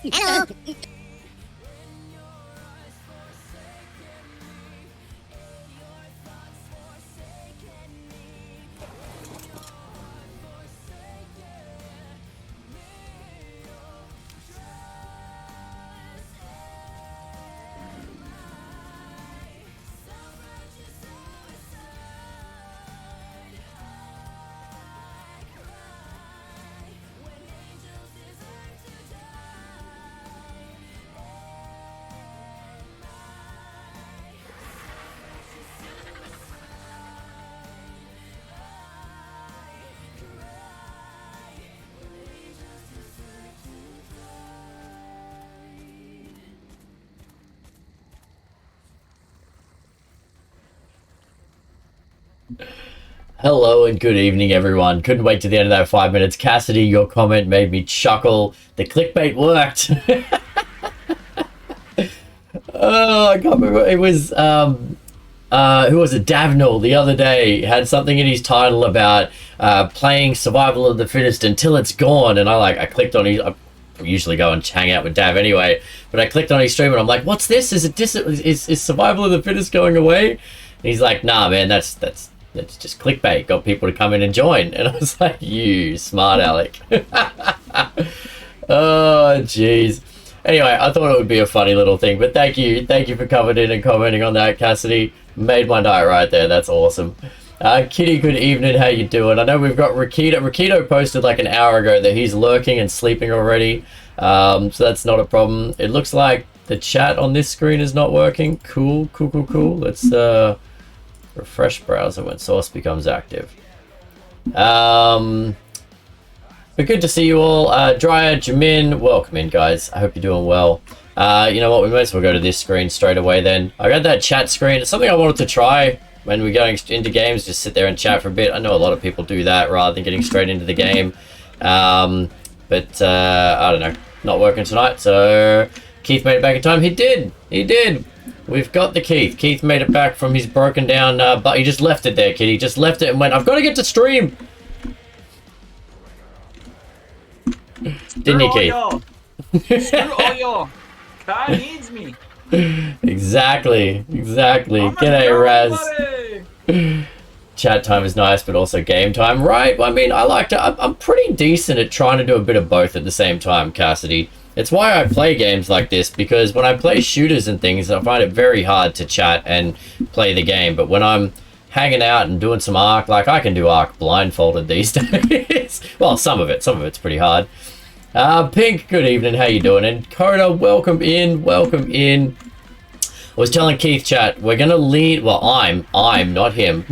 Hello. Hello and good evening, everyone. Couldn't wait to the end of that 5 minutes. Cassidy, your comment made me chuckle. The clickbait worked. Oh, I can't remember. It was, who was it? Davnell the other day had something in his title about playing Survival of the Fittest until it's gone. And I clicked on his, I usually go and hang out with Dav anyway, but I clicked on his stream and I'm like, what's this? Is Survival of the Fittest going away? And he's like, nah, man, that's just clickbait. Got people to come in and join. And I was like, you smart Alec. Oh, jeez. Anyway, I thought it would be a funny little thing, but thank you for coming in and commenting on that, Cassidy. Made my night right there. That's awesome. Kitty, good evening. How you doing? I know we've got Rakito. Rakito posted like an hour ago that he's lurking and sleeping already, so that's not a problem. It looks like the chat on this screen is not working. Cool. Let's refresh browser when source becomes active. But good to see you all. Dryad, Jamin, welcome in, guys. I hope you're doing well. You know what, we might as well go to this screen straight away then. I got that chat screen. It's something I wanted to try when we're going into games, just sit there and chat for a bit. I know a lot of people do that rather than getting straight into the game. But I don't know, not working tonight. So Keith made it back in time. He did. We've got the Keith. Keith made it back from his broken down, but he just left it there, kid. He just left it and went, I've got to get to stream. Didn't you, Keith? Screw all y'all. God needs me. Exactly. G'day, Raz. Chat time is nice, but also game time, right? I mean, I like to. I'm pretty decent at trying to do a bit of both at the same time, Cassidy. It's why I play games like this, because when I play shooters and things, I find it very hard to chat and play the game. But when I'm hanging out and doing some Ark, like I can do Ark blindfolded these days. Well, some of it's pretty hard. Pink, good evening, how you doing? And Coda, welcome in. I was telling Keith, chat, we're gonna lean, well, I'm not him,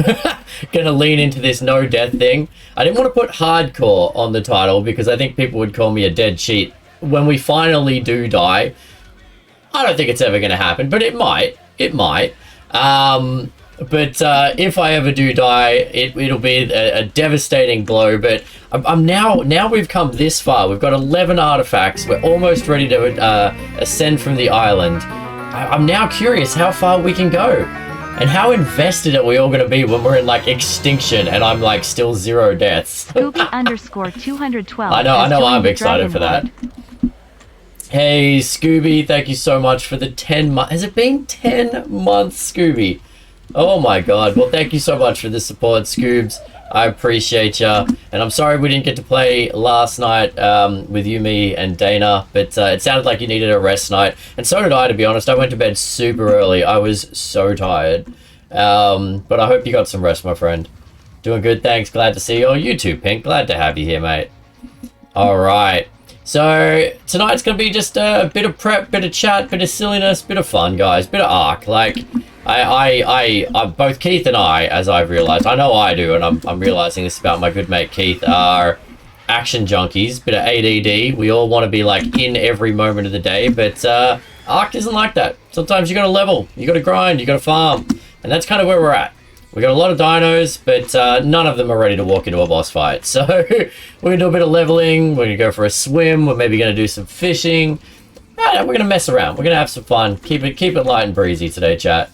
gonna lean into this no death thing. I didn't want to put hardcore on the title because I think people would call me a dead cheat. When we finally do die, I don't think it's ever gonna happen, but it might. But if I ever do die, it'll be a devastating blow. But I'm now we've come this far. We've got 11 artifacts. We're almost ready to ascend from the island. I'm now curious how far we can go, and how invested are we all going to be when we're in like extinction and I'm like still 0 deaths. Scooby_212. I know. I'm excited for that. Hey Scooby, thank you so much for the 10 months. Has it been 10 months, Scooby? Oh my god. Well, thank you so much for the support, Scoobs. I appreciate ya. And I'm sorry we didn't get to play last night with you, me, and Dana, but it sounded like you needed a rest night. And so did I, to be honest. I went to bed super early. I was so tired. But I hope you got some rest, my friend. Doing good, thanks. Glad to see you. Oh, you too, Pink. Glad to have you here, mate. All right. So tonight's going to be just a bit of prep, bit of chat, bit of silliness, bit of fun, guys. Bit of Ark. Like, I both Keith and I, as I've realized, I know I do, and I'm realizing this about my good mate Keith, are action junkies, bit of ADD. We all want to be like in every moment of the day, but Ark isn't like that. Sometimes you got to level, you got to grind, you got to farm, and that's kind of where we're at. We got a lot of dinos, but none of them are ready to walk into a boss fight. So we're gonna do a bit of leveling. We're gonna go for a swim. We're maybe gonna do some fishing. We're gonna mess around. We're gonna have some fun. Keep it light and breezy today, chat.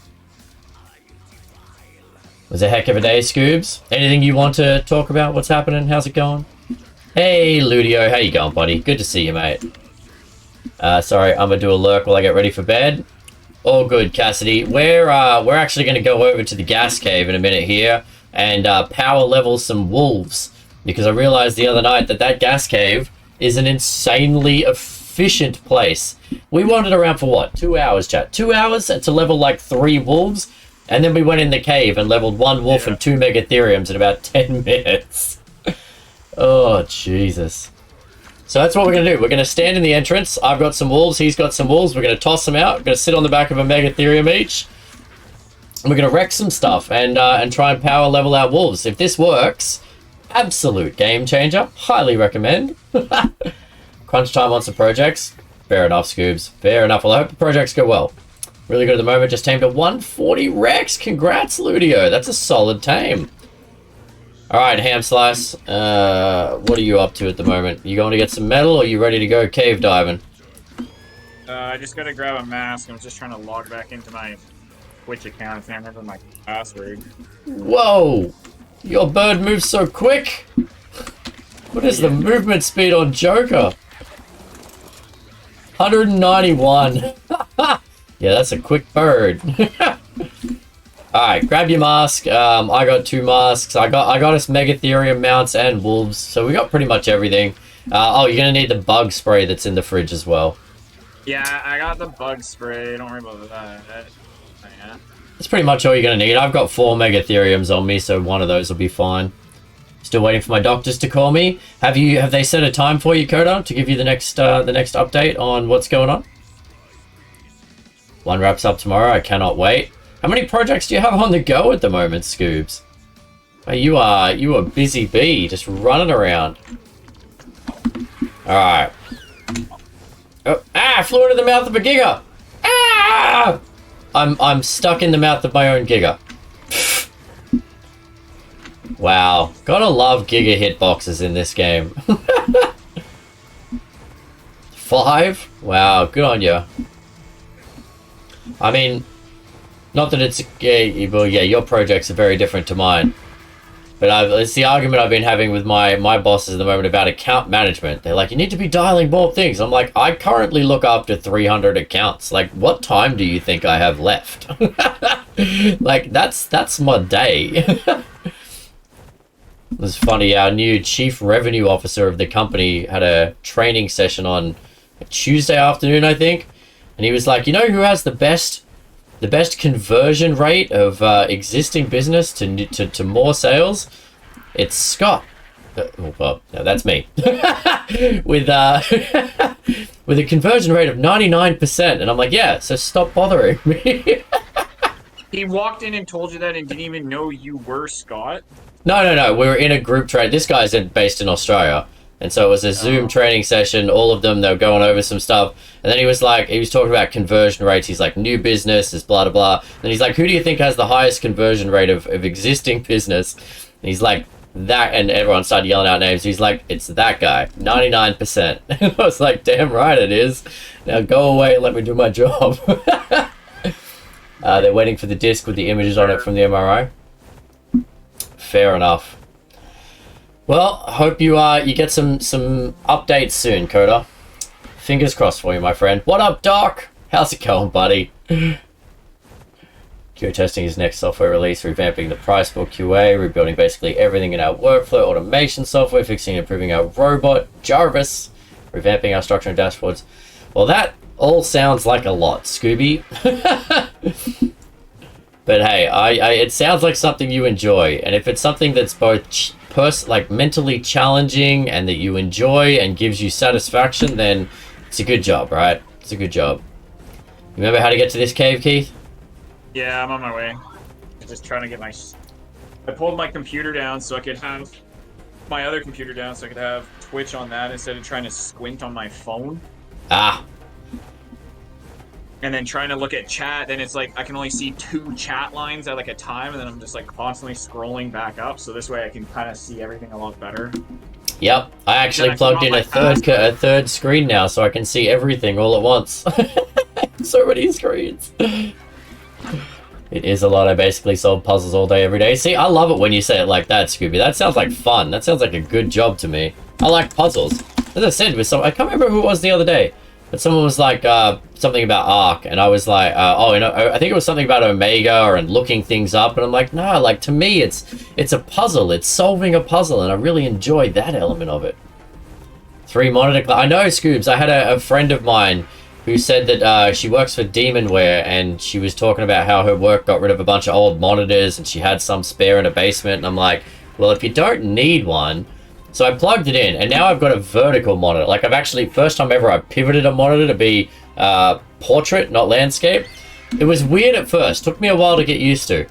It was a heck of a day, Scoobs. Anything you want to talk about? What's happening? How's it going? Hey, Ludio. How you going, buddy? Good to see you, mate. Sorry, I'm gonna do a lurk while I get ready for bed. All good, Cassidy. We're actually gonna go over to the gas cave in a minute here and power level some wolves, because I realized the other night that gas cave is an insanely efficient place. We wandered around for what? 2 hours, chat. 2 hours to level like 3 wolves, and then we went in the cave and leveled 1 wolf and 2 megatheriums in about 10 minutes. Oh, Jesus. So that's what we're going to do. We're going to stand in the entrance. I've got some wolves. He's got some wolves. We're going to toss them out. We're going to sit on the back of a megatherium each. And we're going to wreck some stuff and try and power level our wolves. If this works, absolute game changer. Highly recommend. Crunch time on some projects. Fair enough, Scoobs. Fair enough. Well, I hope the projects go well. Really good at the moment. Just tamed a 140 Rex. Congrats, Ludio. That's a solid tame. Alright, Hamslice, what are you up to at the moment? You going to get some metal, or are you ready to go cave diving? I just gotta grab a mask. I'm just trying to log back into my Twitch account. I can't remember my password. Whoa! Your bird moves so quick! What is the movement speed on Joker? 191. Yeah, that's a quick bird. Alright, grab your mask. I got 2 masks. I got us Megatherium mounts and wolves, so we got pretty much everything. Oh, you're gonna need the bug spray that's in the fridge as well. Yeah, I got the bug spray. Don't worry about that. Yeah. That's pretty much all you're gonna need. I've got 4 Megatheriums on me, so one of those will be fine. Still waiting for my doctors to call me. Have they set a time for you, Coda, to give you the next update on what's going on? One wraps up tomorrow. I cannot wait. How many projects do you have on the go at the moment, Scoobs? Oh, you are busy bee, just running around. Alright. Oh, I flew into the mouth of a giga! Ah! I'm stuck in the mouth of my own giga. Wow. Gotta love giga hitboxes in this game. 5? Wow, good on you. I mean, not that it's... well, yeah, your projects are very different to mine. But it's the argument I've been having with my bosses at the moment about account management. They're like, you need to be dialing more things. I'm like, I currently look after 300 accounts. Like, what time do you think I have left? Like, that's my day. It was funny, our new chief revenue officer of the company had a training session on a Tuesday afternoon, I think. And he was like, you know who has the best conversion rate of existing business to more sales? It's Scott. Well, no, that's me. with a conversion rate of 99%, and I'm like, yeah, so stop bothering me. He walked in and told you that and didn't even know you were Scott? No. We were in a group trade. This guy's based in Australia. And so it was a Zoom training session. All of them, they were going over some stuff. And then he was talking about conversion rates. He's like, new business is blah, blah, blah. And he's like, who do you think has the highest conversion rate of existing business? And he's like, that. And everyone started yelling out names. He's like, it's that guy, 99%. And I was like, damn right it is. Now go away and let me do my job. They're waiting for the disc with the images on it from the MRI. Fair enough. Well, I hope you get some updates soon, Coda. Fingers crossed for you, my friend. What up, Doc? How's it going, buddy? QA testing his next software release, revamping the price book QA, rebuilding basically everything in our workflow, automation software, fixing and improving our robot, Jarvis, revamping our structure and dashboards. Well, that all sounds like a lot, Scooby. But hey, it sounds like something you enjoy, and if it's something that's both mentally challenging and that you enjoy and gives you satisfaction, then it's a good job, right? It's a good job. You remember how to get to this cave, Keith? Yeah, I'm on my way. I'm just trying to get I pulled my computer down so I could have my other computer down so I could have Twitch on that instead of trying to squint on my phone. Ah. And then trying to look at chat, then it's like I can only see 2 chat lines at like a time, and then I'm just like constantly scrolling back up. So this way I can kind of see everything a lot better. Yep, I actually plugged in a third screen now, so I can see everything all at once. So many screens. It is a lot. I basically solve puzzles all day, every day. See, I love it when you say it like that, Scooby. That sounds like fun. That sounds like a good job to me. I like puzzles. As I said, I can't remember who it was the other day. but someone was like something about Ark, and I was like, oh, you know, I think it was something about Omega and looking things up, and I'm like, no, like to me, it's a puzzle. It's solving a puzzle, and I really enjoy that element of it. 3 monitor. I know, Scoobs. I had a friend of mine who said that she works for Demonware, and she was talking about how her work got rid of a bunch of old monitors, and she had some spare in a basement, and I'm like, well, if you don't need one. So I plugged it in, and now I've got a vertical monitor. Like, I've actually, first time ever, I pivoted a monitor to be portrait, not landscape. It was weird at first. Took me a while to get used to.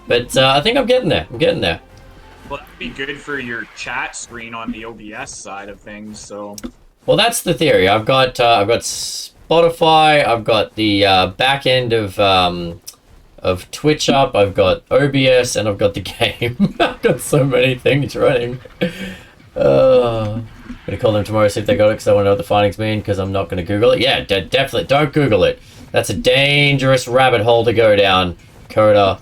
But I think I'm getting there. I'm getting there. Well, that'd be good for your chat screen on the OBS side of things, so... Well, that's the theory. I've got Spotify, I've got the back end of Twitch up, I've got OBS, and I've got the game. I've got so many things running. Gonna call them tomorrow, see if they got it, because I want to know what the findings mean, because I'm not going to Google it. Yeah, definitely, don't Google it. That's a dangerous rabbit hole to go down, Coda.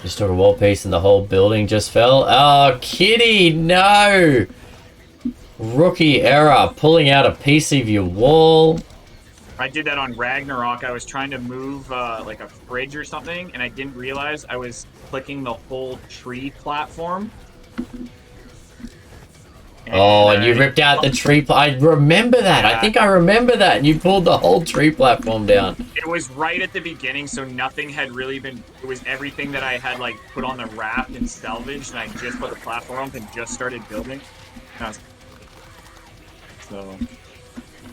Just took a wall piece and the whole building just fell. Oh, Kitty, no! Rookie error, pulling out a piece of your wall. I did that on Ragnarok. I was trying to move like a fridge or something, and I didn't realize I was clicking the whole tree platform. And you ripped out the tree. I remember that. Yeah. I think I remember that. And you pulled the whole tree platform down. It was right at the beginning, so nothing had really been... It was everything that I had like put on the raft and salvaged, and I just put the platform up and just started building. So...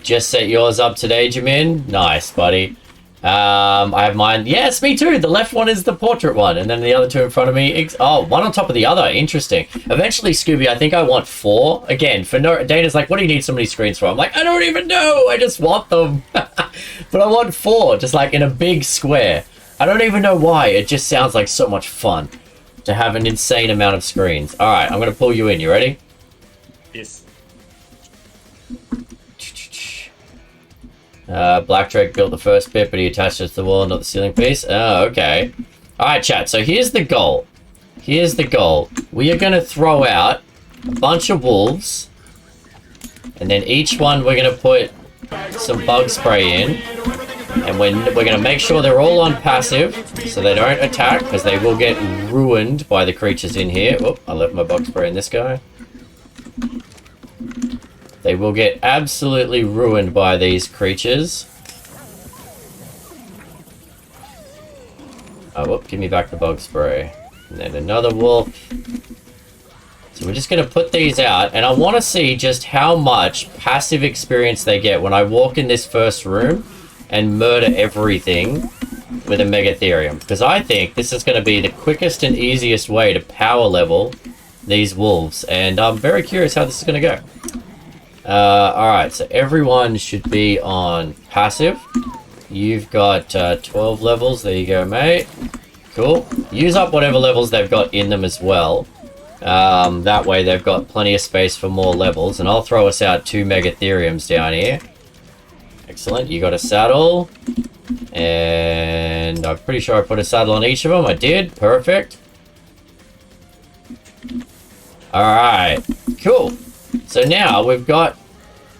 Just set yours up today, Jamin. Nice, buddy. I have mine. Yes, me too. The left one is the portrait one, and then the other two in front of me. Oh, one on top of the other. Interesting. Eventually, Scooby, I think I want 4. Again, for no... Dana's like, what do you need so many screens for? I'm like, I don't even know. I just want them. But I want 4, just like in a big square. I don't even know why. It just sounds like so much fun to have an insane amount of screens. All right, I'm going to pull you in. You ready? Yes. Black Drake built the first bit, but he attached it to the wall, not the ceiling piece. Oh, okay. Alright, chat. So here's the goal. Here's the goal. We are going to throw out a bunch of wolves. And then each one we're going to put some bug spray in. And we're going to make sure they're all on passive, so they don't attack, because they will get ruined by the creatures in here. Whoop, I left my bug spray in this guy. They will get absolutely ruined by these creatures. Oh, whoop, give me back the bug spray. And then another wolf. So we're just going to put these out, and I want to see just how much passive experience they get when I walk in this first room and murder everything with a Megatherium. Because I think this is going to be the quickest and easiest way to power level these wolves, and I'm very curious how this is going to go. Alright, so everyone should be on passive. You've got 12 levels. There you go, mate. Cool. Use up whatever levels they've got in them as well. That way they've got plenty of space for more levels. And I'll throw us out 2 Megatheriums down here. Excellent. You got a saddle. And I'm pretty sure I put a saddle on each of them. I did. Perfect. Alright. Cool. So now we've got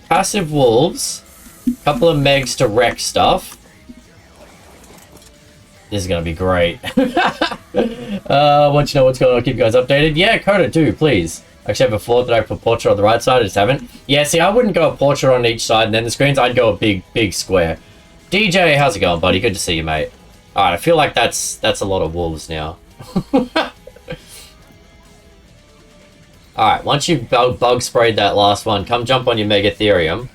passive wolves, a couple of megs to wreck stuff. This is going to be great. Want you know what's going on? I'll keep you guys updated. Yeah, Coda, do, please. Actually, I have a thought that I put portrait on the right side. I just haven't. Yeah, see, I wouldn't go a portrait on each side and then the screens. I'd go a big square. DJ, how's it going, buddy? Good to see you, mate. All right, I feel like that's a lot of wolves now. Alright, once you've bug sprayed that last one, come jump on your Megatherium.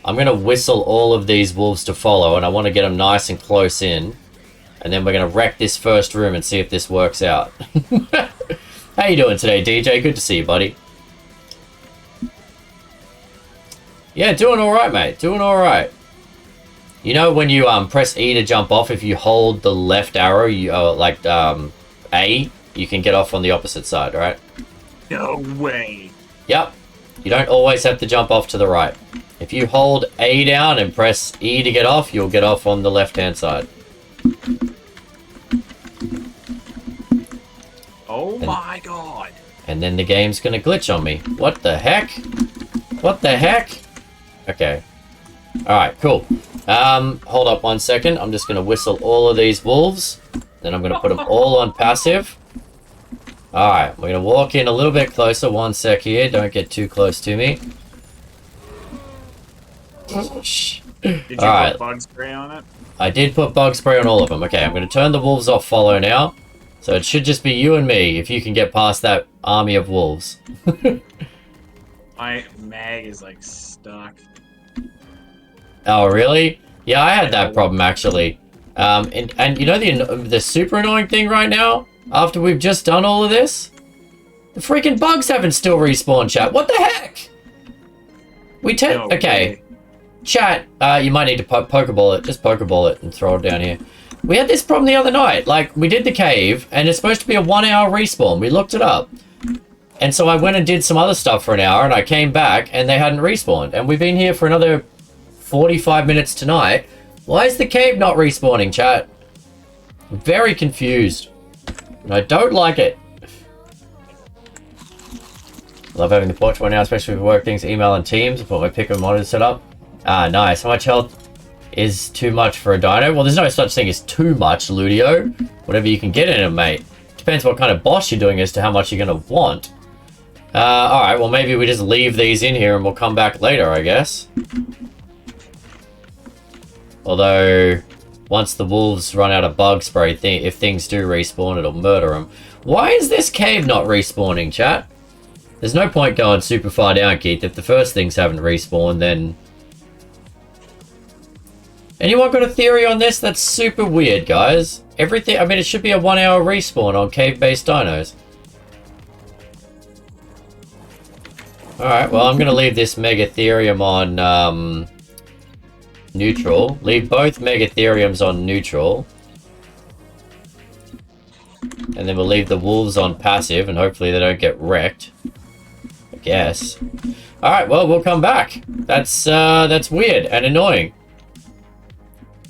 I'm going to whistle all of these wolves to follow, and I want to get them nice and close in. And then we're going to wreck this first room and see if this works out. How you doing today, DJ? Good to see you, buddy. Yeah, doing alright, mate. Doing alright. You know when you press E to jump off, if you hold the left arrow, you A, you can get off on the opposite side, right? No way. Yep. You don't always have to jump off to the right. If you hold A down and press E to get off, you'll get off on the left-hand side. Oh my god. And then the game's gonna glitch on me. What the heck? What the heck? Okay. Alright, cool. Hold up 1 second. I'm just going to whistle all of these wolves. Then I'm going to put them all on passive. Alright, we're going to walk in a little bit closer. 1 sec here. Don't get too close to me. Did you put bug spray on it? I did put bug spray on all of them. Okay, I'm going to turn the wolves off follow now. So it should just be you and me if you can get past that army of wolves. My mag is like stuck. Oh, really? Yeah, I had that problem actually. And you know the super annoying thing right now? After we've just done all of this? The freaking bugs haven't still respawned, chat. What the heck? Okay. Chat, you might need to Pokeball it. Just Pokeball it and throw it down here. We had this problem the other night. Like, we did the cave, and it's supposed to be a 1 hour respawn. We looked it up. And so I went and did some other stuff for an hour, and I came back, and they hadn't respawned. And we've been here for another 45 minutes tonight. Why is the cave not respawning, chat? I'm very confused. And I don't like it. Love having the portrait now, especially for work things, email and Teams. I put my pick and monitor set up. Ah, nice. How much health is too much for a dino? Well, there's no such thing as too much, Ludio. Whatever you can get in it, mate. Depends what kind of boss you're doing as to how much you're going to want. Alright, well, maybe we just leave these in here and we'll come back later, I guess. Although, once the wolves run out of bug spray, if things do respawn, it'll murder them. Why is this cave not respawning, chat? There's no point going super far down, Keith. If the first things haven't respawned, then... Anyone got a theory on this? That's super weird, guys. Everything... I mean, it should be a 1 hour respawn on cave-based dinos. Alright, well, I'm going to leave this Megatherium on, neutral. Leave both Megatheriums on neutral. And then we'll leave the wolves on passive, and hopefully they don't get wrecked. I guess. Alright, well, we'll come back. That's weird and annoying.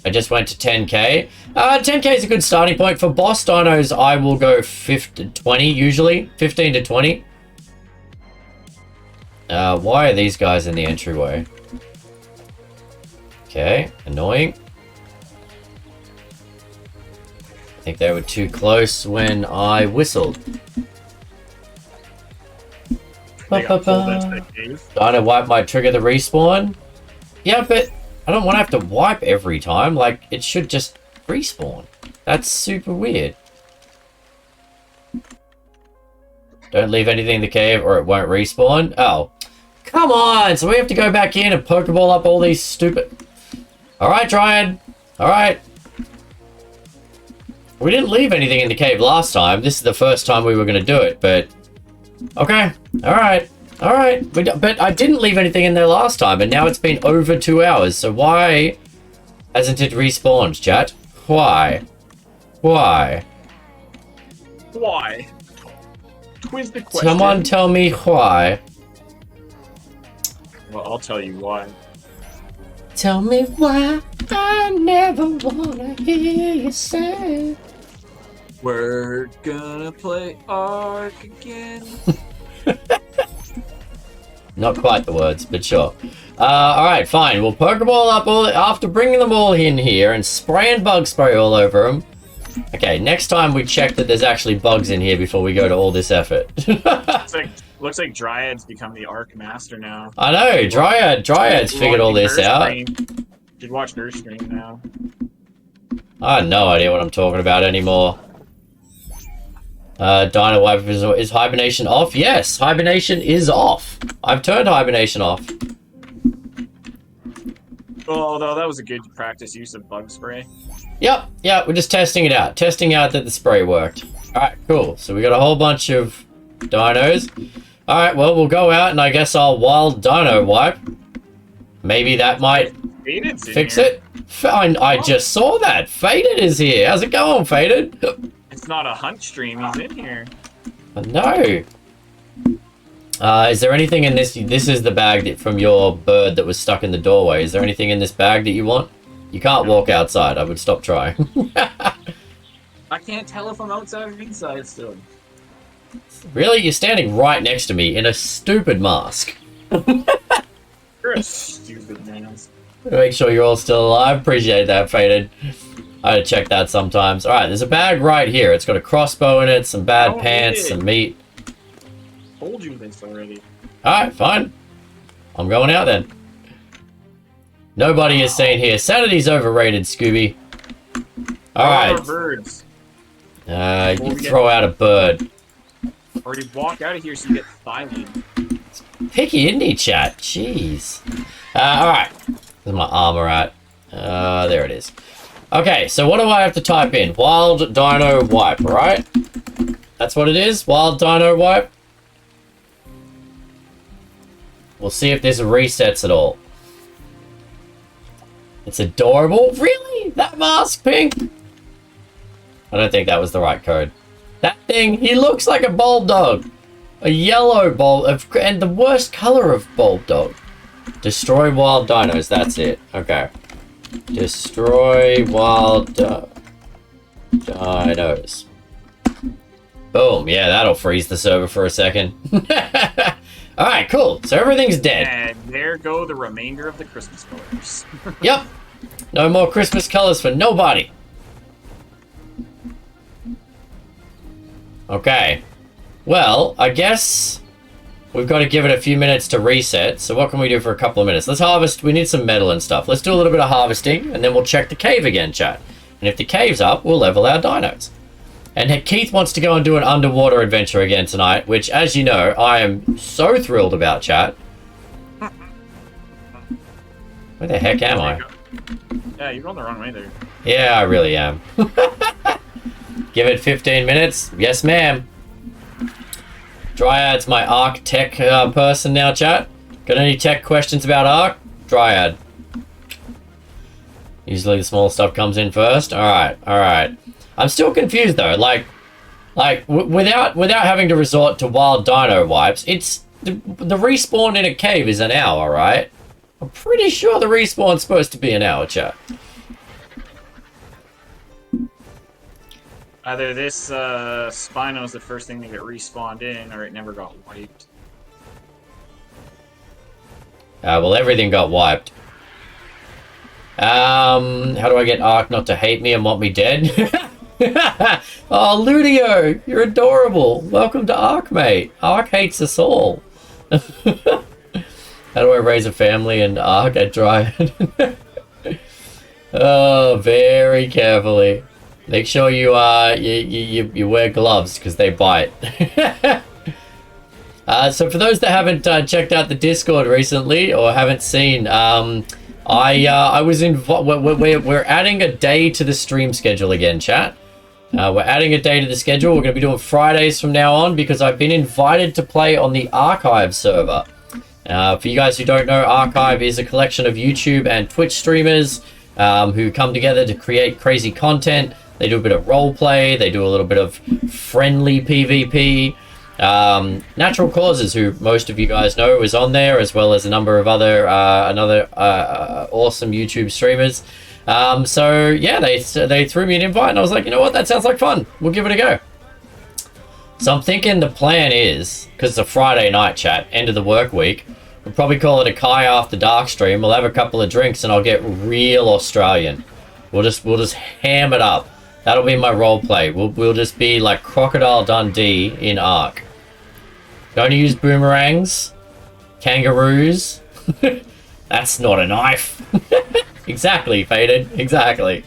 I just went to 10k. 10k is a good starting point. For boss dinos, I will go 20 usually. 15 to 20. Why are these guys in the entryway? Okay, annoying. I think they were too close when I whistled. Dino wipe might trigger the respawn. Yeah, but I don't want to have to wipe every time. Like, it should just respawn. That's super weird. Don't leave anything in the cave or it won't respawn. Oh, come on. So we have to go back in and Pokeball up all these stupid... Alright, Dryad. Alright. We didn't leave anything in the cave last time. This is the first time we were going to do it, but... Okay. Alright. Alright. But I didn't leave anything in there last time, and now it's been over 2 hours. So why hasn't it respawned, chat? Why? Why? Why? Quiz the question. Someone tell me why. Well, I'll tell you why. Tell me why I never wanna hear you say. We're gonna play Ark again. Not quite the words, but sure. Alright, fine. We'll Pokeball up all after bringing them all in here and spraying bug spray all over them. Okay, next time we check that there's actually bugs in here before we go to all this effort. Looks like Dryad's become the Ark master now. I know, Dryad's figured all this out. You should watch her stream now. I have no idea what I'm talking about anymore. Dino Wipe is hibernation off? Yes, hibernation is off. I've turned hibernation off. Although that was a good practice use of bug spray. Yep, we're just testing it out. Testing out that the spray worked. Alright, cool. So we got a whole bunch of dinos. Alright, well, we'll go out and I guess I'll wild dino wipe. Maybe that might fix it. I just saw that. Faded is here. How's it going, Faded? It's not a hunt stream. He's in here. No. Is there anything in this? This is the bag from your bird that was stuck in the doorway. Is there anything in this bag that you want? You can't walk outside. I would stop trying. I can't tell if I'm outside or inside still. Really? You're standing right next to me in a stupid mask. You're a stupid man. Make sure you're all still alive. Appreciate that, Faded. I had to check that sometimes. Alright, there's a bag right here. It's got a crossbow in it, some bad pants, some meat. Told you this already. Alright, fine. I'm going out then. Nobody is staying here. Sanity's overrated, Scooby. Alright. Birds. You throw out a bird. Or you walk out of here so you get thymine. Picky, isn't he, chat? Jeez. Alright. Where's my armor at? There it is. Okay, so what do I have to type in? Wild Dino Wipe, right? That's what it is? Wild Dino Wipe? We'll see if this resets at all. It's adorable. Really? That mask, Pink? I don't think that was the right code. That thing, he looks like a bulldog. A yellow bulldog, and the worst color of bulldog. Destroy wild dinos, that's it. Okay. Destroy wild dinos. Boom, yeah, that'll freeze the server for a second. Alright, cool. So everything's dead. And there go the remainder of the Christmas colors. Yep. No more Christmas colors for nobody. Okay. Well, I guess we've got to give it a few minutes to reset. So what can we do for a couple of minutes? Let's harvest. We need some metal and stuff. Let's do a little bit of harvesting, and then we'll check the cave again, chat. And if the cave's up, we'll level our dinos. And Keith wants to go and do an underwater adventure again tonight, which, as you know, I am so thrilled about, chat. Where the heck am I? Yeah, you're going the wrong way there. Yeah, I really am. Give it 15 minutes. Yes, ma'am. Dryad's my Ark tech person now, chat. Got any tech questions about Ark? Dryad. Usually the small stuff comes in first. Alright, alright. I'm still confused though. Like without having to resort to wild dino wipes, it's the respawn in a cave is an hour, right? I'm pretty sure the respawn's supposed to be an hour, chat. Either this Spino's the first thing to get respawned in, or it never got wiped. Well, everything got wiped. How do I get Ark not to hate me and want me dead? Oh, Ludio, you're adorable. Welcome to Ark, mate. Ark hates us all. How do I raise a family and Ark at Dryad? Oh, very carefully. Make sure you you wear gloves because they bite. So for those that haven't checked out the Discord recently or haven't seen, I was we're adding a day to the stream schedule again, chat. We're adding a day to the schedule. We're going to be doing Fridays from now on because I've been invited to play on the Archive server. For you guys who don't know, Archive is a collection of YouTube and Twitch streamers who come together to create crazy content. They do a bit of roleplay. They do a little bit of friendly PvP. Natural Causes, who most of you guys know, is on there, as well as a number of other awesome YouTube streamers. So yeah, they threw me an invite, and I was like, you know what, that sounds like fun. We'll give it a go. So I'm thinking the plan is, because it's a Friday night, chat, end of the work week, we'll probably call it a Kai After Dark stream. We'll have a couple of drinks, and I'll get real Australian. We'll just ham it up. That'll be my role play. We'll just be like Crocodile Dundee in Ark. Don't use boomerangs, kangaroos. That's not a knife. Exactly, Faded. Exactly.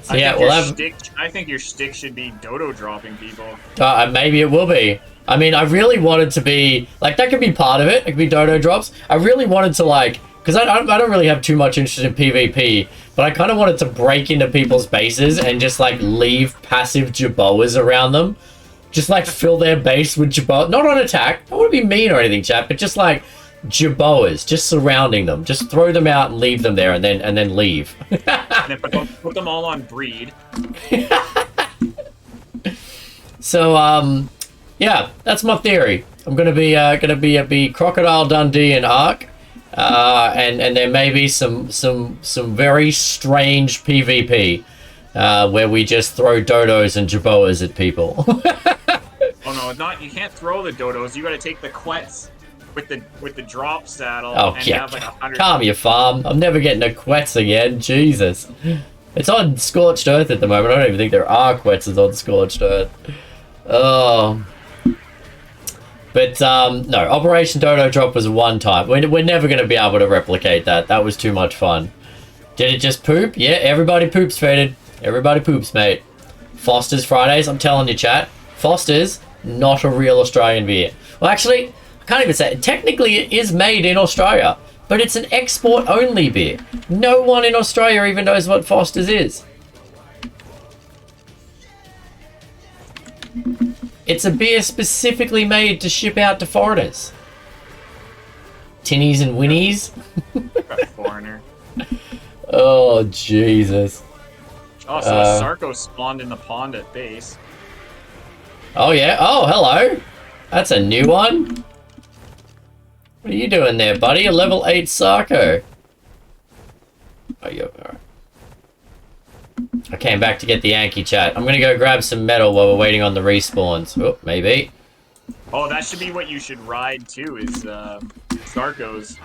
So yeah, we'll have. I think your stick should be dodo dropping people. Maybe it will be. I mean, I really wanted to be like that. Could be part of it. It could be dodo drops. I really wanted to like. Because I don't really have too much interest in PvP, but I kind of wanted to break into people's bases and just, like, leave passive Jaboas around them. Just, like, fill their base with Jaboas. Not on attack. I don't want to be mean or anything, chat, but just, like, Jaboas. Just surrounding them. Just throw them out and leave them there and then leave. And then put them all on breed. So, yeah, that's my theory. I'm going to be Crocodile Dundee and Ark. And there may be some very strange PvP where we just throw dodos and jaboas at people. Oh no, not you can't throw the dodos. You got to take the quets. with the drop saddle. Oh, and you yeah. have like 100. Calm your farm. I'm never getting a Quetz again. Jesus. It's on Scorched Earth at the moment. I don't even think there are Quetzes on Scorched Earth. Oh. But, no. Operation Dodo Drop was a one-time. We're never going to be able to replicate that. That was too much fun. Did it just poop? Yeah, everybody poops, Faded. Everybody poops, mate. Foster's Fridays. I'm telling you, chat. Foster's, not a real Australian beer. Well, actually, I can't even say it. Technically, it is made in Australia. But it's an export-only beer. No one in Australia even knows what Foster's is. It's a beer specifically made to ship out to foreigners. Tinnies and Winnies. Foreigner. Oh, Jesus. Oh, so a Sarco spawned in the pond at base. Oh, yeah. Oh, hello. That's a new one. What are you doing there, buddy? A level 8 Sarco. Oh, you're alright. I came back to get the Yankee chat. I'm gonna go grab some metal while we're waiting on the respawns. Oh, maybe. Oh, that should be what you should ride too, is Sarcos.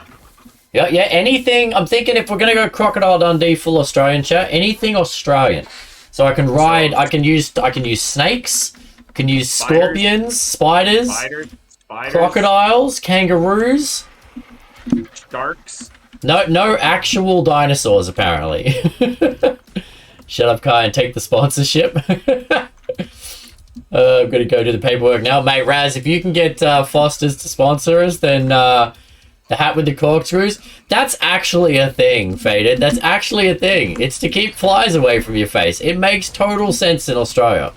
Yeah, anything. I'm thinking if we're gonna go Crocodile Dundee full Australian chat, anything Australian. So I can ride, I can use snakes, I can use scorpions, spiders. Crocodiles, kangaroos, sharks. No actual dinosaurs apparently. Shut up, Kai, and take the sponsorship. I'm gonna go do the paperwork now, mate. Raz, if you can get Foster's to sponsor us, then the hat with the corkscrews. That's actually a thing, Faded. That's actually a thing. It's to keep flies away from your face. It makes total sense in Australia.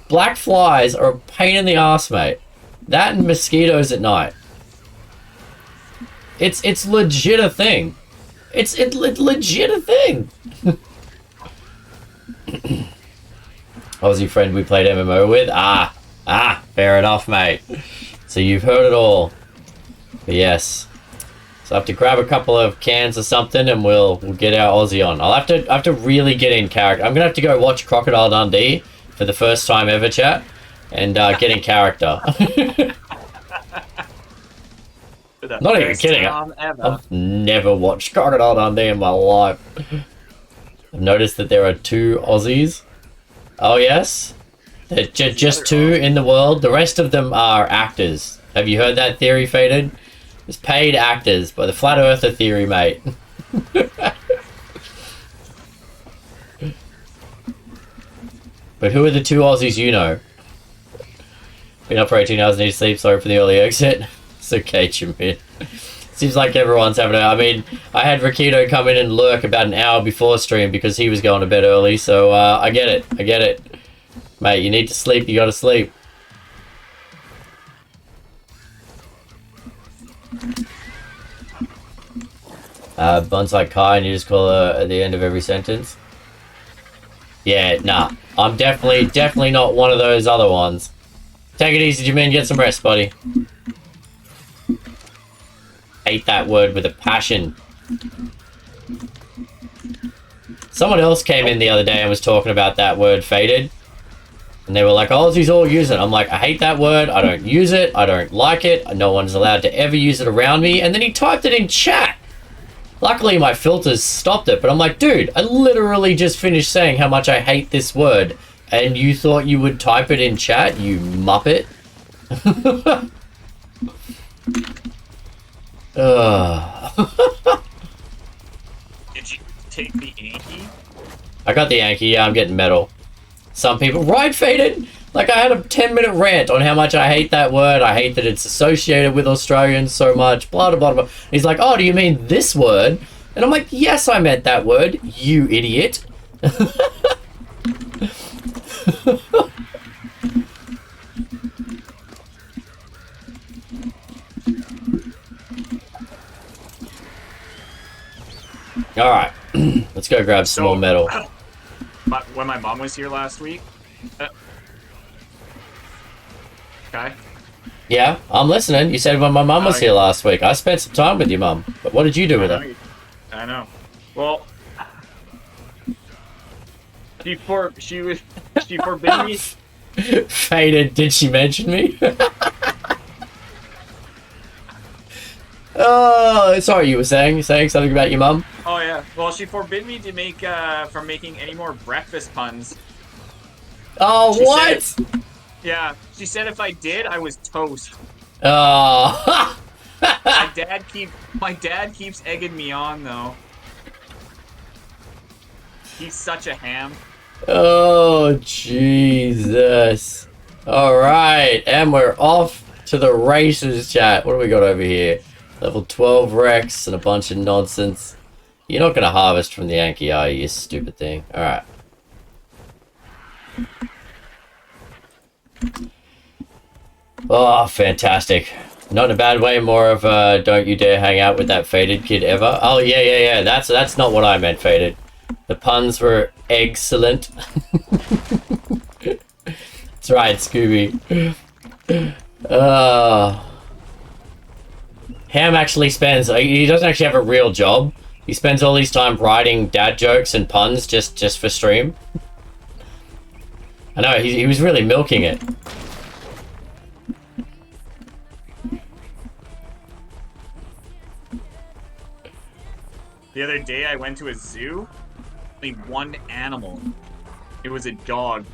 Black flies are a pain in the ass, mate. That and mosquitoes at night. It's legit a thing. It's legit a thing. Aussie friend we played MMO with. Fair enough, mate. So you've heard it all. But yes. So I have to grab a couple of cans or something, and we'll get our Aussie on. I have to really get in character. I'm gonna have to go watch Crocodile Dundee for the first time ever, chat. And get in character. Not even kidding. I've never watched Crocodile Dundee in my life. I've noticed that there are 2 Aussies. Oh, yes? There's just 2 in the world. The rest of them are actors. Have you heard that theory, Faded? It's paid actors by the Flat Earther theory, mate. But who are the 2 Aussies you know? Been up for 18 hours, need to sleep. Sorry for the early exit. It's okay, Jimmy. Seems like everyone's having a... I mean, I had Rakito come in and lurk about an hour before stream because he was going to bed early, so I get it. I get it. Mate, you need to sleep, you gotta sleep. Buns like Kai and you just call her at the end of every sentence. Yeah, nah. I'm definitely not one of those other ones. Take it easy, Jamin. Get some rest, buddy. Hate that word with a passion. Someone else came in the other day and was talking about that word, Faded. And they were like, Aussies all use it. I'm like, I hate that word. I don't use it. I don't like it. No one's allowed to ever use it around me. And then he typed it in chat. Luckily, my filters stopped it. But I'm like, dude, I literally just finished saying how much I hate this word. And you thought you would type it in chat, you muppet? Did you take the Yankee? I got the Yankee, yeah, I'm getting metal. Some people... Right, Faded? Like, I had a 10-minute rant on how much I hate that word. I hate that it's associated with Australians so much, blah, blah, blah, blah. He's like, oh, do you mean this word? And I'm like, yes, I meant that word, you idiot. Alright, let's go grab some more metal. When my mom was here last week... Okay. Yeah, I'm listening. You said when my mum was here last week. I spent some time with your mum. But what did you do with her? I know. Well... She forbid me... Faded, did she mention me? Oh, sorry, you were saying something about your mum? Oh yeah. Well, she forbid me to make from making any more breakfast puns. Oh, She what? said- yeah, she said if I did, I was toast. Oh. My dad keeps egging me on though. He's such a ham. Oh, Jesus. All right, and we're off to the races, chat. What do we got over here? Level 12 Rex and a bunch of nonsense. You're not going to harvest from the Yankee, are you, you stupid thing? All right. Oh, fantastic. Not in a bad way, more of a don't you dare hang out with that Faded kid ever. Oh, yeah. That's not what I meant, Faded. The puns were excellent. That's right, Scooby. Ham actually spends... He doesn't actually have a real job. He spends all his time writing dad jokes and puns just for stream. I know, he was really milking it. The other day I went to a zoo. Only one animal. It was a dog.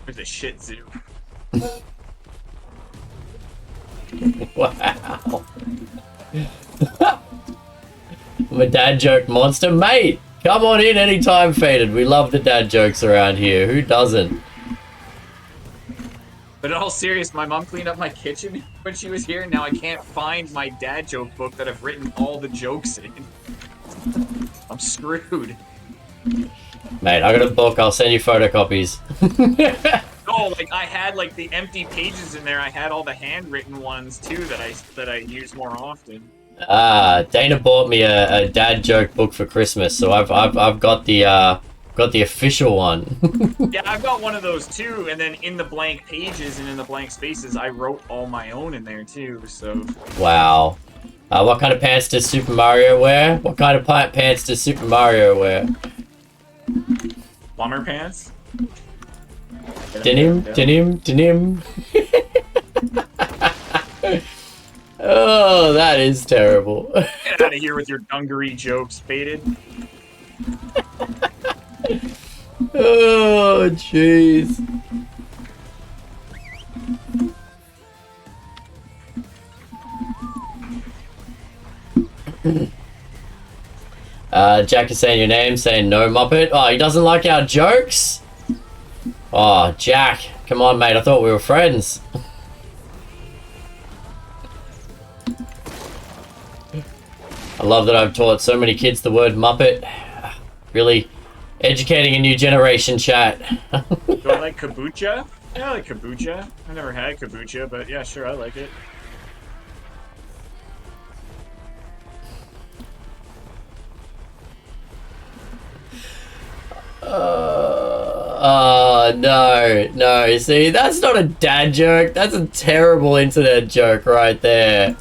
It was a shit zoo. Wow. I'm a dad joke monster. Mate, come on in anytime, Faded. We love the dad jokes around here. Who doesn't? But in all serious, my mom cleaned up my kitchen when she was here, and now I can't find my dad joke book that I've written all the jokes in. I'm screwed. Mate, I got a book. I'll send you photocopies. Oh, like I had like the empty pages in there. I had all the handwritten ones too that I use more often. Dana bought me a dad joke book for Christmas, so I've got the official one. Yeah, I've got one of those too, and then in the blank pages and in the blank spaces, I wrote all my own in there too. So. Wow. What kind of pants does Super Mario wear? What kind of pants does Super Mario wear? Plumber pants. Denim. Oh, that is terrible. Get out of here with your dungaree jokes, Faded. Oh, jeez. Jack is saying your name, saying no, Muppet. Oh, he doesn't like our jokes? Oh, Jack. Come on, mate. I thought we were friends. I love that I've taught so many kids the word Muppet. Really educating a new generation, chat. Do I like kombucha? Yeah, I like kombucha. I never had kombucha, but yeah, sure, I like it. No. See, that's not a dad joke. That's a terrible internet joke right there.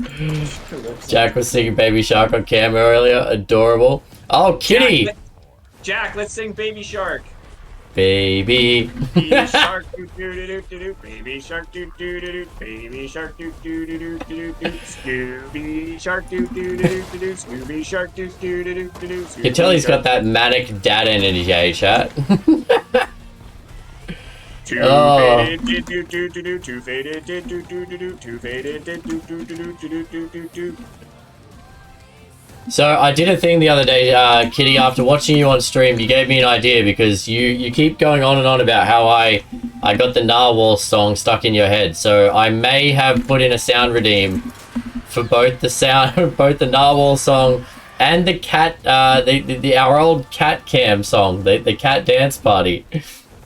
Jack was singing Baby Shark on cam earlier. Adorable. Oh, Kitty! Jack, let's sing Baby Shark. Baby. Baby Shark, doo doo doo doo doo. Baby Shark, doo doo doo doo. Baby Shark, doo doo doo doo doo doo. Scooby Shark, doo doo doo doo doo. Scooby Shark, doo doo doo doo doo. You can tell he's got that manic dad energy, eh, chat? Two faded, did do do do do. Two faded, did do do do do. Two faded, did do do do do do do do do. So I did a thing the other day, Kitty. After watching you on stream, you gave me an idea because you keep going on and on about how I got the Narwhal song stuck in your head. So I may have put in a sound redeem for both the Narwhal song and the cat, our old cat cam song, the cat dance party.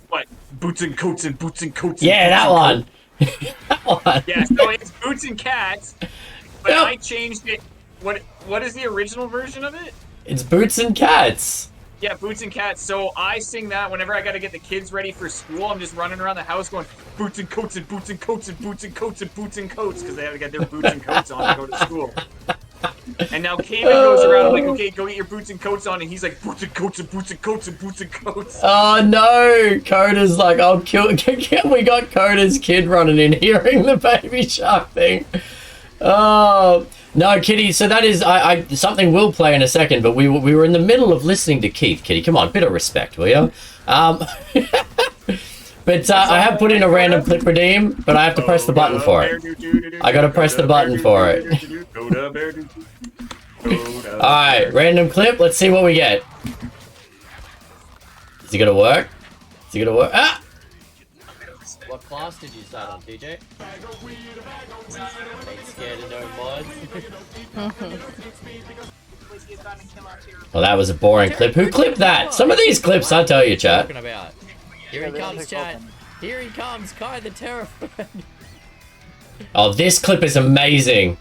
What? Boots and coats and boots and coats. Yeah, that one. That one. Yeah, so it's Boots and Cats, but Yep. I changed it. What is the original version of it? It's Boots and Cats. Yeah, Boots and Cats. So I sing that whenever I got to get the kids ready for school. I'm just running around the house going boots and coats and boots and coats and boots and coats and boots and coats because they have to get their boots and coats on to go to school. And now Cayman goes around. I'm like, okay, go get your boots and coats on, and he's like, boots and coats and boots and coats and boots and coats. Oh no! Coda's like, I'll kill. We got Coda's kid running in, hearing the Baby Shark thing. Oh no, Kitty. So that is I something will play in a second, but we were in the middle of listening to Keith. Kitty, come on, bit of respect, will you? But I have put in a random clip redeem, but I have to press the button for it. I gotta press the button for it. Alright, random clip. Let's see what we get. Is it gonna work? Is it gonna work? Ah! What class did you start on, DJ? Ain't scared of no mods. Well, that was a boring clip. Who clipped that? Some of these clips, I'll tell you, chat. Here he comes, chat. Here he comes, Kai the Terrified. Oh, this clip is amazing.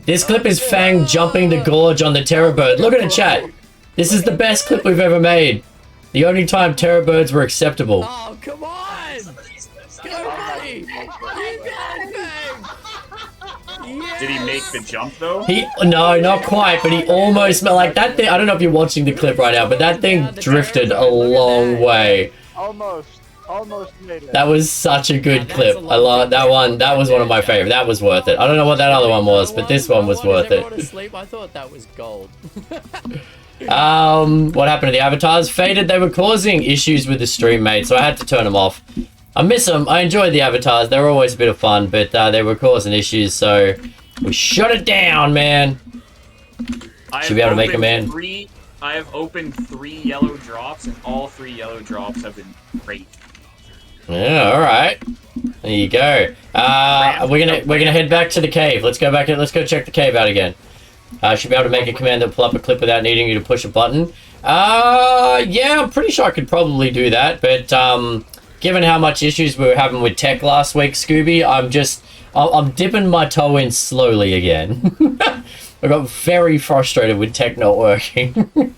This clip is Fang jumping the gorge on the terror bird. Look at it, chat. This is the best clip we've ever made. The only time terror birds were acceptable. Oh, come on! Go, buddy! You got it, Fang! Yes! Did he make the jump though? No, not quite, but he almost like that thing. I don't know if you're watching the clip right now, but that thing drifted a long way. Almost made it. That was such a good clip. I love that one. That was one of my favorite. That was worth it. I don't know what that other one was, but this one was worth it. I thought that was gold. What happened to the avatars? Faded. They were causing issues with the stream, mate, so I had to turn them off. I miss them. I enjoyed the avatars. They were always a bit of fun, but they were causing issues, so we shut it down, man. Should be able to make them in. I have opened 3 yellow drops, and all 3 yellow drops have been great. Yeah, all right. There you go. We're gonna head back to the cave. Let's go back and let's go check the cave out again. Should be able to make a command that will pull up a clip without needing you to push a button. Yeah, I'm pretty sure I could probably do that, but given how much issues we were having with tech last week, Scooby, I'm dipping my toe in slowly again. I got very frustrated with tech not working.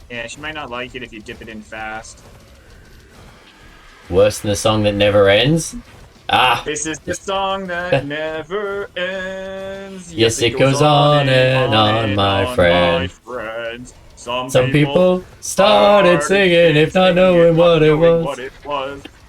Yeah, she might not like it if you dip it in fast. Worse than the song that never ends. This is the song that never ends. Yes, it goes on and on, my friend. Some people started singing if not knowing what it was.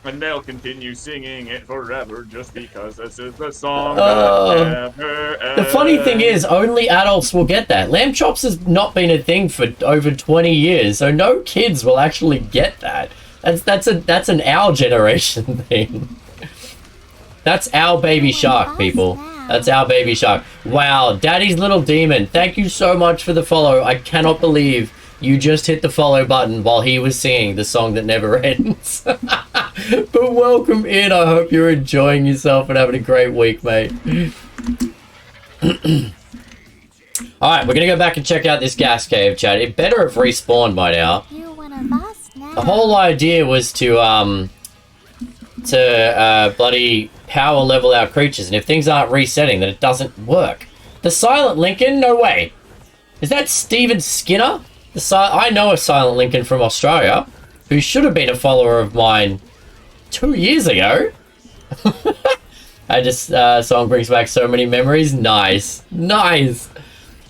And they'll continue singing it forever just because this is the song that never ends. The funny thing is, only adults will get that. Lamb chops has not been a thing for over 20 years, so no kids will actually get that. That's an our generation thing. That's our baby shark, people. That's our baby shark. Wow, Daddy's Little Demon, thank you so much for the follow. I cannot believe you just hit the follow button while he was singing the song that never ends. But welcome in. I hope you're enjoying yourself and having a great week, mate. Alright, we're gonna go back and check out this gas cave, chat. It better have respawned by now. The whole idea was to bloody power level our creatures, and if things aren't resetting, then it doesn't work. The Silent Lincoln? No way. Is that Steven Skinner? I know a Silent Lincoln from Australia, who should have been a follower of mine 2 years ago. Song brings back so many memories. Nice. Nice.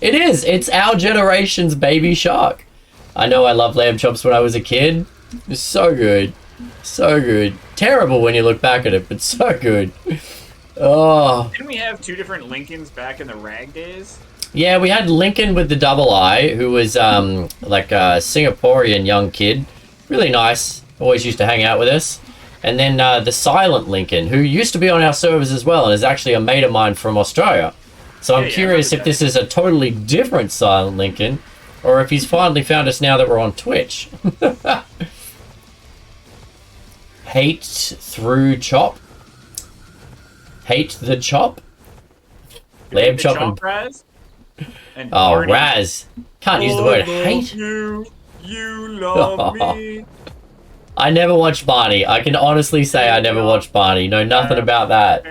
It is. It's our generation's baby shark. I know I loved lamb chops when I was a kid. It was so good. So good. Terrible when you look back at it, but so good. Oh. Didn't we have 2 different Lincolns back in the rag days? Yeah, we had Lincoln with the double I, who was like a Singaporean young kid. Really nice. Always used to hang out with us. And then the Silent Lincoln, who used to be on our servers as well, and is actually a mate of mine from Australia. So I'm curious if this is a totally different Silent Lincoln, or if he's finally found us now that we're on Twitch. Hate through chop. Hate the chop. Lamb chop and Raz? And oh, Barney. Raz. Can't use the word hate. You love me. I never watched Barney. I can honestly say I never watched Barney. Know nothing about that.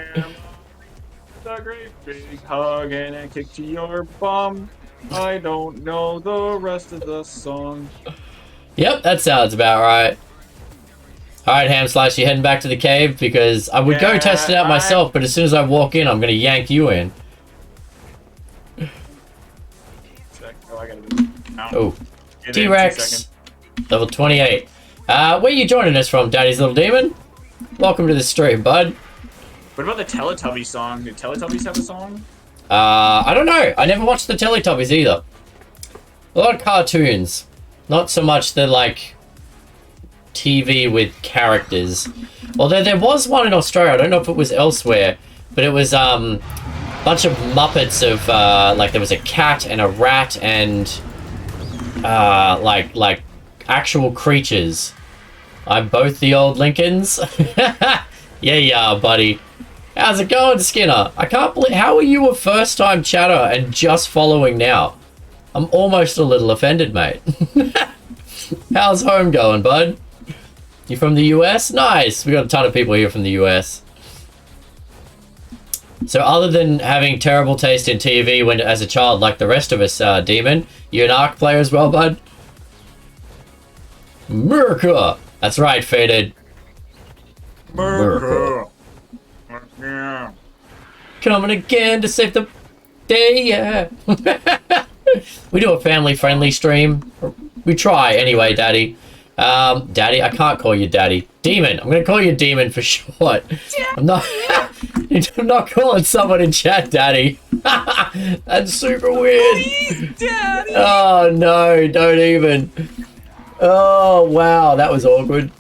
A great big hug and a kick to your bum. I don't know the rest of the song. Yep, that sounds about right. Alright, Hamslice, you heading back to the cave? Because I would go test it out myself, but as soon as I walk in, I'm going to yank you in. Oh, T-Rex, level 28. Where are you joining us from, Daddy's Little Demon? Welcome to the stream, bud. What about the Teletubby song? Did Teletubbies have a song? I don't know. I never watched the Teletubbies either. A lot of cartoons. Not so much the, like, TV with characters. Although there was one in Australia. I don't know if it was elsewhere. But it was, a bunch of Muppets of, like, there was a cat and a rat and, like, actual creatures. I'm both the old Lincolns. Yeah, buddy. How's it going, Skinner? I can't believe... How are you a first-time chatter and just following now? I'm almost a little offended, mate. How's home going, bud? You from the US? Nice. We got a ton of people here from the US. So other than having terrible taste in TV when as a child, like the rest of us, Demon, you an Ark player as well, bud? America! That's right, Faded. America. Yeah. Coming again to save the day, yeah. We do a family-friendly stream. We try anyway, Daddy. Daddy, I can't call you Daddy. Demon. I'm gonna call you Demon for short. I'm not calling someone in chat Daddy. That's super weird. Please, Daddy. Oh no, don't even. Oh wow, that was awkward.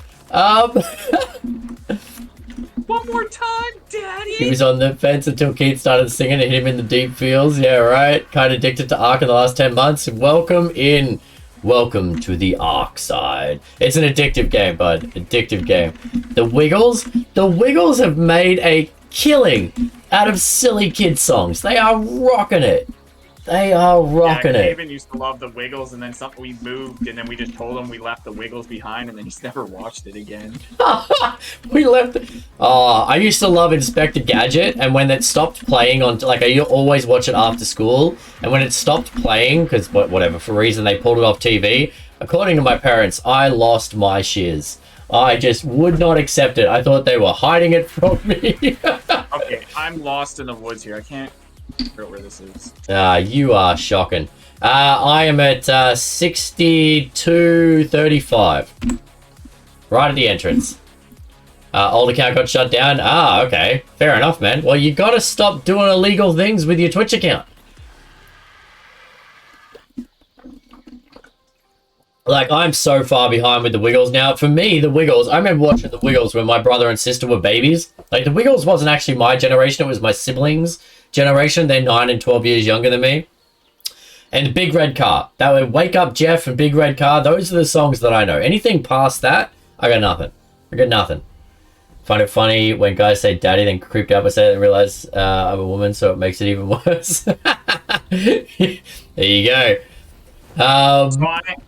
One more time, Daddy. He was on the fence until Keith started singing and hit him in the deep feels. Yeah, right. Kind of addicted to Ark in the last 10 months. Welcome in. Welcome to the Ark side. It's an addictive game, bud. Addictive game. The Wiggles have made a killing out of silly kid songs. They are rocking it. They are rocking it. David used to love the Wiggles, and then something we moved, and then we just told him we left the Wiggles behind, and then he's never watched it again. We left it. Oh, I used to love Inspector Gadget, and when it stopped playing on, like, I always watch it after school, and when it stopped playing, because whatever, for reason they pulled it off TV, according to my parents, I lost my shiz. I just would not accept it. I thought they were hiding it from me. Okay, I'm lost in the woods here. I can't figure out where this is. You are shocking. I am at 6235. Right at the entrance. Old account got shut down. Okay. Fair enough, man. Well, you gotta stop doing illegal things with your Twitch account. Like, I'm so far behind with the Wiggles now. For me, the Wiggles, I remember watching the Wiggles when my brother and sister were babies. Like, the Wiggles wasn't actually my generation, it was my siblings' generation. They're 9 and 12 years younger than me. And Big Red Car. That would Wake Up Jeff and Big Red Car. Those are the songs that I know. Anything past that, I got nothing. I got nothing. Find it funny when guys say daddy, then creeped out by saying and realize I'm a woman, so it makes it even worse. There you go. So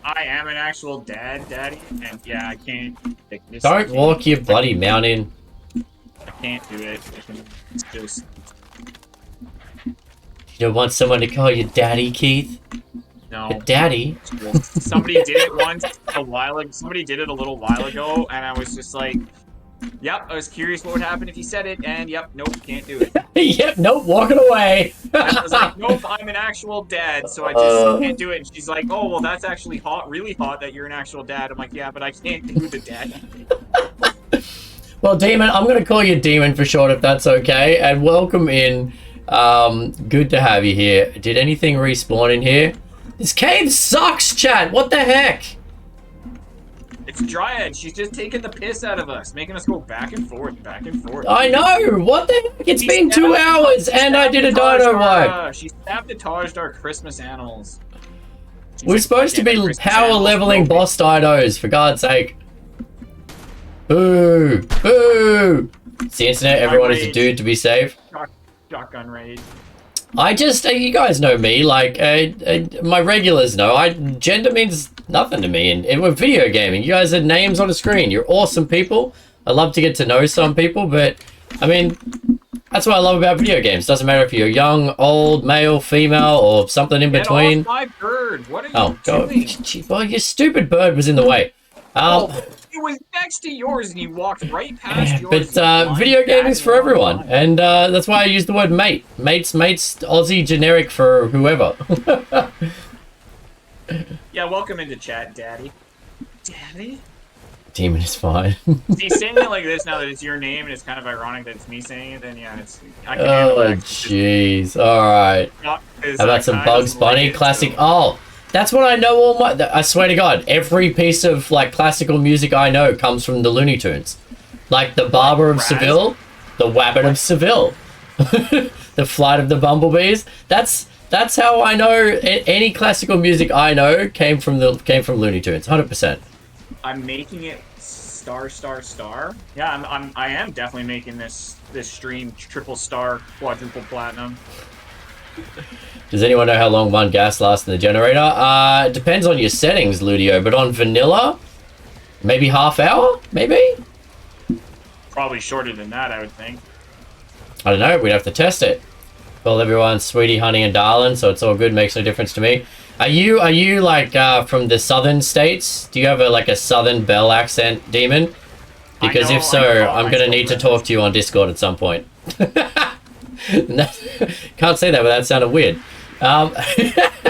I am an actual daddy, and yeah, I can't pick this. Don't walk your bloody mountain. I can't do it. It's just... You don't want someone to call you daddy, Keith? No. A daddy? Somebody did it once a while ago. Somebody did it a little while ago, and I was just like, yep, I was curious what would happen if he said it, and yep, nope, can't do it. Yep, nope, walking away. I was like, nope, I'm an actual dad, so I just can't do it. And she's like, oh, well, that's actually hot, really hot that you're an actual dad. I'm like, yeah, but I can't do the dad. Well, Demon, I'm going to call you Demon for short if that's okay, and welcome in. Good to have you here. Did anything respawn in here? This cave sucks, chat. What the heck? It's Dryad. She's just taking the piss out of us, making us go back and forth, back and forth. I know. What the heck? It's been 2 hours, and I did a dino wipe. She sabotaged our Christmas animals. We're supposed to be power leveling boss dinos, for God's sake. Boo! Boo! It's the internet. Everyone is a dude to be safe. Shotgun raid. I just, you guys know me, like, my regulars know, gender means nothing to me, and with video gaming, you guys are names on a screen, you're awesome people, I love to get to know some people, but, I mean, that's what I love about video games, doesn't matter if you're young, old, male, female, or something in between. Get off my bird, what are you doing? Well, your stupid bird was in the way. It was next to yours and you walked right past yours. But video gaming is for everyone, and that's why I use the word mate. Mate's Aussie generic for whoever. Yeah, welcome into chat, Daddy. Daddy? Demon is fine. See, saying it like this now that it's your name and it's kind of ironic that it's me saying it, then yeah, I can handle Oh, that. jeez. Alright. How about some Bugs Bunny? Classic. Oh, that's what I know all my... I swear to God, every piece of, like, classical music I know comes from the Looney Tunes. Like, the Barber of Seville, the Wabbit of Seville, the Flight of the Bumblebees. That's how I know any classical music I know came from Looney Tunes, 100%. I'm making it star. Yeah, I am definitely making this stream triple star, quadruple platinum. Does anyone know how long one gas lasts in the generator? It depends on your settings, Ludio, but on vanilla, maybe half hour, maybe? Probably shorter than that, I would think. I don't know, we'd have to test it. Well, everyone's sweetie, honey, and darling, so it's all good, makes no difference to me. Are you like from the southern states? Do you have a southern belle accent, Demon? Because if so, I'm gonna need to talk to you on Discord at some point. Can't say that without sounding weird. I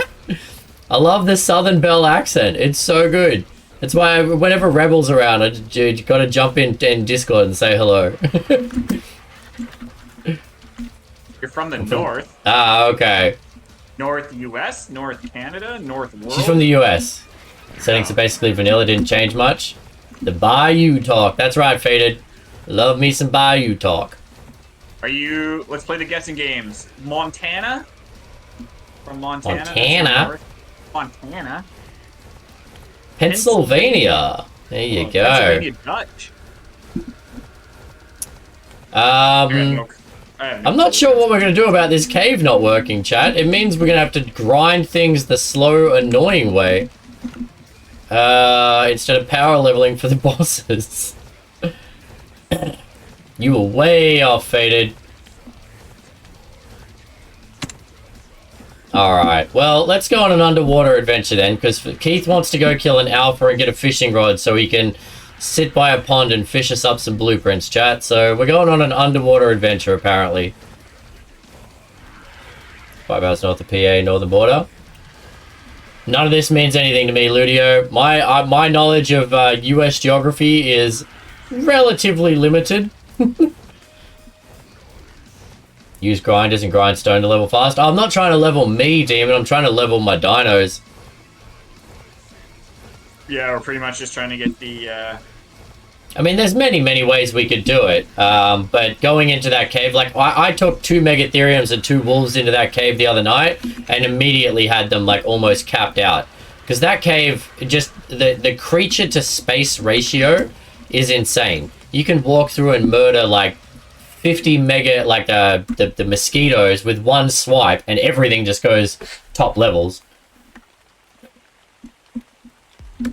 love the southern belle accent. It's so good. That's why whenever Rebel's around, you gotta jump in Discord and say hello. You're from the north. Ah, okay. North US, North Canada, North World. She's from the US. Settings are basically vanilla, didn't change much. The Bayou Talk. That's right, Faded. Love me some Bayou Talk. Are you... Let's play the guessing games. Montana? From Montana? Montana? Montana. Pennsylvania. There you go. Pennsylvania Dutch. I'm not sure what we're going to do about this cave not working, chat. It means we're going to have to grind things the slow, annoying way. Instead of power leveling for the bosses. You were way off, Faded. Alright, well, let's go on an underwater adventure then, because Keith wants to go kill an alpha and get a fishing rod so he can sit by a pond and fish us up some blueprints, chat. So we're going on an underwater adventure, apparently. 5 hours north of PA, northern border. None of this means anything to me, Ludio. My knowledge of US geography is relatively limited. Use grinders and grindstone to level fast. I'm not trying to level me, Demon. I'm trying to level my dinos. Yeah, we're pretty much just trying to get the... I mean, there's many ways we could do it. But going into that cave, like, I took 2 Megatheriums and 2 wolves into that cave the other night and immediately had them, like, almost capped out. Because that cave, just, the creature to space ratio is insane. You can walk through and murder, like, 50 mega, like, the mosquitoes with one swipe, and everything just goes top levels.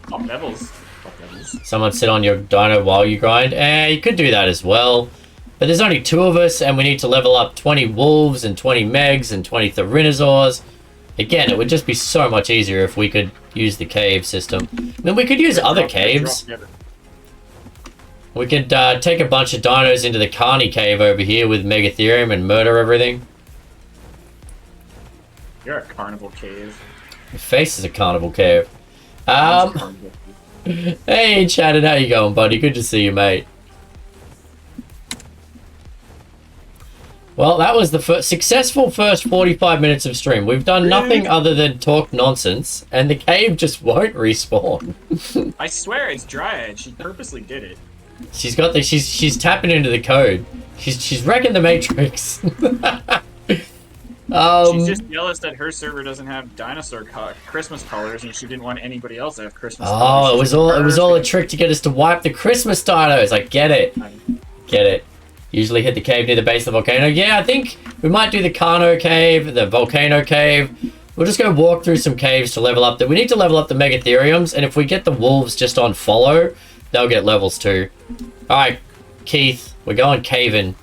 Top levels. Someone sit on your dino while you grind. You could do that as well. But there's only 2 of us, and we need to level up 20 wolves and 20 megs and 20 therinosaurs. Again, it would just be so much easier if we could use the cave system. I mean, we could use other caves. We could take a bunch of dinos into the Carney cave over here with Megatherium and murder everything. You're a carnival cave. Your face is a carnival cave. Hey, Shannon, how you going, buddy? Good to see you, mate. Well, that was the successful first 45 minutes of stream. We've done nothing other than talk nonsense, and the cave just won't respawn. I swear it's Dryad. She purposely did it. She's got the she's tapping into the code. She's wrecking the matrix. She's just jealous that her server doesn't have dinosaur Christmas colors, and she didn't want anybody else to have Christmas colors. Oh, it was all a trick to get us to wipe the Christmas dinos. I get it. Get it. Usually hit the cave near the base of the volcano. Yeah, I think we might do the Carno cave, the volcano cave. We'll just go walk through some caves to level up. We need to level up the Megatheriums, and if we get the wolves just on follow, they'll get levels too. Alright, Keith, we're going caving.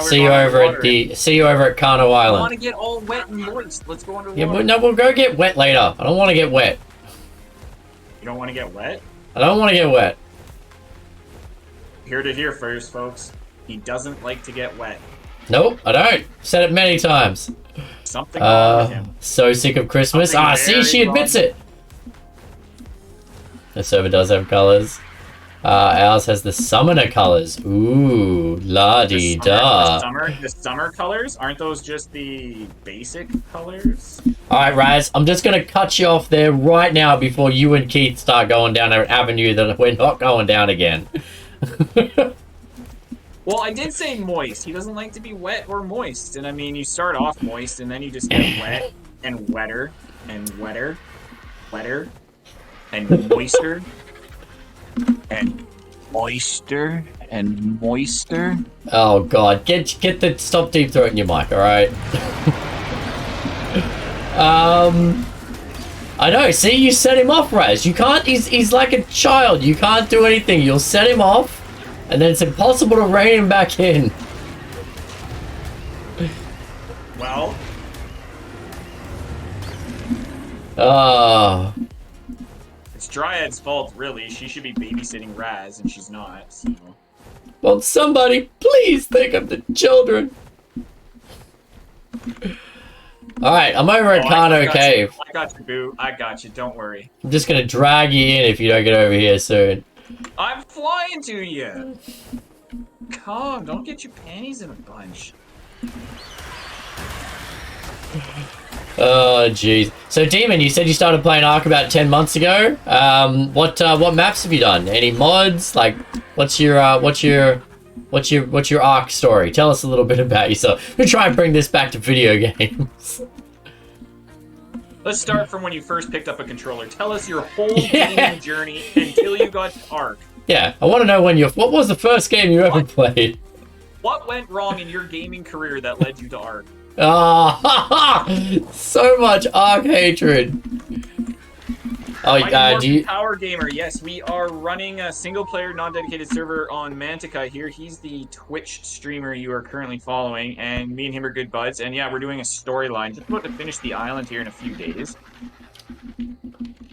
See you over at Carno Island. I want to get all wet and moist. Let's go underwater. Yeah, no, we'll go get wet later. I don't want to get wet. You don't want to get wet? I don't want to get wet. Here to hear first, folks. He doesn't like to get wet. Nope, I don't. Said it many times. Something wrong with him. So sick of Christmas. See, she admits it. The server does have colors. Ours has the summoner colors. Ooh, la-dee-da. The summer colors? Aren't those just the basic colors? Alright, Raz, I'm just going to cut you off there right now before you and Keith start going down an avenue that we're not going down again. Well, I did say moist. He doesn't like to be wet or moist. And I mean, you start off moist, and then you just get wet and wetter and wetter, wetter and moister and moister and moister. Oh god, stop deep throating your mic, alright? I know, see, you set him off, Raz. You can't, he's like a child. You can't do anything. You'll set him off, and then it's impossible to rein him back in. Well. It's Dryad's fault, really. She should be babysitting Raz, and she's not, so. Well, somebody, please think of the children. Alright, I'm over at Kano Cave. I got you, boo. I got you. Don't worry. I'm just gonna drag you in if you don't get over here soon. I'm flying to you. Come, don't get your panties in a bunch. Oh, jeez. So, Demon, you said you started playing Ark about 10 months ago. What maps have you done? Any mods? Like, what's your Ark story? Tell us a little bit about yourself. We'll try and bring this back to video games. Let's start from when you first picked up a controller. Tell us your whole gaming journey until you got to Ark. Yeah, I want to know what was the first game you ever played? What went wrong in your gaming career that led you to Ark? Ah, so much Ark hatred. Oh, do you... Power Gamer, yes, we are running a single-player, non-dedicated server on Mantakai here. He's the Twitch streamer you are currently following, and me and him are good buds. And yeah, we're doing a storyline. Just about to finish the island here in a few days.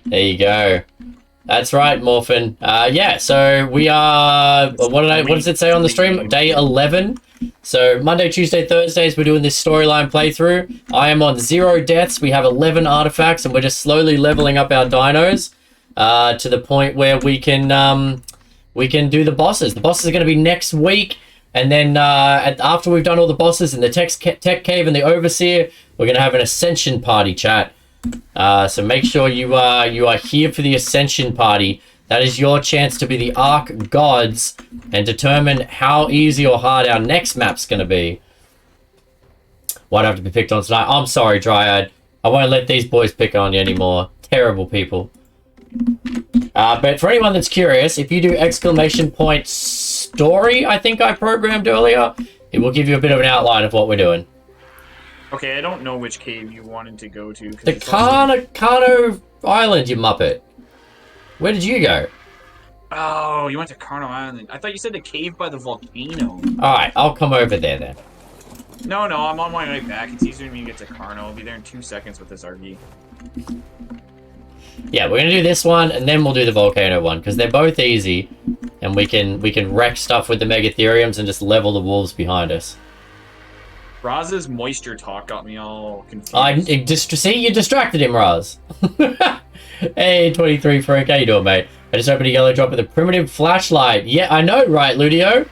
There you go. That's right, Morphin. Yeah, so we are... What does it say on the stream? Day 11. So Monday, Tuesday, Thursdays, we're doing this storyline playthrough. I am on 0 deaths. We have 11 artifacts, and we're just slowly leveling up our dinos to the point where we can do the bosses. The bosses are going to be next week, and then after we've done all the bosses in the tech cave and the overseer, we're going to have an ascension party chat. So make sure you are here for the ascension party. That is your chance to be the Ark gods and determine how easy or hard our next map's going to be. Won't have to be picked on tonight. I'm sorry, Dryad. I won't let these boys pick on you anymore. Terrible people. But for anyone that's curious, if you do ! story, I think I programmed earlier, it will give you a bit of an outline of what we're doing. Okay, I don't know which cave you wanted to go to. The Kano Island, you muppet. Where did you go? Oh, you went to Kano Island. I thought you said the cave by the volcano. Alright, I'll come over there then. No, I'm on my way back. It's easier when you get to Kano. I'll be there in 2 seconds with this RV. Yeah, we're gonna do this one, and then we'll do the volcano one, because they're both easy, and we can wreck stuff with the Megatheriums and just level the wolves behind us. Raz's moisture talk got me all confused. See, you distracted him, Raz. Hey, 23 Freak, how you doing, mate? I just opened a yellow drop with a primitive flashlight. Yeah, I know, right, Ludio?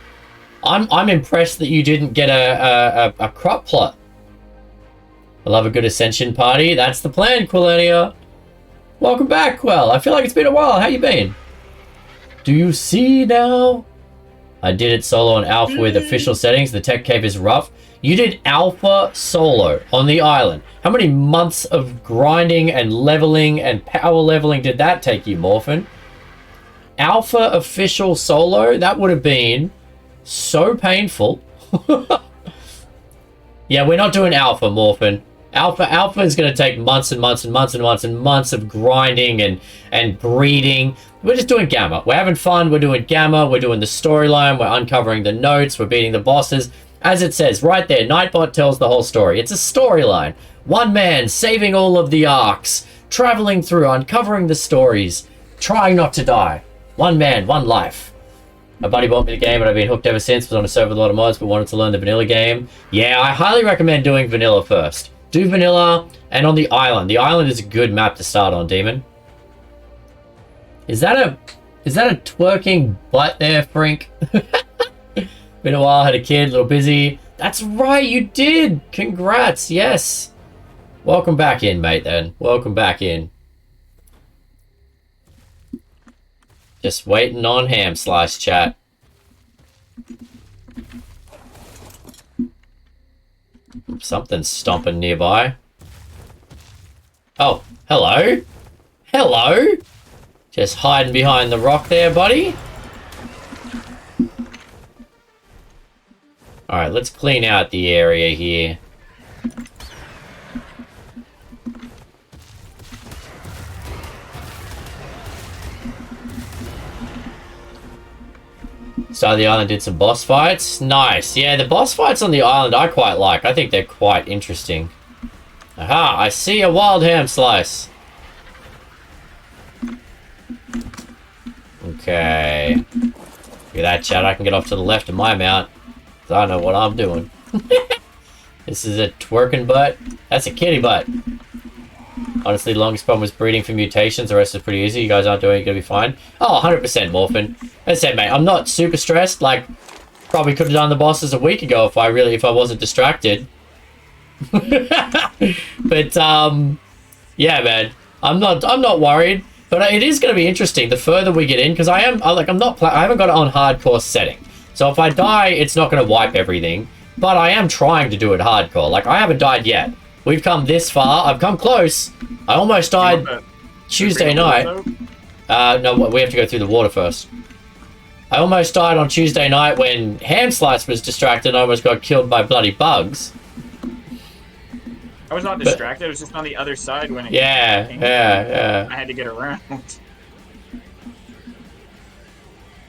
I'm impressed that you didn't get a crop plot. I love a good ascension party. That's the plan, Quilenia. Welcome back, Quell. I feel like it's been a while. How you been? Do you see now? I did it solo on Alpha with official settings. The tech cave is rough. You did Alpha solo on the island. How many months of grinding and leveling and power leveling did that take you, Morphin? Alpha official solo? That would have been so painful. Yeah, we're not doing Alpha, Morphin. Alpha is going to take months and months and months and months and months of grinding and breeding. We're just doing Gamma. We're having fun. We're doing Gamma. We're doing the storyline. We're uncovering the notes. We're beating the bosses. As it says right there, Nightbot tells the whole story. It's a storyline. One man saving all of the Arks, traveling through, uncovering the stories, trying not to die. One man, one life. My buddy bought me the game, but I've been hooked ever since. Was on a server with a lot of mods, but wanted to learn the vanilla game. Yeah, I highly recommend doing vanilla first. Do vanilla, and on the island. The island is a good map to start on, Demon. Is that a twerking butt there, Frink? Been a while, had a kid, a little busy. That's right, you did! Congrats, yes! Welcome back in, mate, then. Welcome back in. Just waiting on Hamslice, chat. Something's stomping nearby. Oh, hello? Hello? Just hiding behind the rock there, buddy. Alright, let's clean out the area here. Started the island, did some boss fights. Nice. Yeah, the boss fights on the island I quite like. I think they're quite interesting. Aha, I see a wild Hamslice. Okay. Look at that, chat. I can get off to the left of my mount. I know what I'm doing. This is a twerking butt. That's a kitty butt. Honestly, the longest problem was breeding for mutations. The rest is pretty easy. You guys aren't doing it. You're going to be fine. Oh, 100% Morphin. As I said, mate, I'm not super stressed. Like, probably could have done the bosses a week ago if I wasn't distracted. But, yeah, man. I'm not worried. But it is going to be interesting the further we get in, because I haven't got it on hardcore setting. So if I die, it's not going to wipe everything. But I am trying to do it hardcore. Like, I haven't died yet. We've come this far. I've come close. I almost died Tuesday night. No, we have to go through the water first. I almost died on Tuesday night when Hamslice was distracted and I almost got killed by bloody bugs. I was not distracted. I was just on the other side when it came. Yeah. I had to get around.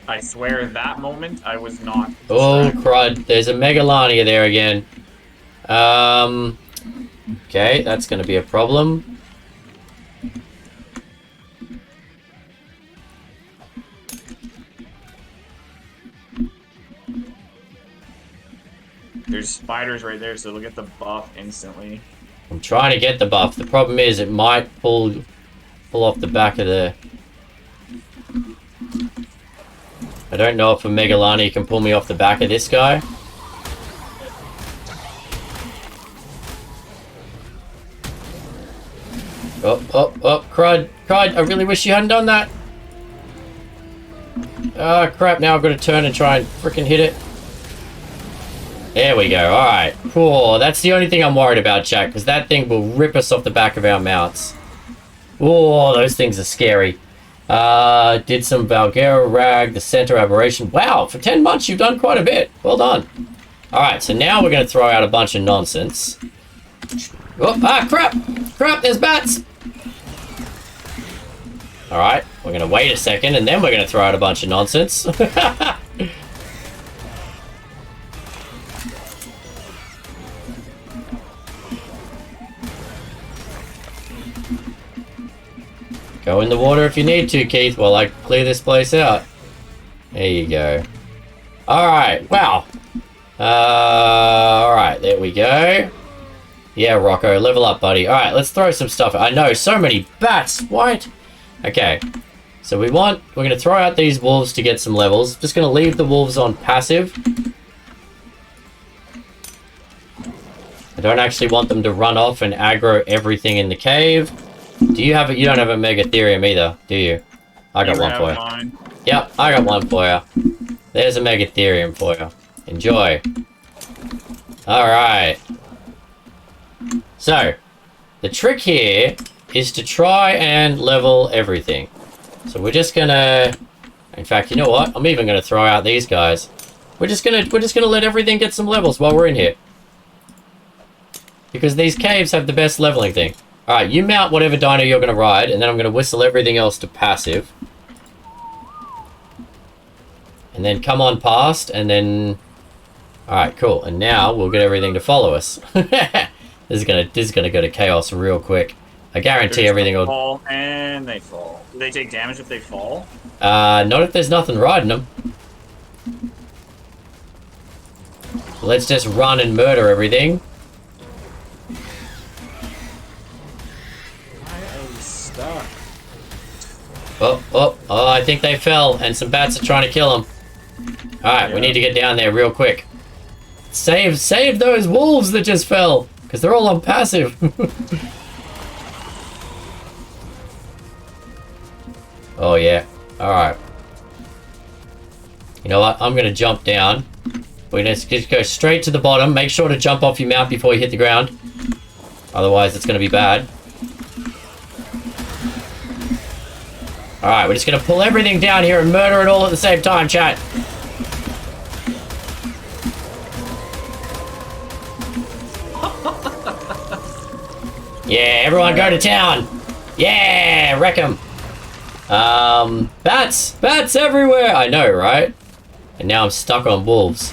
I swear that moment I was not distracted. Oh, crud. There's a Megalania there again. Okay, that's going to be a problem. There's spiders right there, so they'll get the buff instantly. I'm trying to get the buff. The problem is it might pull off the back of the... I don't know if a Megalania can pull me off the back of this guy. Oh, crud. I really wish you hadn't done that. Oh, crap, now I've got to turn and try and freaking hit it. There we go, alright. Cool, that's the only thing I'm worried about, chat, because that thing will rip us off the back of our mounts. Oh, those things are scary. Did some Valguera Rag, the Center Aberration. Wow, for 10 months you've done quite a bit. Well done. Alright, so now we're going to throw out a bunch of nonsense. Oh, crap, there's bats. Alright, we're going to wait a second and then we're going to throw out a bunch of nonsense. Go in the water if you need to, Keith, while I clear this place out. There you go. Alright, wow. Alright, there we go. Yeah, Rocco, level up, buddy. Alright, let's throw some stuff. I know, so many bats. What? Okay. So we're going to throw out these wolves to get some levels. Just going to leave the wolves on passive. I don't actually want them to run off and aggro everything in the cave. You don't have a Megatherium either, do you? I got one for you. Mine. Yep, I got one for you. There's a Megatherium for you. Enjoy. Alright. So, the trick here is to try and level everything. So we're just gonna... In fact, you know what? I'm even gonna throw out these guys. We're just gonna let everything get some levels while we're in here. Because these caves have the best leveling thing. Alright, you mount whatever dino you're gonna ride, and then I'm gonna whistle everything else to passive. And then come on past, and then... Alright, cool. And now we'll get everything to follow us. This is gonna go to chaos real quick. I guarantee everything will... fall, and they fall. Do they take damage if they fall? Not if there's nothing riding them. Let's just run and murder everything. I am stuck. Oh, I think they fell, and some bats are trying to kill them. Alright, we need to get down there real quick. Save those wolves that just fell, because they're all on passive. Oh, yeah. Alright. You know what? I'm going to jump down. We're going to just go straight to the bottom. Make sure to jump off your mount before you hit the ground. Otherwise, it's going to be bad. Alright, we're just going to pull everything down here and murder it all at the same time, chat. Yeah, everyone go to town. Yeah, wreck 'em. Bats everywhere. I know, right? And now I'm stuck on wolves.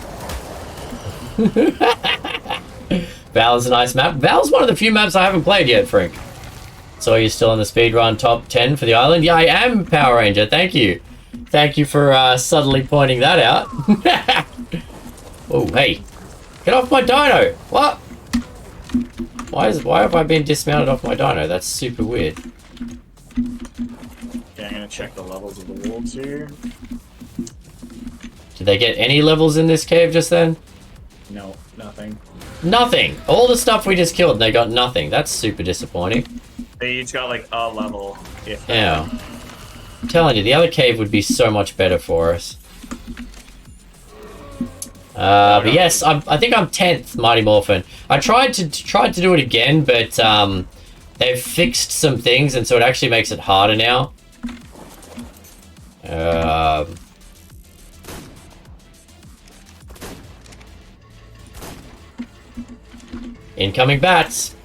Val's a nice map. Val's one of the few maps I haven't played yet, Frank. So you're still on the speedrun top 10 for the island? Yeah, I am, Power Ranger. Thank you. Thank you for subtly pointing that out. Oh, hey. Get off my dino. What? Why have I been dismounted off my dino? That's super weird. Okay, I'm gonna check the levels of the wolves here. Did they get any levels in this cave just then? No, nothing. Nothing! All the stuff we just killed, they got nothing. That's super disappointing. They each got like a level. If Yeah. I'm telling you, the other cave would be so much better for us. But yes, I think I'm 10th, Mighty Morphin. I tried to do it again, but they've fixed some things, and so it actually makes it harder now. Incoming bats.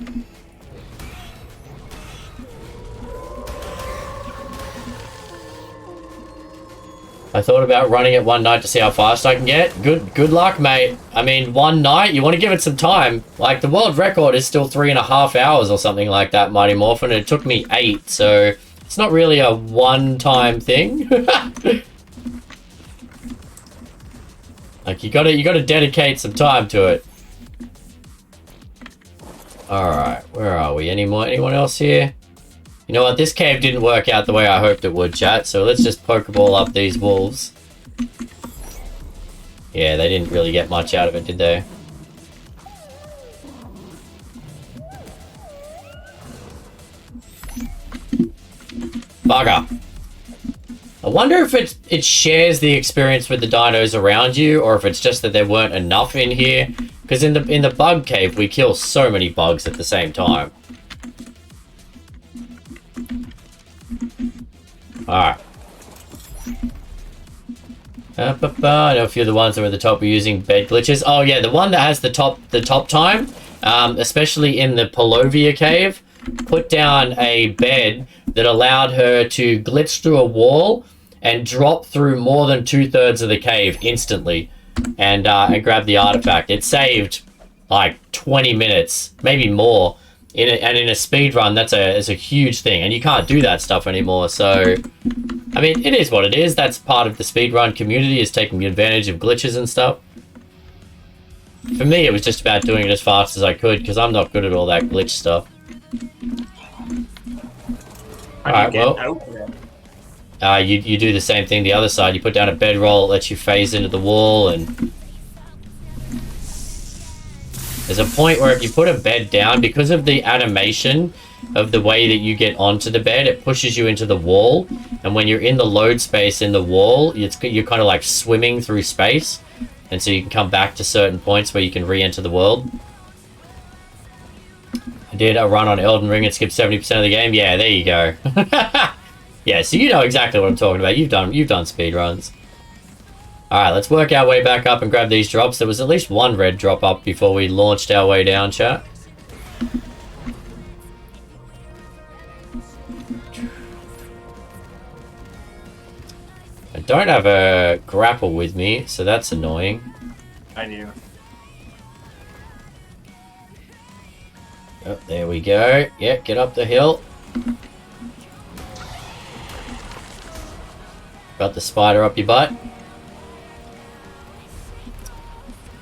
I thought about running it one night to see how fast I can get. Good luck, mate. I mean, one night, you want to give it some time. Like, the world record is still 3.5 hours or something like that, Mighty Morphin. It took me 8, so it's not really a one-time thing. Like, you gotta dedicate some time to it. Alright, where are we? Anyone else here? You know what? This cave didn't work out the way I hoped it would, chat. So let's just Pokeball up these wolves. Yeah, they didn't really get much out of it, did they? Bugger. I wonder if it shares the experience with the dinos around you, or if it's just that there weren't enough in here. Because in the bug cave, we kill so many bugs at the same time. Alright. I know a few of the ones that were at the top were using bed glitches. Oh yeah, the one that has the top time, especially in the Polovia cave, put down a bed that allowed her to glitch through a wall and drop through more than 2/3 of the cave instantly and grab the artifact. It saved like 20 minutes, maybe more. And in a speed run, that's a huge thing, and you can't do that stuff anymore. So, I mean, it is what it is. That's part of the speed run community, is taking advantage of glitches and stuff. For me, it was just about doing it as fast as I could, because I'm not good at all that glitch stuff. Alright, well, you do the same thing the other side. You put down a bedroll, it lets you phase into the wall, and there's a point where if you put a bed down, because of the animation of the way that you get onto the bed, it pushes you into the wall. And when you're in the load space in the wall, you're kind of like swimming through space. And so you can come back to certain points where you can re-enter the world. I did a run on Elden Ring and skipped 70% of the game. Yeah, there you go. Yeah, so you know exactly what I'm talking about. You've done speed runs. Alright, let's work our way back up and grab these drops. There was at least one red drop up before we launched our way down, chat. I don't have a grapple with me, so that's annoying. I do. Oh, there we go. Yeah, get up the hill. Got the spider up your butt.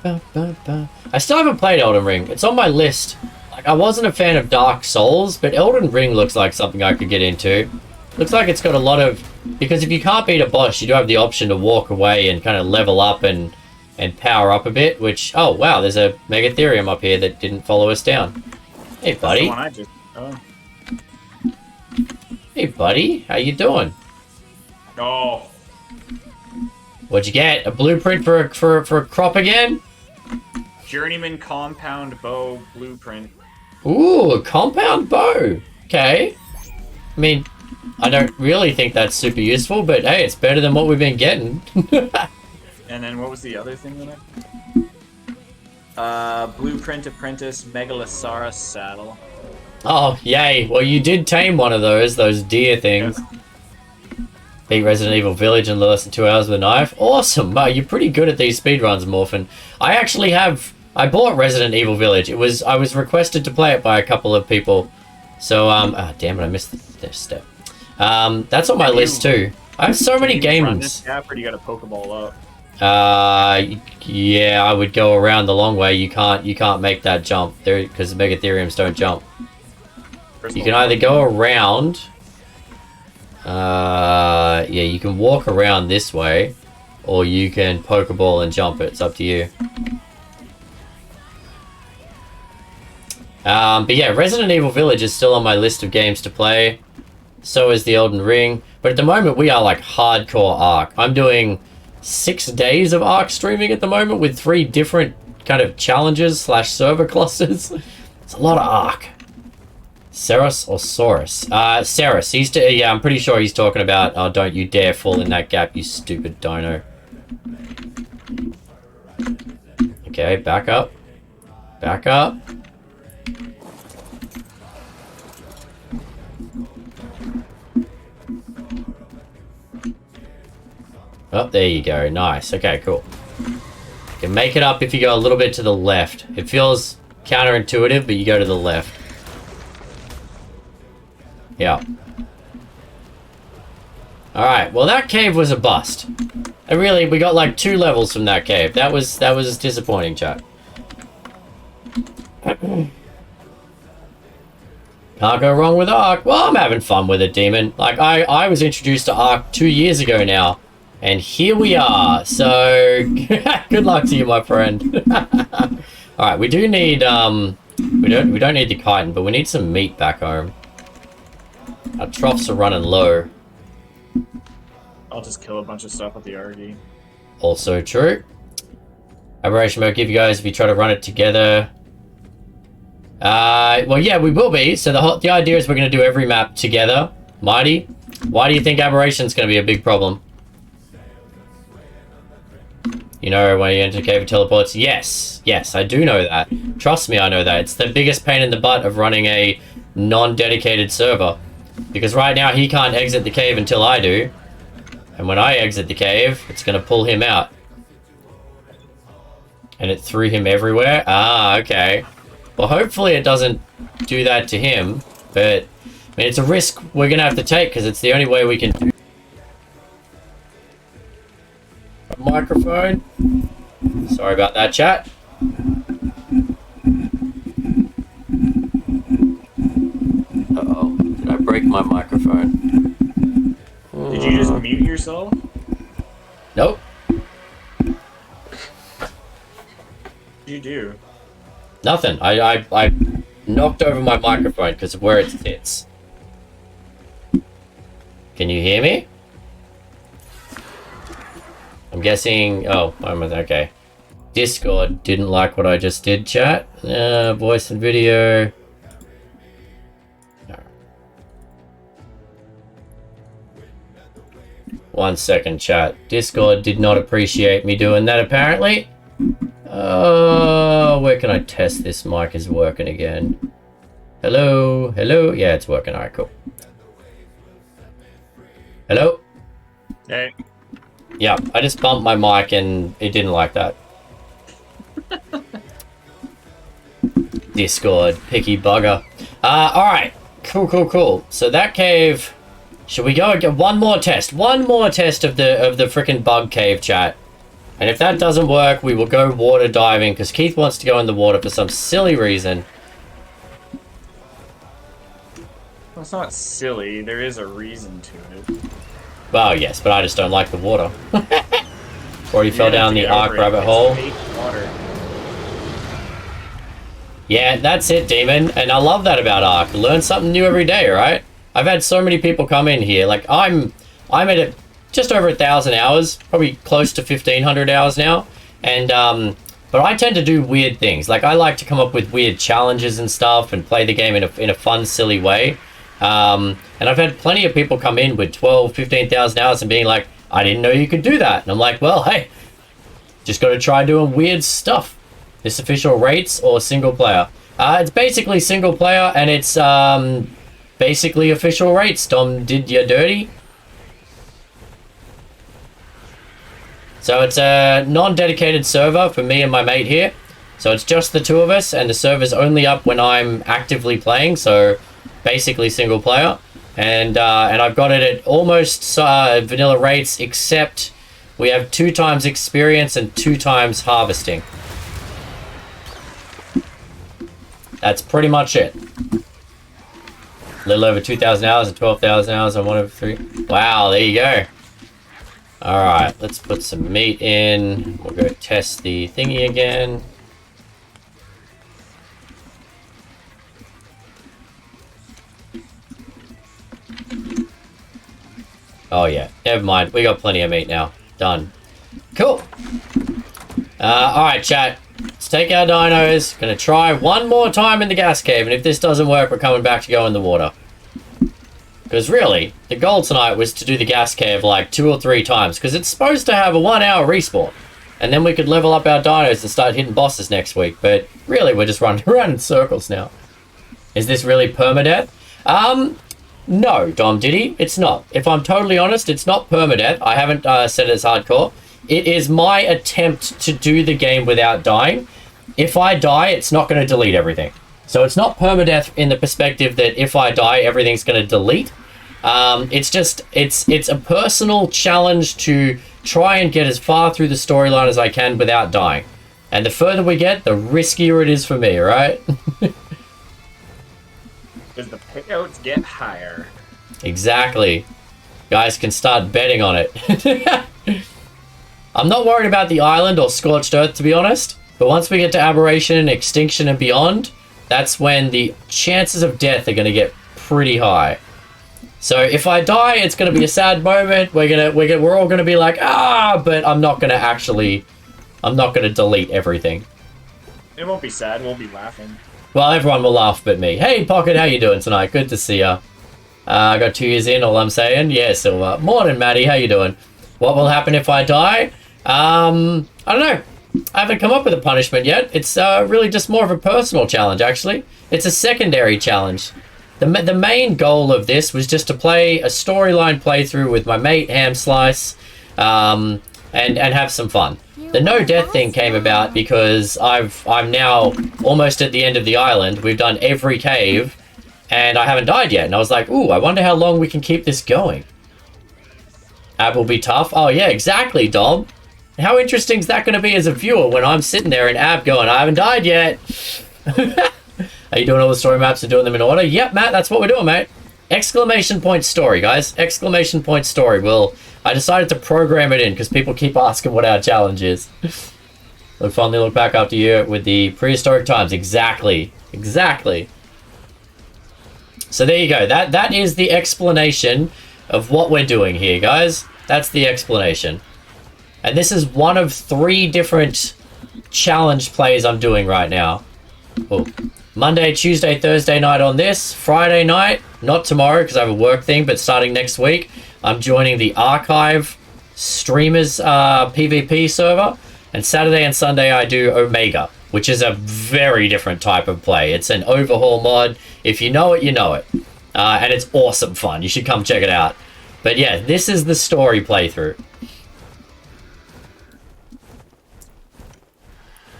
I still haven't played Elden Ring. It's on my list. Like, I wasn't a fan of Dark Souls, but Elden Ring looks like something I could get into. Looks like it's got a lot of... Because if you can't beat a boss, you do have the option to walk away and kind of level up and power up a bit, which... Oh, wow, there's a Megatherium up here that didn't follow us down. Hey, buddy. Hey, buddy. How you doing? Oh. What'd you get? A blueprint for a crop again? Journeyman compound bow blueprint. Ooh, a compound bow. Okay. I mean, I don't really think that's super useful, but hey, it's better than what we've been getting. And then what was the other thing that Blueprint Apprentice Megalosaurus saddle. Oh, yay. Well, you did tame one of those deer things. Yes. Beat Resident Evil Village in less than 2 hours with a knife. Awesome. Wow, you're pretty good at these speedruns, Morphin. I bought Resident Evil Village. I was requested to play it by a couple of people. So, damn it, I missed this step. That's on my list too. I have so many games. Run this gap, or do you got a Pokeball up? Yeah, I would go around the long way. You can't make that jump there because Megatheriums don't jump. You can either go around. Yeah, you can walk around this way, or you can Pokeball and jump it. It's up to you. But yeah, Resident Evil Village is still on my list of games to play. So is the Elden Ring. But at the moment, we are like hardcore Ark. I'm doing 6 days of Ark streaming at the moment with 3 different kind of challenges / server clusters. It's a lot of Ark. Ceros or Saurus? Ceros. Yeah, I'm pretty sure he's talking about, oh, don't you dare fall in that gap, you stupid dino. Okay, back up. Back up. Oh, there you go. Nice. Okay, cool. You can make it up if you go a little bit to the left. It feels counterintuitive, but you go to the left. Yeah. Alright, well that cave was a bust. And really, we got like 2 levels from that cave. That was disappointing, chat. Can't go wrong with Ark. Well, I'm having fun with it, Demon. Like, I was introduced to Ark 2 years ago now. And here we are. So, good luck to you, my friend. Alright, we do need, we don't need the chitin, but we need some meat back home. Our troughs are running low. I'll just kill a bunch of stuff with the RG. Also true. Aberration mode give you guys if you try to run it together. Well, yeah, we will be. So the idea is we're going to do every map together. Mighty, why do you think aberration's going to be a big problem? You know, when you enter cave it teleports? Yes, I do know that. Trust me, I know that. It's the biggest pain in the butt of running a non-dedicated server. Because right now he can't exit the cave until I do. And when I exit the cave, it's going to pull him out. And it threw him everywhere? Ah, okay. Well, hopefully it doesn't do that to him. But, I mean, it's a risk we're going to have to take because it's the only way we can do a microphone. Sorry about that, chat. Uh-oh. Did I break my microphone? Did you just mute yourself? Nope. What did you do? Nothing. I knocked over my microphone because of where it sits. Can you hear me? I'm guessing... Oh, okay. Discord didn't like what I just did, chat. Voice and video... 1 second, chat. Discord did not appreciate me doing that, apparently. Where can I test this mic is working again? Hello? Hello? Yeah, it's working. Alright, cool. Hello? Hey. Yeah, I just bumped my mic and it didn't like that. Discord, picky bugger. Alright. Cool. So that cave... Should we go and get one more test? One more test of the frickin' bug cave, chat. And if that doesn't work, we will go water diving, because Keith wants to go in the water for some silly reason. Well, it's not silly. There is a reason to it. Well, yes, but I just don't like the water. Already fell You have down to the get Ark over it. rabbit It's hole. fake water. Yeah, that's it, Demon. And I love that about Ark. Learn something new every day, right? I've had so many people come in here. Like, I'm at just over 1,000 hours, probably close to 1,500 hours now. And, but I tend to do weird things. Like, I like to come up with weird challenges and stuff and play the game in a fun, silly way. And I've had plenty of people come in with 12, 15,000 hours and being like, I didn't know you could do that. And I'm like, well, hey, just got to try doing weird stuff. This official rates or single player? It's basically single player, and it's basically official rates. Dom did you dirty. So it's a non-dedicated server for me and my mate here. So it's just the two of us, and the server's only up when I'm actively playing. So basically single player, and I've got it at almost vanilla rates, except we have 2 times experience and 2 times harvesting. That's pretty much it. A little over 2,000 hours and 12,000 hours on 1 of 3. Wow, there you go. Alright, let's put some meat in. We'll go test the thingy again. Oh yeah, never mind. We got plenty of meat now. Done. Cool. Alright, chat. Let's take our dinos. Gonna try one more time in the gas cave, and if this doesn't work, we're coming back to go in the water. Because really, the goal tonight was to do the gas cave like 2 or 3 times, because it's supposed to have a 1-hour respawn. And then we could level up our dinos and start hitting bosses next week. But really, we're just running around in circles now. Is this really permadeath? No, Dom Diddy, it's not. If I'm totally honest, it's not permadeath. I haven't said it as hardcore. It is my attempt to do the game without dying. If I die, it's not going to delete everything. So it's not permadeath in the perspective that if I die, everything's going to delete. It's just, it's a personal challenge to try and get as far through the storyline as I can without dying. And the further we get, the riskier it is for me, right? Because the payouts get higher. Exactly. Guys can start betting on it. I'm not worried about the island or scorched earth, to be honest. But once we get to aberration, extinction, and beyond, that's when the chances of death are going to get pretty high. So if I die, it's going to be a sad moment. We're all going to be like, ah, but I'm not going to delete everything. It won't be sad. We'll be laughing. Well, everyone will laugh but me. Hey, Pocket, how you doing tonight? Good to see ya. I got 2 years in, all I'm saying. Yeah, Silver. Morning, Maddie. How you doing? What will happen if I die? I don't know. I haven't come up with a punishment yet. It's really just more of a personal challenge, actually. It's a secondary challenge. The main goal of this was just to play a storyline playthrough with my mate, Hamslice, and have some fun. The no death thing came about because I'm now almost at the end of the island. We've done every cave, and I haven't died yet. And I was like, ooh, I wonder how long we can keep this going. Ab will be tough. Oh, yeah, exactly, Dom. How interesting is that going to be as a viewer when I'm sitting there and Ab going, I haven't died yet. Are you doing all the story maps and doing them in order? Yep, Matt, that's what we're doing, mate. Exclamation point story, guys. Exclamation point story. I decided to program it in because people keep asking what our challenge is. We'll finally look back after you with the prehistoric times. Exactly. Exactly. So there you go. That is the explanation of what we're doing here, guys. That's the explanation. And this is one of 3 different challenge plays I'm doing right now. Oh. Monday, Tuesday, Thursday night on this. Friday night, not tomorrow because I have a work thing, but starting next week, I'm joining the Archive Streamers PvP server. And Saturday and Sunday, I do Omega, which is a very different type of play. It's an overhaul mod. If you know it, you know it. And it's awesome fun. You should come check it out. But yeah, this is the story playthrough.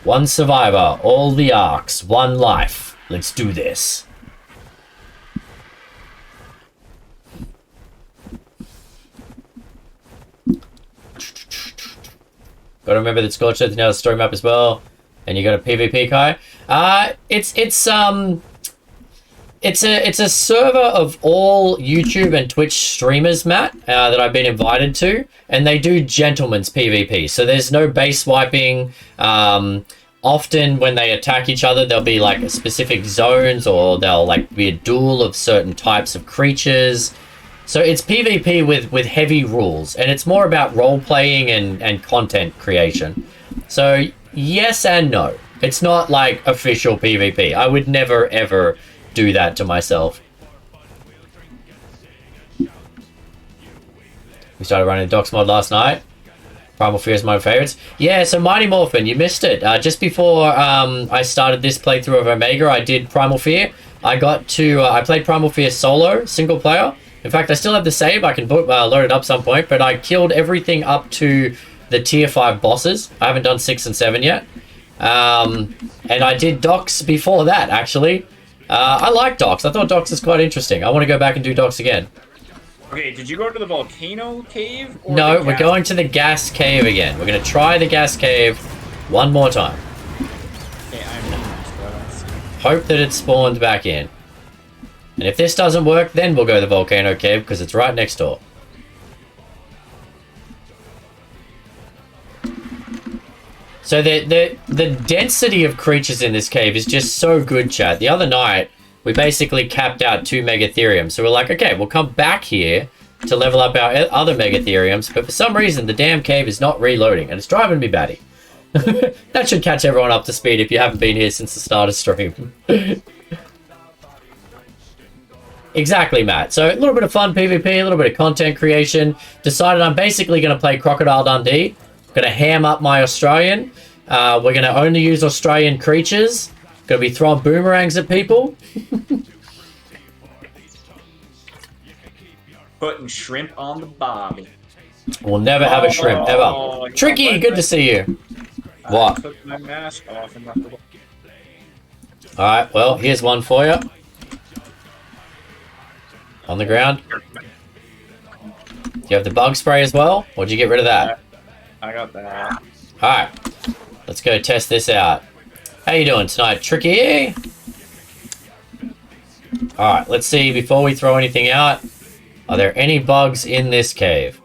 1 survivor, all the arcs, 1 life. Let's do this. Gotta remember that Scorched Earth now has a story map as well. And you got a PvP Kai. It's a server of all YouTube and Twitch streamers, Matt, that I've been invited to, and they do gentlemen's PvP. So there's no base wiping. Often when they attack each other, there'll be like specific zones, or there'll like be a duel of certain types of creatures. So it's PvP with heavy rules, and it's more about role playing and content creation. So yes and no. It's not like official PvP. I would never ever do that to myself. We started running Docs mod last night. Primal Fear is my favorites. Yeah, so Mighty Morphin, you missed it. Just before I started this playthrough of Omega, I did Primal Fear. I got to I played Primal Fear solo, single player. In fact, I still have the save. I can load it up some point, but I killed everything up to the tier 5 bosses. I haven't done 6 and 7 yet. And I did Docs before that, actually. I like Docs. I thought Docs is quite interesting. I want to go back and do Docs again. Okay, did you go to the volcano cave? Or No, the we're going to the gas cave again. We're going to try the gas cave one more time. Okay, I'm Hope that it spawned back in. And if this doesn't work, then we'll go to the volcano cave because it's right next door. So the density of creatures in this cave is just so good, chat. The other night, we basically capped out 2 Megatheriums. So we're like, okay, we'll come back here to level up our other Megatheriums. But for some reason, the damn cave is not reloading, and it's driving me batty. That should catch everyone up to speed if you haven't been here since the start of stream. Exactly, Matt. So a little bit of fun PvP, a little bit of content creation. Decided I'm basically going to play Crocodile Dundee. Going to ham up my Australian. We're going to only use Australian creatures. Going to be throwing boomerangs at people. putting shrimp on the bobby. We'll never have a shrimp, ever. Tricky, good to see you. What? I took my mask off and left the... Alright, well, here's one for you. On the ground. Do you have the bug spray as well? Or did you get rid of that? I got that. Alright, let's go test this out. How you doing tonight, Tricky? Alright, let's see, before we throw anything out, are there any bugs in this cave?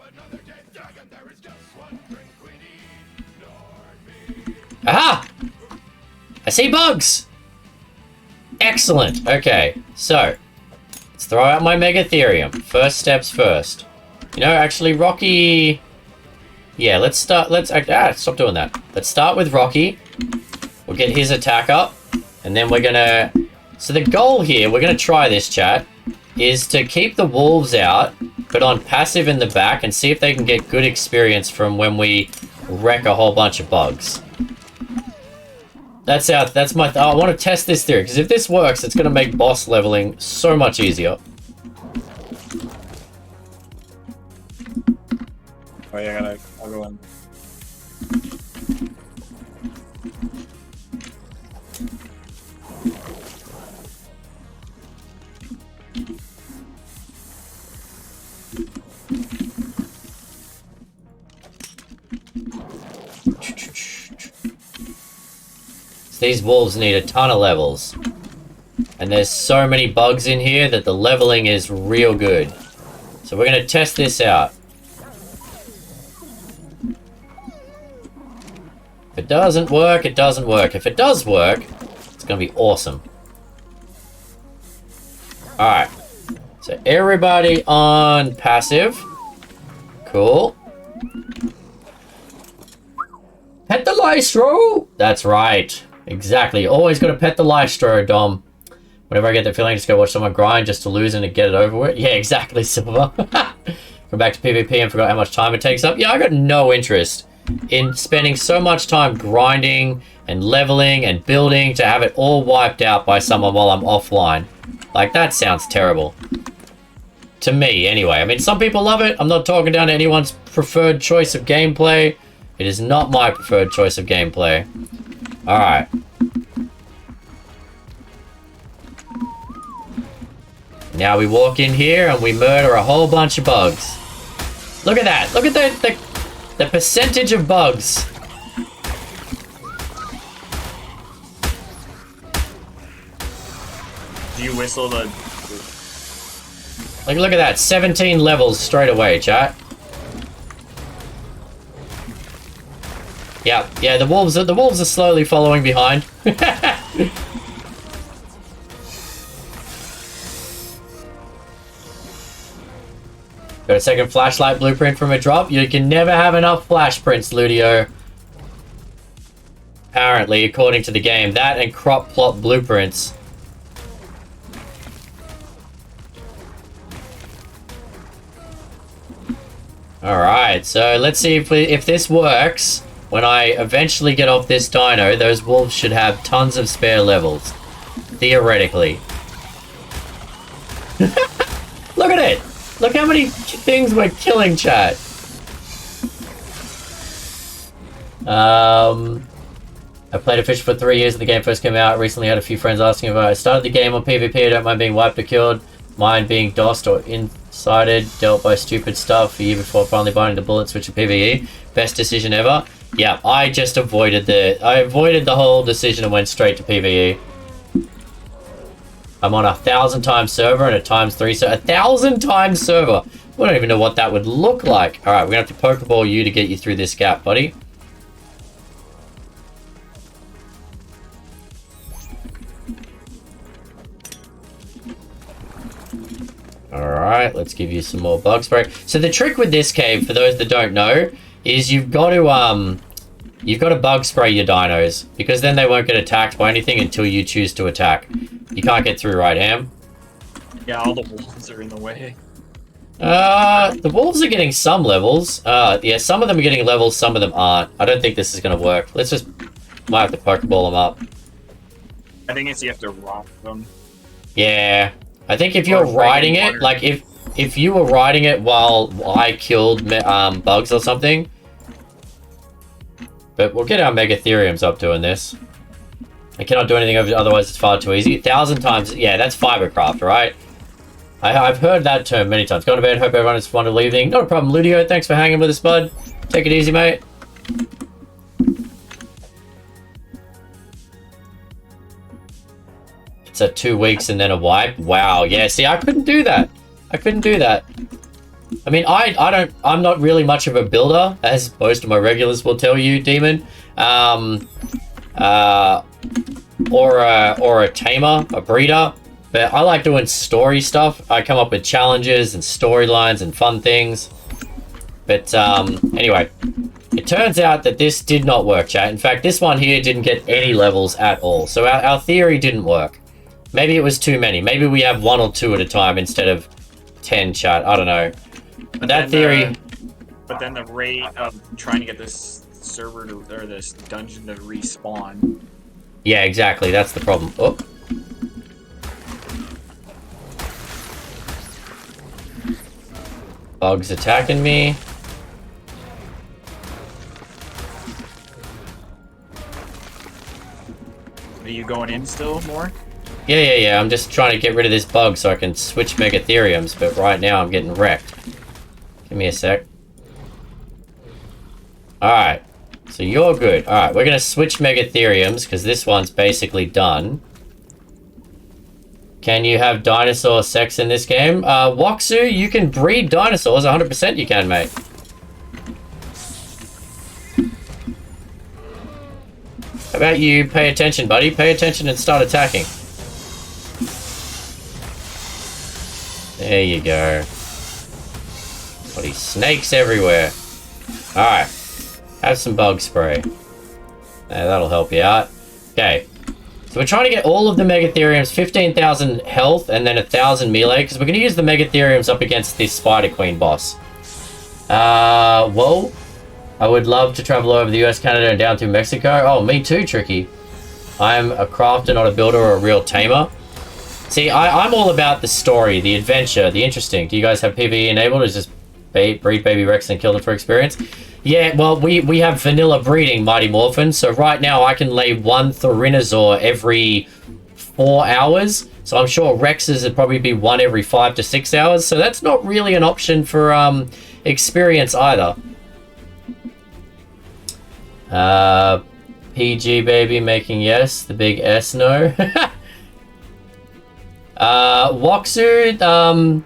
Aha! I see bugs! Excellent. Okay, so let's throw out my Megatherium. First steps first. You know, actually, Rocky... Yeah, let's start... stop doing that. Let's start with Rocky. We'll get his attack up. And then we're gonna... So the goal here, we're gonna try this, chat, is to keep the wolves out, but on passive in the back, and see if they can get good experience from when we wreck a whole bunch of bugs. That's my... I want to test this theory, because if this works, it's going to make boss leveling so much easier. Oh yeah, I'll go in. These wolves need a ton of levels. And there's so many bugs in here that the leveling is real good. So we're going to test this out. If it doesn't work, it doesn't work. If it does work, it's going to be awesome. Alright. So everybody on passive. Cool. Pet the Lystro! That's right. Exactly. Always got to pet the Lystro, Dom. Whenever I get the feeling, just go watch someone grind just to lose and to get it over with. Yeah, exactly, Silver. Come back to PvP and forgot how much time it takes up. Yeah, I got no interest in spending so much time grinding and leveling and building to have it all wiped out by someone while I'm offline. Like, that sounds terrible. To me, anyway. I mean, some people love it. I'm not talking down to anyone's preferred choice of gameplay. It is not my preferred choice of gameplay. Alright. Now we walk in here and we murder a whole bunch of bugs. Look at that. Look at the percentage of bugs. Do you whistle the... Like, look at that. 17 levels straight away, chat. Yeah, the wolves are slowly following behind. Got a second flashlight blueprint from a drop. You can never have enough flash prints, Ludio. Apparently, according to the game. That and crop plot blueprints. Alright, so let's see if this works. When I eventually get off this dino, those wolves should have tons of spare levels. Theoretically. Look at it! Look how many things we're killing, chat. I played a fish for 3 years when the game first came out. Recently had a few friends asking about it. I started the game on PvP. I don't mind being wiped or killed. Mind being DOSed or incited. Dealt by stupid stuff a year before finally buying the bullet switch to PvE. Best decision ever. Yeah, I just avoided the whole decision and went straight to PvE. I'm on a 1,000 times server and a ×3 server. 1,000 times server! We don't even know what that would look like. Alright, we're gonna have to Pokeball you to get you through this gap, buddy. Alright, let's give you some more bug spray. So the trick with this cave, for those that don't know, is you've got to bug spray your dinos, because then they won't get attacked by anything until you choose to attack. You can't get through, right, Ham? Yeah, all the wolves are in the way. The wolves are getting some levels. Yeah, some of them are getting levels, some of them aren't. I don't think this is going to work. Let's just... Might have to Pokeball them up. I think it's you have to rock them. Yeah. I think if you're riding it, like if you were riding it while I killed bugs or something. But we'll get our Megatheriums up doing this. I cannot do anything otherwise it's far too easy. 1,000 times, yeah, that's Fibercraft, right? I've heard that term many times. Gone to bed, hope everyone has fun of leaving. Not a problem, Ludio, thanks for hanging with us, bud. Take it easy, mate. It's a 2 weeks and then a wipe. Wow, yeah, see, I couldn't do that. I couldn't do that. I mean, I'm not really much of a builder, as most of my regulars will tell you, Demon. Or a tamer, a breeder. But I like doing story stuff. I come up with challenges and storylines and fun things. But anyway, it turns out that this did not work, chat. In fact, this one here didn't get any levels at all. So our theory didn't work. Maybe it was too many. Maybe we have 1 or 2 at a time instead of 10, chat. I don't know. But that theory... But then the rate of trying to get this server to, or this dungeon to respawn. Yeah, exactly. That's the problem. Oh. Bugs attacking me. Are you going in still more? Yeah. I'm just trying to get rid of this bug so I can switch Megatheriums, but right now I'm getting wrecked. Give me a sec. Alright. So you're good. Alright, we're going to switch Megatheriums because this one's basically done. Can you have dinosaur sex in this game? Waksu, you can breed dinosaurs. 100% you can, mate. How about you pay attention, buddy? Pay attention and start attacking. There you go. Bloody snakes everywhere. Alright. Have some bug spray. That'll help you out. Okay. So we're trying to get all of the Megatheriums, 15,000 health, and then 1,000 melee, because we're going to use the Megatheriums up against this Spider Queen boss. Well, I would love to travel over the US, Canada, and down through Mexico. Oh, me too, Tricky. I'm a crafter, not a builder or a real tamer. See, I'm all about the story, the adventure, the interesting. Do you guys have PvE enabled, or just breed baby Rex and kill them for experience? Yeah, well, we have vanilla breeding, Mighty Morphin, so right now I can lay 1 Tyranisaur every 4 hours, so I'm sure Rexes would probably be 1 every 5 to 6 hours, so that's not really an option for experience either. PG baby making yes, the big S no. Waksu,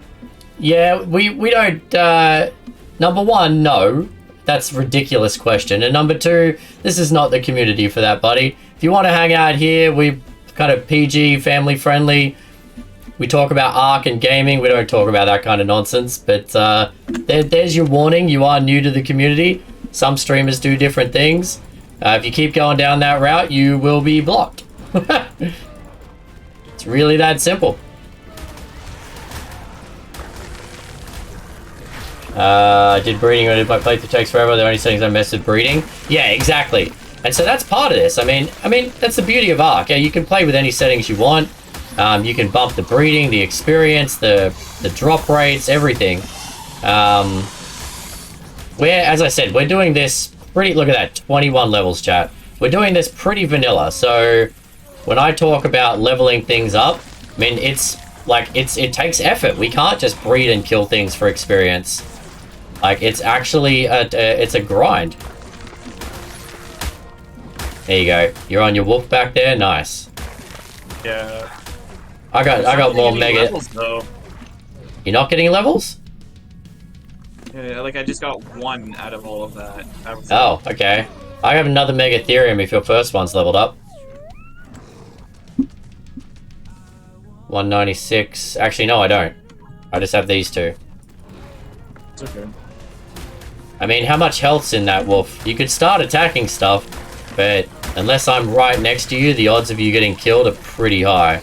yeah, we don't, number one, no. That's a ridiculous question. And number two, this is not the community for that, buddy. If you want to hang out here, we kind of PG, family friendly. We talk about Ark and gaming. We don't talk about that kind of nonsense. But there's your warning. You are new to the community. Some streamers do different things. If you keep going down that route, you will be blocked. It's really that simple. Did breeding or did my playthrough takes forever? The only settings I mess with breeding. Yeah, exactly. And so that's part of this. I mean, that's the beauty of Ark. Yeah, you can play with any settings you want. You can bump the breeding, the experience, the drop rates, everything. As I said, we're doing this pretty. Look at that, 21 levels, chat. We're doing this pretty vanilla. So when I talk about leveling things up, I mean it takes effort. We can't just breed and kill things for experience. Like, it's actually it's a grind. There you go. You're on your wolf back there. Nice. Yeah. I got more mega. Levels, though. You're not getting levels? Yeah, like I just got one out of all of that. Oh, okay. I have another mega Ethereum if your first one's leveled up. 196. Actually, no, I don't. I just have these two. It's okay. I mean, how much health's in that wolf? You could start attacking stuff, but unless I'm right next to you, the odds of you getting killed are pretty high.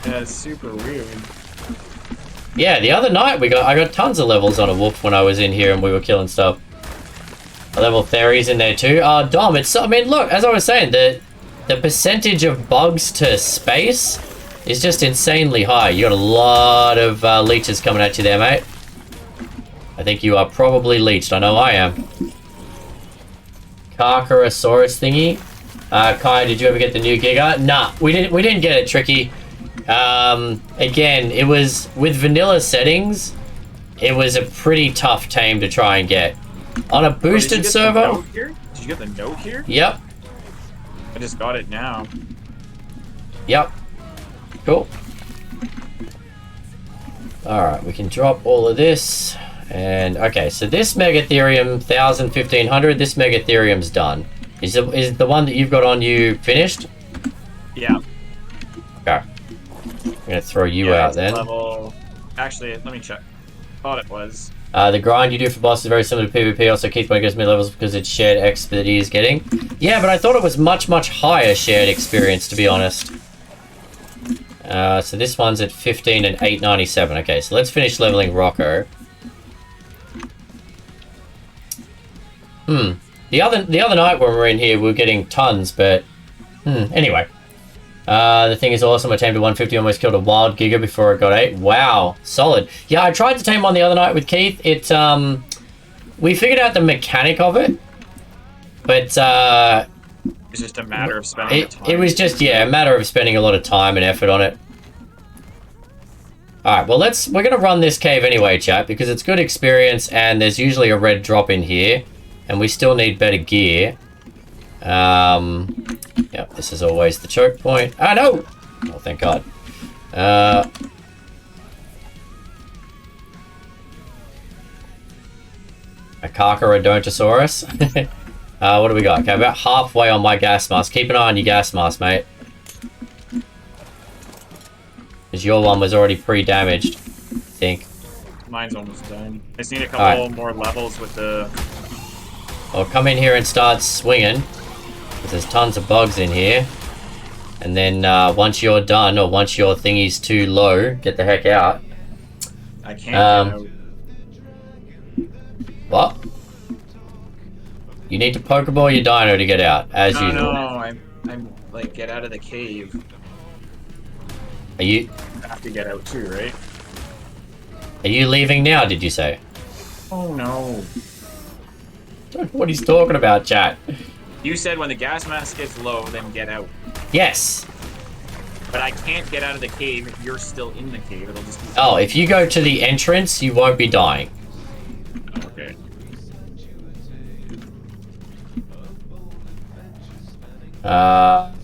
Yeah, it's super weird. Yeah, the other night I got tons of levels on a wolf when I was in here and we were killing stuff. A level theories in there too. Dom, I mean, look, as I was saying, the percentage of bugs to space is just insanely high. You got a lot of leeches coming at you there, mate. I think you are probably leeched. I know I am. Carcharosaurus thingy. Kai, did you ever get the new Giga? Nah, we didn't get it, Tricky. Again, it was with vanilla settings. It was a pretty tough tame to try and get. On a boosted server. Did you get the note here? Yep. I just got it now. Yep. Cool. Alright, we can drop all of this. And, okay, so this Mega Ethereum, 1,000, 1,500, this Mega Ethereum's done. Is the one that you've got on you finished? Yeah. Okay. I'm gonna throw you out then. Level... Actually, let me check. Thought it was. The grind you do for boss is very similar to PvP, also keeps my gives me levels because it's shared X that he is getting. Yeah, but I thought it was much, much higher shared experience, to be honest. So this one's at 15 and 897. Okay, so let's finish leveling Rocco. The other night when we were in here, we were getting tons, but... anyway. The thing is awesome. I tamed a 150, almost killed a wild Giga before it got 8. Wow, solid. Yeah, I tried to tame one the other night with Keith. We figured out the mechanic of it, but it's just a matter of spending the time. It was just, yeah, a matter of spending a lot of time and effort on it. Alright, well we're gonna run this cave anyway, chat, because it's good experience and there's usually a red drop in here, and we still need better gear. Yep, this is always the choke point. Ah, no! Oh, thank God. A Carcharodontosaurus. What do we got? Okay, about halfway on my gas mask. Keep an eye on your gas mask, mate. Because your one was already pre-damaged, I think. Mine's almost done. I just need a couple more levels with the... Well, come in here and start swinging. There's tons of bugs in here. And then once you're done, or once your thingy's too low, get the heck out. I can't get out. What? You need to Pokeball your dino to get out, as usual. No, I'm like, get out of the cave. Are you... I have to get out too, right? Are you leaving now, did you say? Oh no. Don't know what he's talking about, chat. You said when the gas mask gets low, then get out. Yes. But I can't get out of the cave if you're still in the cave. It'll just be... Oh, if you go to the entrance, you won't be dying. Okay.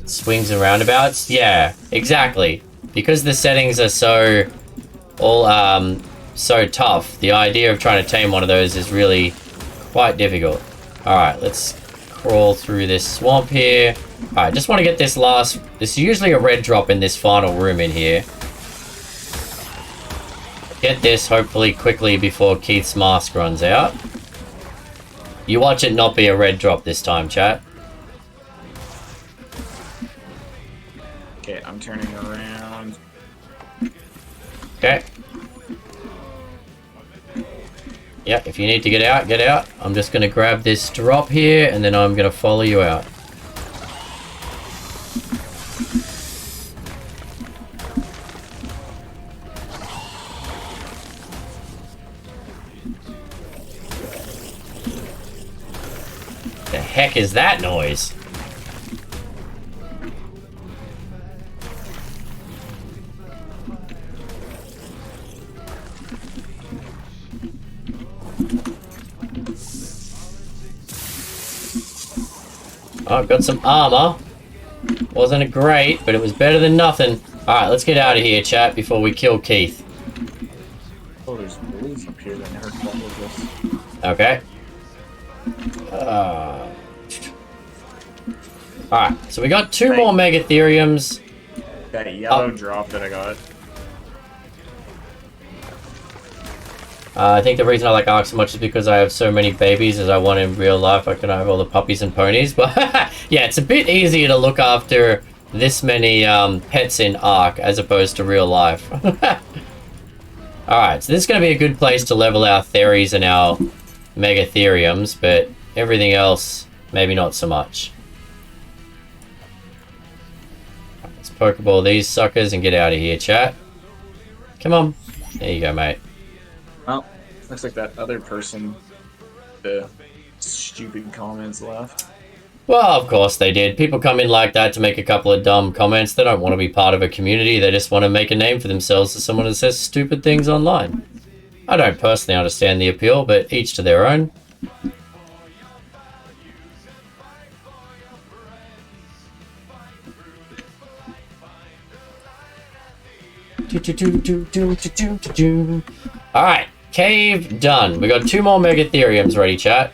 Swings and roundabouts. Yeah, exactly. Because the settings are so so tough, the idea of trying to tame one of those is really quite difficult. Alright, let's crawl through this swamp here. Alright, just want to get this last... There's usually a red drop in this final room in here. Get this, hopefully, quickly before Keith's mask runs out. You watch it not be a red drop this time, chat. Okay, I'm turning around. Okay. Yeah, if you need to get out, get out. I'm just going to grab this drop here, and then I'm going to follow you out. The heck is that noise? Oh, I've got some armor. Wasn't it great, but it was better than nothing. Alright, let's get out of here, chat, before we kill Keith. Oh, there's bullies up here that never followed this. Okay. Alright, so we got two more Megatheriums. That yellow drop that I got. I think the reason I like Arks so much is because I have so many babies as I want in real life. I can have all the puppies and ponies. But yeah, it's a bit easier to look after this many pets in Ark as opposed to real life. Alright, so this is going to be a good place to level our Theries and our Megatheriums, but everything else, maybe not so much. Let's Pokeball these suckers and get out of here, chat. Come on. There you go, mate. Well, looks like that other person, the stupid comments left. Well, of course they did. People come in like that to make a couple of dumb comments. They don't want to be part of a community. They just want to make a name for themselves as someone that says stupid things online. I don't personally understand the appeal, but each to their own. Alright, cave done. We got two more Megatheriums ready, chat.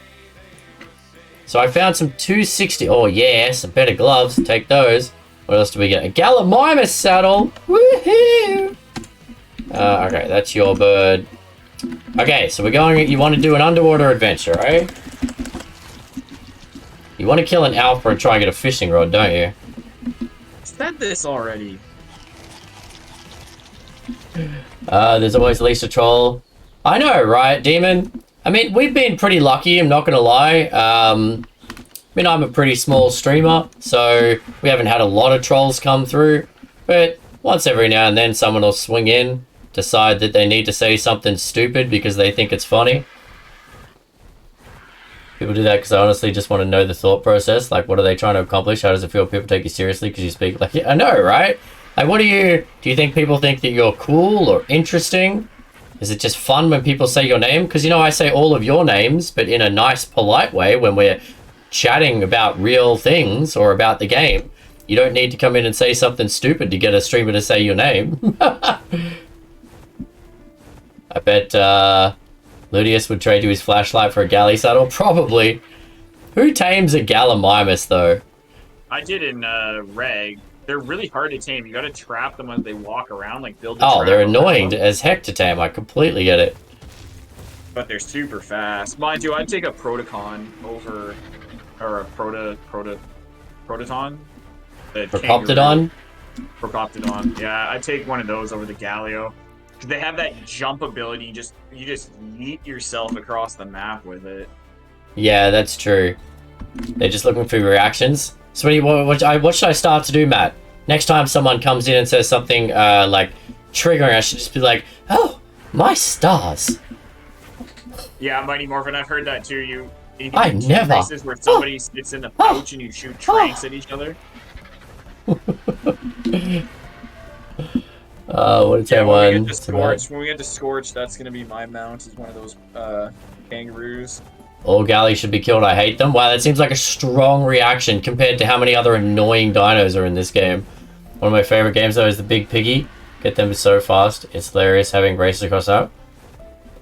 So I found some 260. Oh, yeah, some better gloves. Take those. What else do we get? A Gallimimus saddle. Woohoo! Okay, that's your bird. Okay, so we're going... You want to do an underwater adventure, right? You want to kill an alpha and try and get a fishing rod, don't you? Said this already. There's always at least a troll. I know, right, Demon? I mean, we've been pretty lucky, I'm not going to lie. I mean, I'm a pretty small streamer, so we haven't had a lot of trolls come through. But once every now and then, someone will swing in, decide that they need to say something stupid because they think it's funny. People do that because I honestly just want to know the thought process. Like, what are they trying to accomplish? How does it feel if people take you seriously because you speak like... Yeah, I know, right? Like, what do you think people think that you're cool or interesting? Is it just fun when people say your name? Because, you know, I say all of your names, but in a nice, polite way when we're chatting about real things or about the game. You don't need to come in and say something stupid to get a streamer to say your name. I bet Ludius would trade you his flashlight for a galley saddle. Probably. Who tames a Gallimimus, though? I did in Reg. They're really hard to tame. You gotta trap them as they walk around, like build. Oh, they're annoying as heck to tame. I completely get it. But they're super fast. Mind you, I'd take a Protocon over, or a Prototon. Procoptodon? Procoptodon. Yeah, I'd take one of those over the Galio. They have that jump ability. You just yeet yourself across the map with it. Yeah, that's true. They're just looking for reactions. So what should I start to do, Matt? Next time someone comes in and says something like triggering, I should just be like, "Oh, my stars!" Yeah, Mighty Morphin, I've heard that too. You I never. Places where somebody sits in the pouch and you shoot tranks at each other. What did Yeah, one? when we get to Scorch, that's gonna be my mount. Is one of those kangaroos. All galleys should be killed. I hate them. Wow, that seems like a strong reaction compared to how many other annoying dinos are in this game. One of my favorite games, though, is the Big Piggy. Get them so fast. It's hilarious having races across that.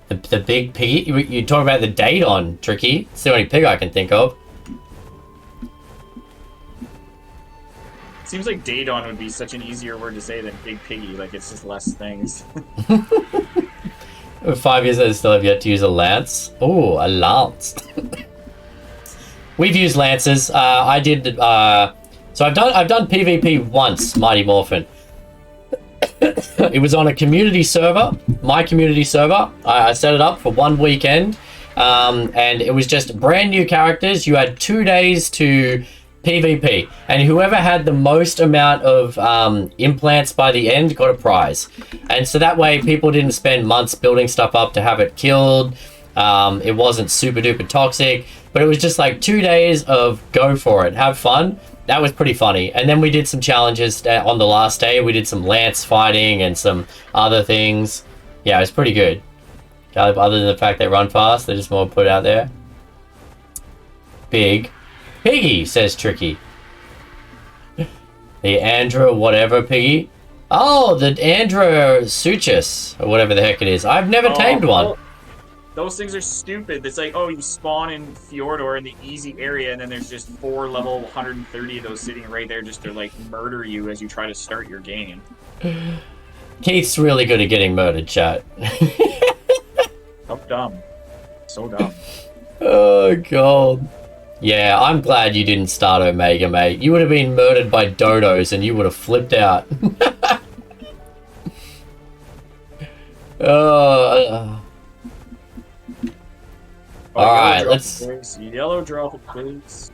The Big Piggy? You talk about the Daedon, Tricky. It's the only pig I can think of. Seems like Daedon would be such an easier word to say than Big Piggy. Like, it's just less things. 5 years I still have yet to use a lance. Oh, a lance. We've used lances. I did. So I've done PvP once, Mighty Morphin. It was on a community server, my community server. I set it up for 1 weekend, and it was just brand new characters. You had 2 days to PvP, and whoever had the most amount of implants by the end got a prize. And so that way people didn't spend months building stuff up to have it killed. It wasn't super duper toxic, but it was just like 2 days of go for it, have fun. That was pretty funny. And then we did some challenges on the last day. We did some lance fighting and some other things. Yeah, it was pretty good. Other than the fact they run fast, they just more put out there. Big Piggy, says Tricky. The Andra whatever Piggy. Oh, the Andra Suchus, or whatever the heck it is. I've never tamed one. Well, those things are stupid. It's like, oh, you spawn in Fjordor in the easy area, and then there's just 4 level 130 of those sitting right there just to, like, murder you as you try to start your game. Keith's really good at getting murdered, chat. So dumb. So dumb. Oh, God. Yeah, I'm glad you didn't start Omega, mate. You would have been murdered by dodos and you would have flipped out. Alright, let's... Yellow drop, please.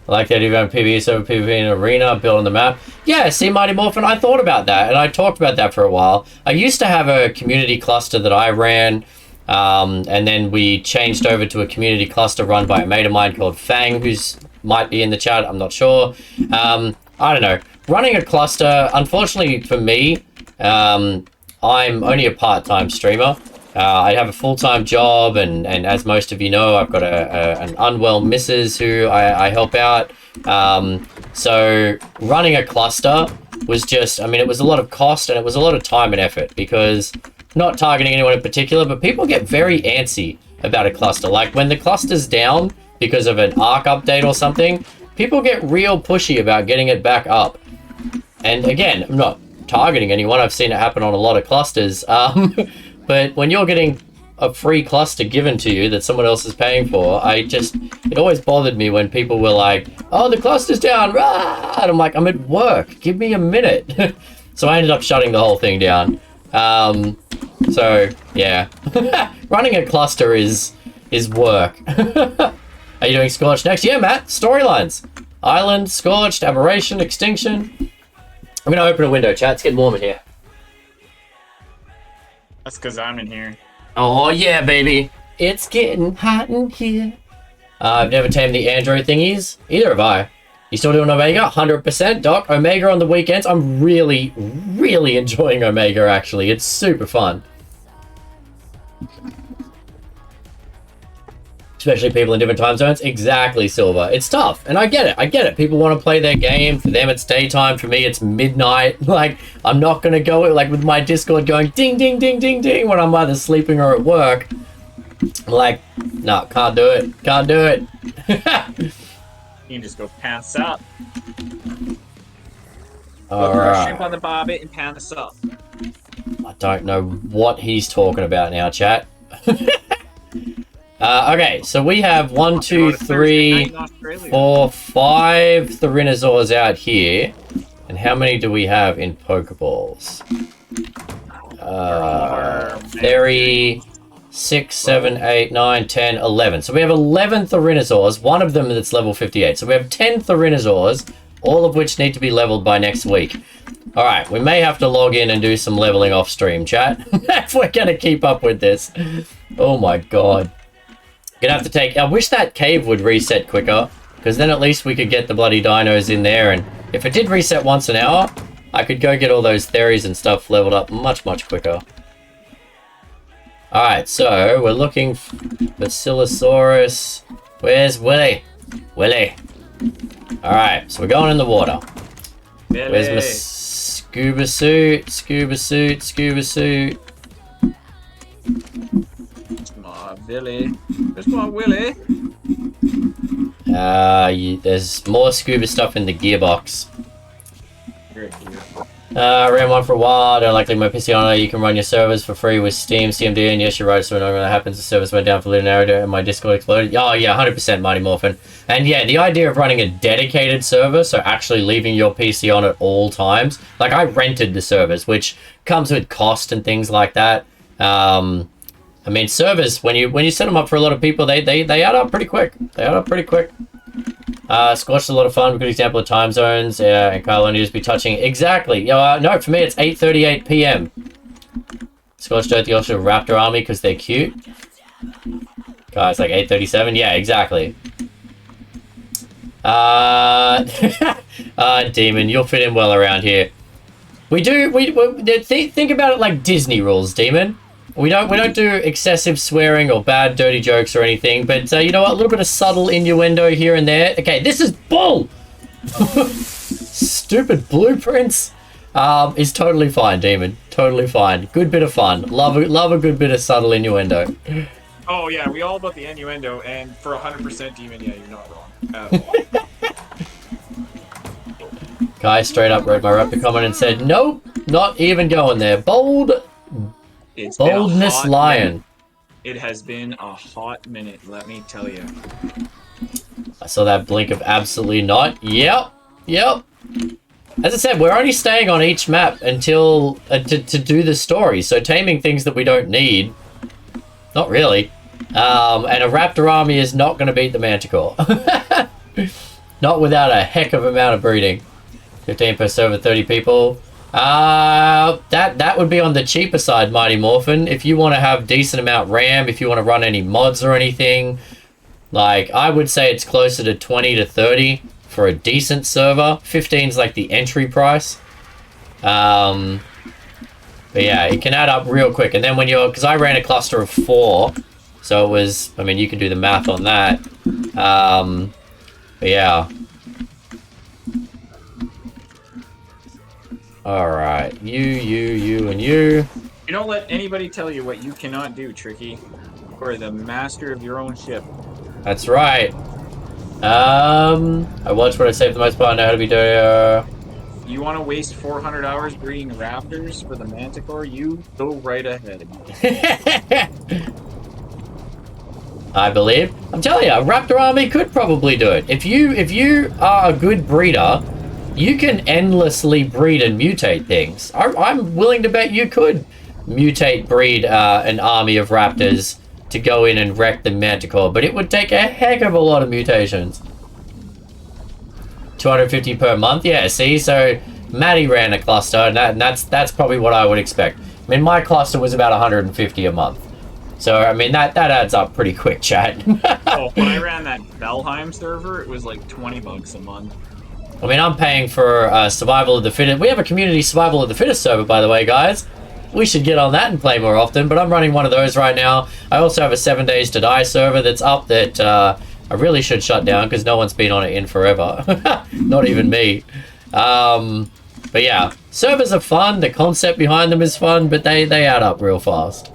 I like the idea of having PvE over PvP in an arena, building the map. Yeah, see, Mighty Morphin, I thought about that, and I talked about that for a while. I used to have a community cluster that I ran, and then we changed over to a community cluster run by a mate of mine called Fang, who's might be in the chat, I'm not sure. I don't know. Running a cluster, unfortunately for me, I'm only a part-time streamer. I have a full-time job, and as most of you know, I've got an unwell missus who I help out. So running a cluster was just, I mean, it was a lot of cost and it was a lot of time and effort, because not targeting anyone in particular, but people get very antsy about a cluster. Like when the cluster's down because of an Ark update or something, people get real pushy about getting it back up. And again, I'm not targeting anyone. I've seen it happen on a lot of clusters. But when you're getting a free cluster given to you that someone else is paying for, it always bothered me when people were like, oh, the cluster's down, rah! And I'm like, I'm at work, give me a minute. So I ended up shutting the whole thing down. So yeah, running a cluster is work. Are you doing Scorched next? Yeah, Matt, storylines. Island, Scorched, Aberration, Extinction. I'm gonna open a window, chat, it's getting warm in here. That's because I'm in here. Oh, yeah, baby. It's getting hot in here. I've never tamed the Android thingies. Either have I. You still doing Omega? 100%, Doc. Omega on the weekends. I'm really, really enjoying Omega, actually. It's super fun. Especially people in different time zones. Exactly, Silver. It's tough, and I get it. I get it. People want to play their game. For them, it's daytime. For me, it's midnight. Like, I'm not going to go like with my Discord going ding, ding, ding, ding, ding when I'm either sleeping or at work. I'm like, no, can't do it. Can't do it. You can just go pants up. Alright. Shrimp on the barbie and pants up. I don't know what he's talking about now, chat. Okay, so we have 1, 2, 3, 4, 5 Therinosaurs out here. And how many do we have in Pokeballs? 6, 7, 8, 9, 10, 11. So we have 11 Therinosaurs, one of them that's level 58. So we have 10 Therinosaurs, all of which need to be leveled by next week. Alright, we may have to log in and do some leveling off stream, chat. If we're going to keep up with this. Oh my god. Gonna have to take... I wish that cave would reset quicker, because then at least we could get the bloody dinos in there, and if it did reset once an hour, I could go get all those theories and stuff leveled up much, much quicker. Alright, so we're looking for Basilosaurus. Where's Willy? Willy. Alright, so we're going in the water. Billy. Where's my scuba suit? Scuba suit, scuba suit. Aw, Billy. There's my Willy. There's more scuba stuff in the gearbox. Very cute. Ran one for a while. Don't likely my PC on it. You can run your servers for free with Steam, CMD, and yes, you're right. So when that happens, the service went down for a little narrative and my Discord exploded. Oh yeah, 100% Mighty Morphin. And yeah, the idea of running a dedicated server, so actually leaving your PC on at all times. Like I rented the servers, which comes with cost and things like that. I mean, servers when you set them up for a lot of people, they add up pretty quick. They add up pretty quick. Scorched a lot of fun. Good example of time zones. Yeah, and Kyle only just be touching exactly. No, for me it's 8:38 p.m. Scorched Earth, the also Raptor Army because they're cute. Guys, like 8:37. Yeah, exactly. Demon, you'll fit in well around here. We think about it like Disney rules, Demon. We don't do excessive swearing or bad dirty jokes or anything, but you know what? A little bit of subtle innuendo here and there. Okay, this is bull. Stupid blueprints is totally fine, Demon. Totally fine. Good bit of fun. Love a good bit of subtle innuendo. Oh yeah, we all about the innuendo, and for 100% Demon, yeah, you're not wrong at all. Guy straight up read my Raptor comment and said, nope, not even going there. Boldness lion. Minute. It has been a hot minute, let me tell you. I saw that blink of absolutely not. Yep. As I said, we're only staying on each map until to do the story. So taming things that we don't need, not really. And a Raptor army is not going to beat the Manticore. Not without a heck of amount of breeding. 15 per server, 30 people. That would be on the cheaper side, Mighty Morphin. If you want to have decent amount RAM, if you want to run any mods or anything, like I would say it's closer to 20 to 30 for a decent server. 15's like the entry price. But yeah, it can add up real quick. And then when because I ran a cluster of 4, so it was, I mean, you can do the math on that. But yeah. Alright, you, and you. You don't let anybody tell you what you cannot do, Tricky. You are the master of your own ship. That's right. I watch what I say for the most part. I know how to be dirty. You want to waste 400 hours breeding raptors for the Manticore? You go right ahead. I believe. I'm telling you, a Raptor army could probably do it. If you are a good breeder, you can endlessly breed and mutate things. I'm willing to bet you could breed an army of raptors to go in and wreck the Manticore, but it would take a heck of a lot of mutations. 250 per month? Yeah, see? So Maddie ran a cluster, and that's probably what I would expect. I mean, my cluster was about 150 a month. So, I mean, that adds up pretty quick, chat. Oh, when I ran that Valheim server, it was like 20 bucks a month. I mean, I'm paying for Survival of the Fittest. We have a community Survival of the Fittest server, by the way, guys. We should get on that and play more often, but I'm running one of those right now. I also have a 7 Days to Die server that's up that I really should shut down because no one's been on it in forever. Not even me. But yeah, servers are fun. The concept behind them is fun, but they add up real fast.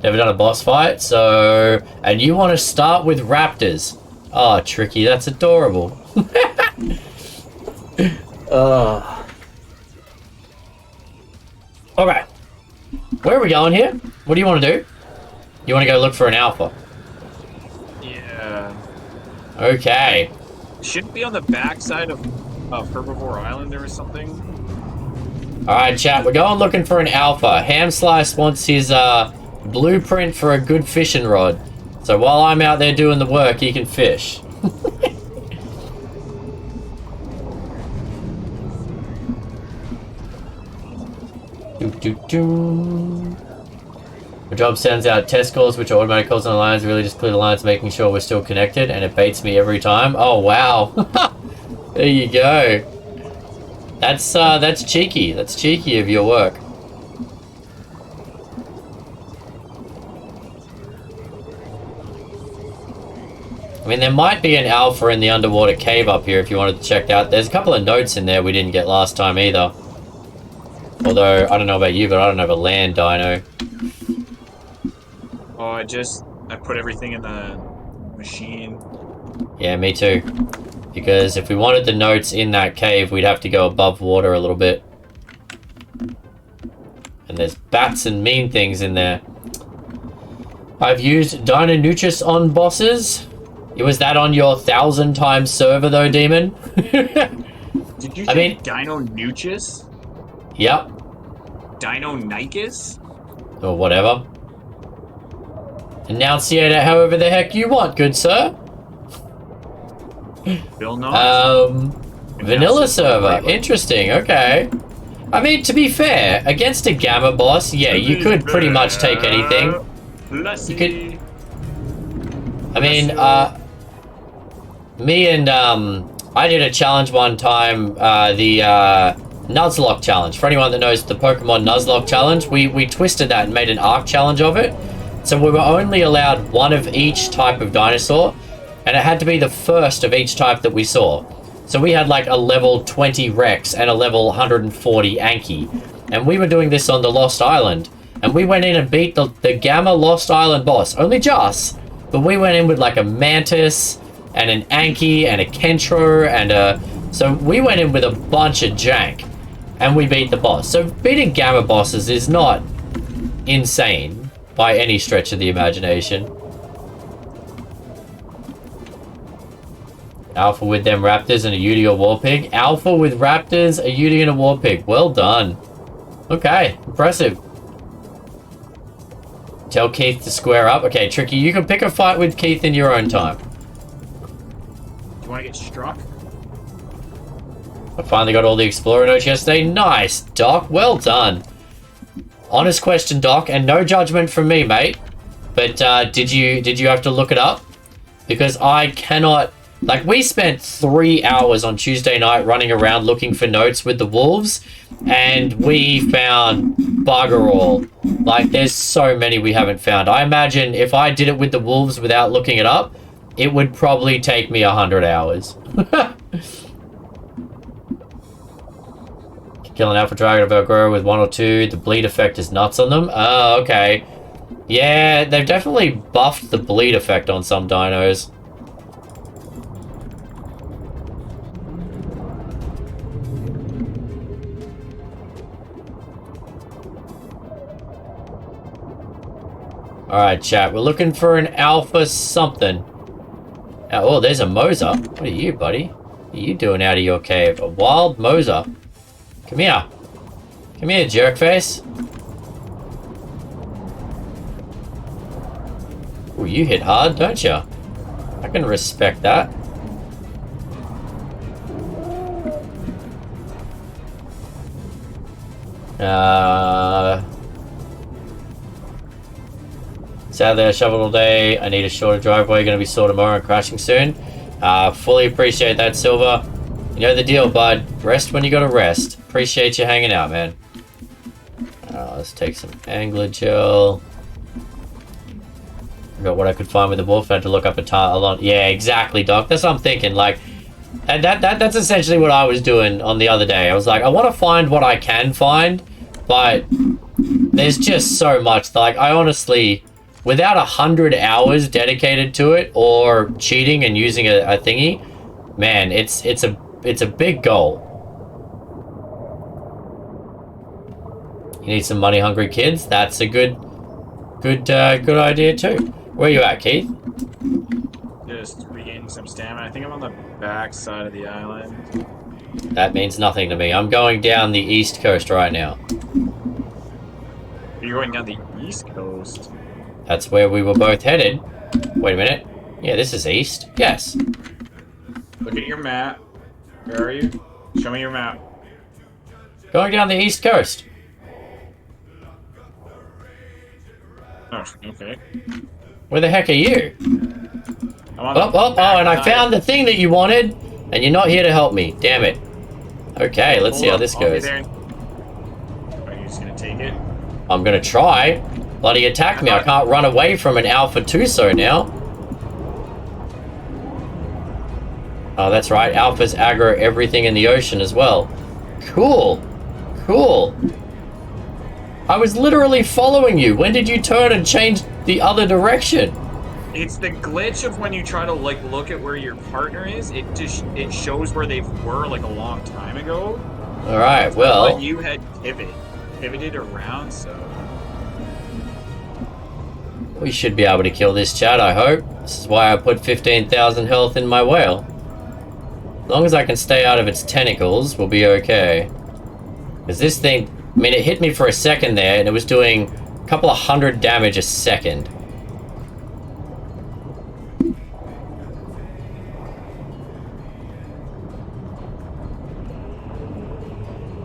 Never done a boss fight, so... And you want to start with raptors. Oh, Tricky, that's adorable. Alright. Where are we going here? What do you want to do? You want to go look for an alpha? Yeah. Okay. Should it be on the backside of Herbivore Island or something? Alright, chat. We're going looking for an alpha. Hamslice wants his blueprint for a good fishing rod. So while I'm out there doing the work, he can fish. My job sends out test calls, which are automatic calls on the lines. Really just clear the lines, making sure we're still connected, and it baits me every time. Oh wow! There you go. That's cheeky. That's cheeky of your work. I mean, there might be an alpha in the underwater cave up here if you wanted to check that. There's a couple of notes in there we didn't get last time either. Although, I don't know about you, but I don't have a land dino. Oh, I put everything in the machine. Yeah, me too. Because if we wanted the notes in that cave, we'd have to go above water a little bit. And there's bats and mean things in there. I've used Dino on bosses. Was that on your 1,000 times server though, Demon? Did you say Dino Nuchus? Yep. Dino Nikes? Or whatever. Enunciate it however the heck you want, good sir. Bill Knox? Vanilla server. Interesting, okay. I mean, to be fair, against a Gamma boss, yeah, you could pretty much take anything. You could... I mean, me and, I did a challenge one time, the Nuzlocke challenge. For anyone that knows the Pokemon Nuzlocke challenge, we twisted that and made an Ark challenge of it. So we were only allowed one of each type of dinosaur, and it had to be the first of each type that we saw. So we had like a level 20 Rex and a level 140 Anki. And we were doing this on the Lost Island. And we went in and beat the Gamma Lost Island boss. Only just. But we went in with like a Mantis and an Anki and a Kentro and a... So we went in with a bunch of jank. And we beat the boss. So beating Gamma bosses is not insane by any stretch of the imagination. Alpha with them raptors and a Yudi or Warpig. Alpha with raptors, a Yudi and a Warpig. Well done. Okay, impressive. Tell Keith to square up. Okay, Tricky, you can pick a fight with Keith in your own time. Do you want to get struck? I finally got all the Explorer notes yesterday. Nice, Doc. Well done. Honest question, Doc, and no judgment from me, mate. But did you have to look it up? Because I cannot... Like, we spent 3 hours on Tuesday night running around looking for notes with the wolves, and we found bugger all. Like, there's so many we haven't found. I imagine if I did it with the wolves without looking it up, it would probably take me 100 hours. Kill an alpha dragon of Velcro with 1 or 2. The bleed effect is nuts on them. Oh, okay. Yeah, they've definitely buffed the bleed effect on some dinos. Alright, chat. We're looking for an alpha something. Oh, there's a Moser. What are you, buddy? What are you doing out of your cave? A wild Moser. Come here. Come here, jerkface. Oh, you hit hard, don't you? I can respect that. Sadly, I shoveled all day. I need a shorter driveway. Going to be sore tomorrow and crashing soon. Fully appreciate that, Silver. You know the deal, bud. Rest when you got to rest. Appreciate you hanging out, man. Let's take some angler gel. Forgot what I could find with the wolf. I had to look up a lot. Yeah, exactly, Doc. That's what I'm thinking. Like, and that's essentially what I was doing on the other day. I was like, I want to find what I can find, but there's just so much. Like, I honestly... Without 100 hours dedicated to it, or cheating and using a thingy, man, it's a big goal. You need some money-hungry kids. That's a good idea too. Where are you at, Keith? Just regaining some stamina. I think I'm on the back side of the island. That means nothing to me. I'm going down the east coast right now. You're going down the east coast. That's where we were both headed. Wait a minute. Yeah, this is east. Yes. Look at your map. Where are you? Show me your map. Going down the east coast. Oh, okay. Where the heck are you? Oh, and I found the thing that you wanted, and you're not here to help me. Damn it. Okay, let's see how this goes. Are you just gonna take it? I'm gonna try. Bloody attack me. I can't run away from an alpha Tuso now. Oh, that's right. Alphas aggro everything in the ocean as well. Cool. Cool. I was literally following you. When did you turn and change the other direction? It's the glitch of when you try to like look at where your partner is. It shows where they were like a long time ago. All right. Well, But you had pivoted around, so we should be able to kill this chat, I hope. This is why I put 15,000 health in my whale. As long as I can stay out of its tentacles, we'll be okay. Because this thing, I mean, it hit me for a second there, and it was doing a couple of 100 damage a second.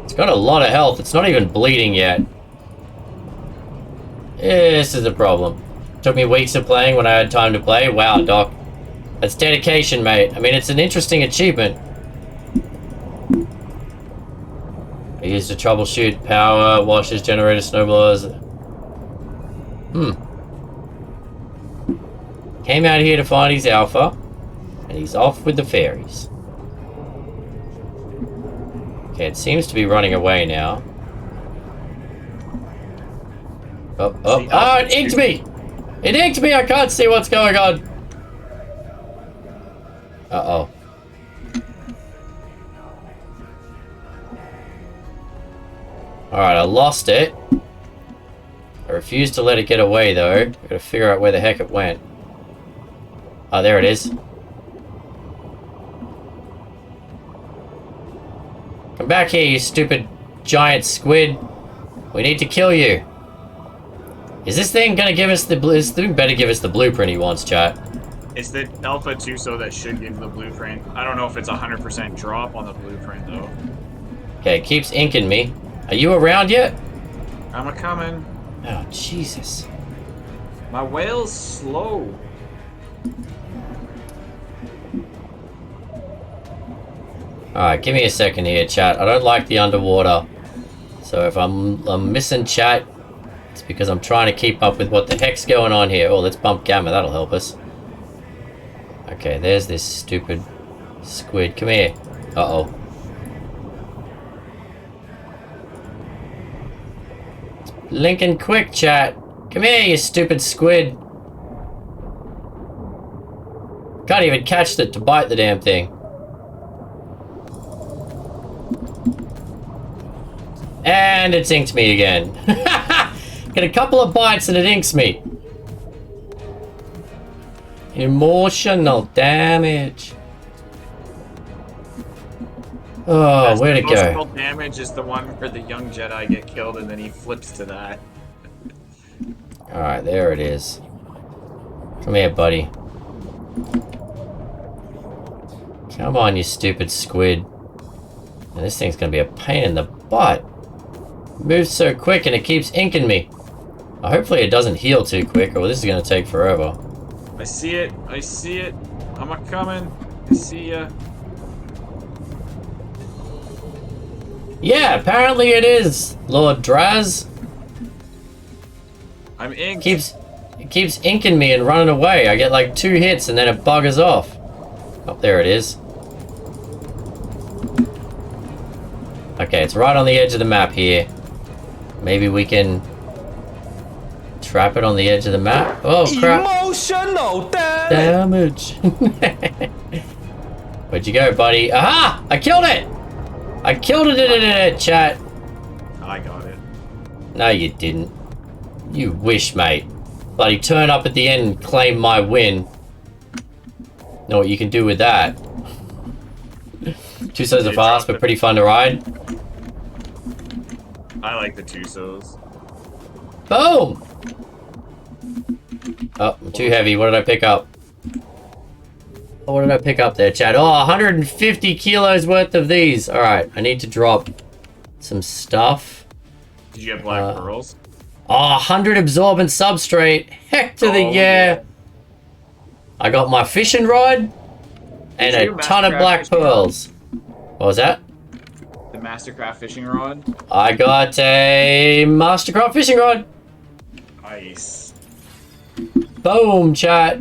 It's got a lot of health. It's not even bleeding yet. This is a problem. Took me weeks of playing when I had time to play. Wow, Doc. That's dedication, mate. I mean, it's an interesting achievement. I used to troubleshoot power, washers, generators, snowblowers. Came out here to find his alpha, and he's off with the fairies. Okay, it seems to be running away now. Oh, it inked me! It inked me! I can't see what's going on! Uh-oh. Alright, I lost it. I refuse to let it get away, though. I've got to figure out where the heck it went. Oh, there it is. Come back here, you stupid giant squid. We need to kill you. Is this thing gonna give us the blue? This thing better give us the blueprint he wants, chat. it's the Alpha Tuso that should give the blueprint. I don't know if it's 100% drop on the blueprint though. Okay, it keeps inking me. Are you around yet? I'm a coming. Oh, Jesus. My whale's slow. Alright, give me a second here, chat. I don't like the underwater. So if I'm missing chat, it's because I'm trying to keep up with what the heck's going on here. Oh, let's bump gamma. That'll help us. Okay, there's this stupid squid. Come here. Uh-oh. Lincoln quick, chat. Come here, you stupid squid. Can't even catch it to bite the damn thing. And it's inked me again. Get a couple of bites and it inks me. Emotional damage. Oh, where'd it go? Emotional damage is the one where the young Jedi get killed and then he flips to that. Alright, there it is. Come here, buddy. Come on, you stupid squid. And this thing's gonna be a pain in the butt. Moves so quick and it keeps inking me. Hopefully it doesn't heal too quick or this is gonna take forever. I see it. I see it. I'm a coming. I see ya. Yeah, apparently it is, Lord Draz. I'm inked. It keeps inking me and running away. I get like 2 hits and then it buggers off. Oh, there it is. Okay, it's right on the edge of the map here. Maybe we can trap it on the edge of the map. Oh, crap. Emotional Damage. Where'd you go, buddy? Aha! I killed it! I killed it, chat. I got it. No, you didn't. You wish, mate. Bloody turn up at the end and claim my win. Know what you can do with that. Tusos are fast, but pretty fun to ride. I like the Tusos. Boom! Oh, I'm too heavy. What did I pick up? Oh, what did I pick up there, Chad? Oh, 150 kilos worth of these. All right, I need to drop some stuff. Did you have black pearls? Oh, 100 absorbent substrate. Heck to the yeah. I got my fishing rod and a ton of black pearls. What was that? The Mastercraft fishing rod. I got a Mastercraft fishing rod. Nice. Boom, chat.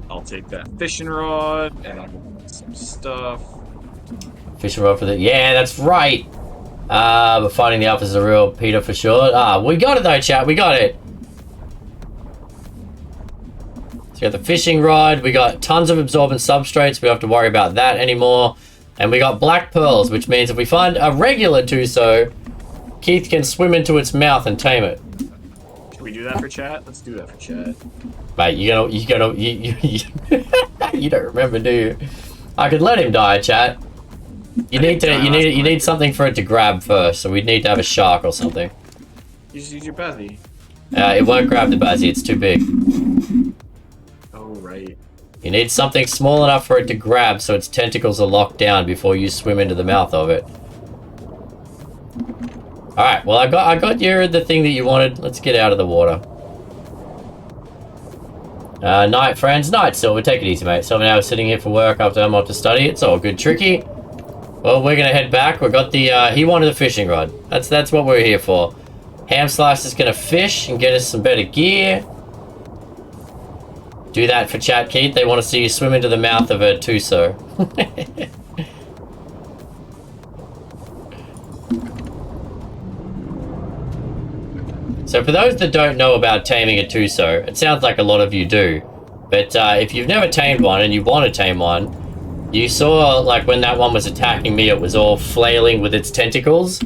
I'll take that fishing rod and I'll Some stuff. Fishing rod for the... Yeah, that's right! But finding the alphas is a real Peter for sure. We got it though, chat. We got it. So we got the fishing rod. We got tons of absorbent substrates. We don't have to worry about that anymore. And we got black pearls, which means if we find a regular Tuso, Keith can swim into its mouth and tame it. Can we do that for chat? Let's do that for chat. Mate, you don't remember, do you? I could let him die, chat. You need something for it to grab first, so we'd need to have a shark or something. You just use your bazzy. It won't grab the bazzy, it's too big. Oh, right. You need something small enough for it to grab so its tentacles are locked down before you swim into the mouth of it. Alright, well I got you the thing that you wanted. Let's get out of the water. Night, friends. Night, Silver. Take it easy, mate. Silver now is sitting here for work after I'm off to study. It's all good. Tricky. Well, we're gonna head back. We got the, he wanted a fishing rod. That's what we're here for. Hamslice is gonna fish and get us some better gear. Do that for chat, Keith. They want to see you swim into the mouth of a Tuso. So for those that don't know about taming a Tuso, it sounds like a lot of you do. But if you've never tamed one and you want to tame one, you saw, like, when that one was attacking me, it was all flailing with its tentacles.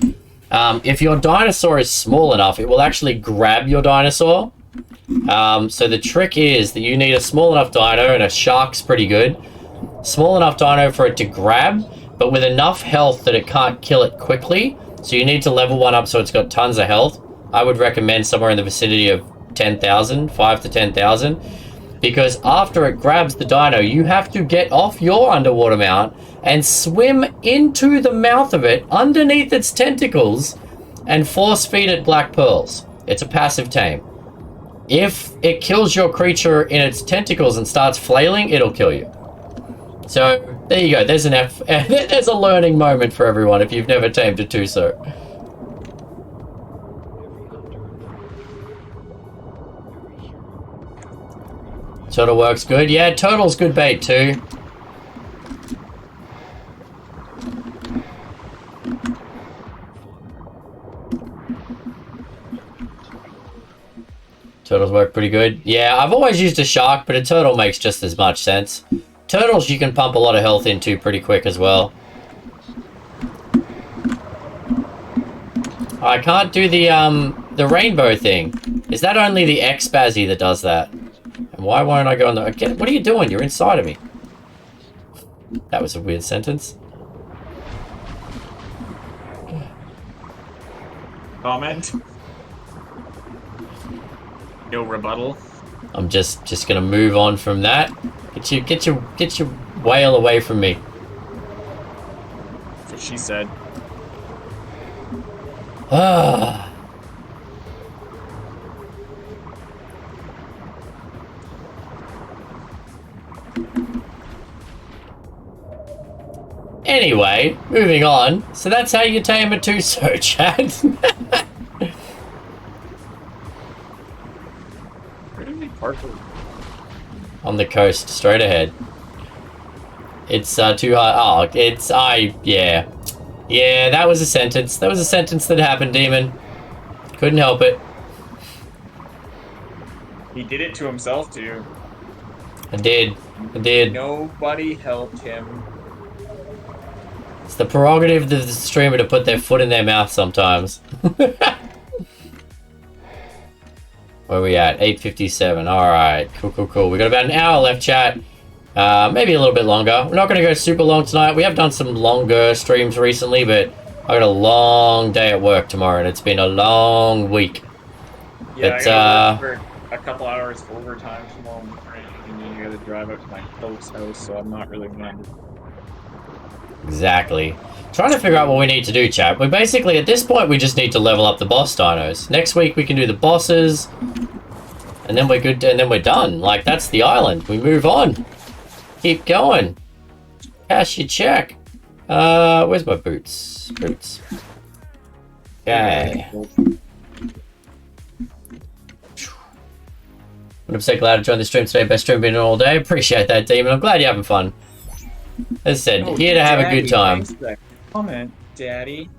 If your dinosaur is small enough, it will actually grab your dinosaur. So the trick is that you need a small enough dino, and a shark's pretty good. Small enough dino for it to grab, but with enough health that it can't kill it quickly. So you need to level one up so it's got tons of health. I would recommend somewhere in the vicinity of 10,000, 5 to 10,000. Because after it grabs the dino, you have to get off your underwater mount and swim into the mouth of it, underneath its tentacles, and force feed it black pearls. It's a passive tame. If it kills your creature in its tentacles and starts flailing, it'll kill you. So, there you go. There's there's a learning moment for everyone if you've never tamed a Tuso. Turtle works good. Yeah, turtle's good bait too. Turtles work pretty good. Yeah, I've always used a shark, but a turtle makes just as much sense. Turtles you can pump a lot of health into pretty quick as well. I can't do the rainbow thing. Is that only the X-Bazzy that does that? And why won't I go on the... What are you doing? You're inside of me. That was a weird sentence. Comment? No rebuttal. I'm just gonna move on from that. Get your whale away from me. That's what she said. Ah. Anyway, moving on. So that's how you tame a Tuso, chat. Where did we park? On the coast, straight ahead. It's too high. Oh, yeah. Yeah, that was a sentence. That was a sentence that happened, Demon. Couldn't help it. He did it to himself, too. I did. Nobody helped him. It's the prerogative of the streamer to put their foot in their mouth sometimes. Where are we at? 8:57. Alright, cool. We got about an hour left, chat. Maybe a little bit longer. We're not going to go super long tonight. We have done some longer streams recently, but I got a long day at work tomorrow, and it's been a long week. Yeah, but, I gotta work for a couple hours overtime tomorrow morning, and then you gotta drive up to my folks' house, so I'm not really going to... Exactly. Trying to figure out what we need to do, chat. We basically, at this point, we just need to level up the boss dinos. Next week, we can do the bosses, and then we're good, and then we're done. Like, that's the island. We move on. Keep going. Cash your check. Where's my boots? Boots. Okay. 100% glad to join the stream today. Best stream been all day. Appreciate that, Demon. I'm glad you're having fun. As I said, Oh, here to have a Daddy, good time. thanks for that comment, Daddy.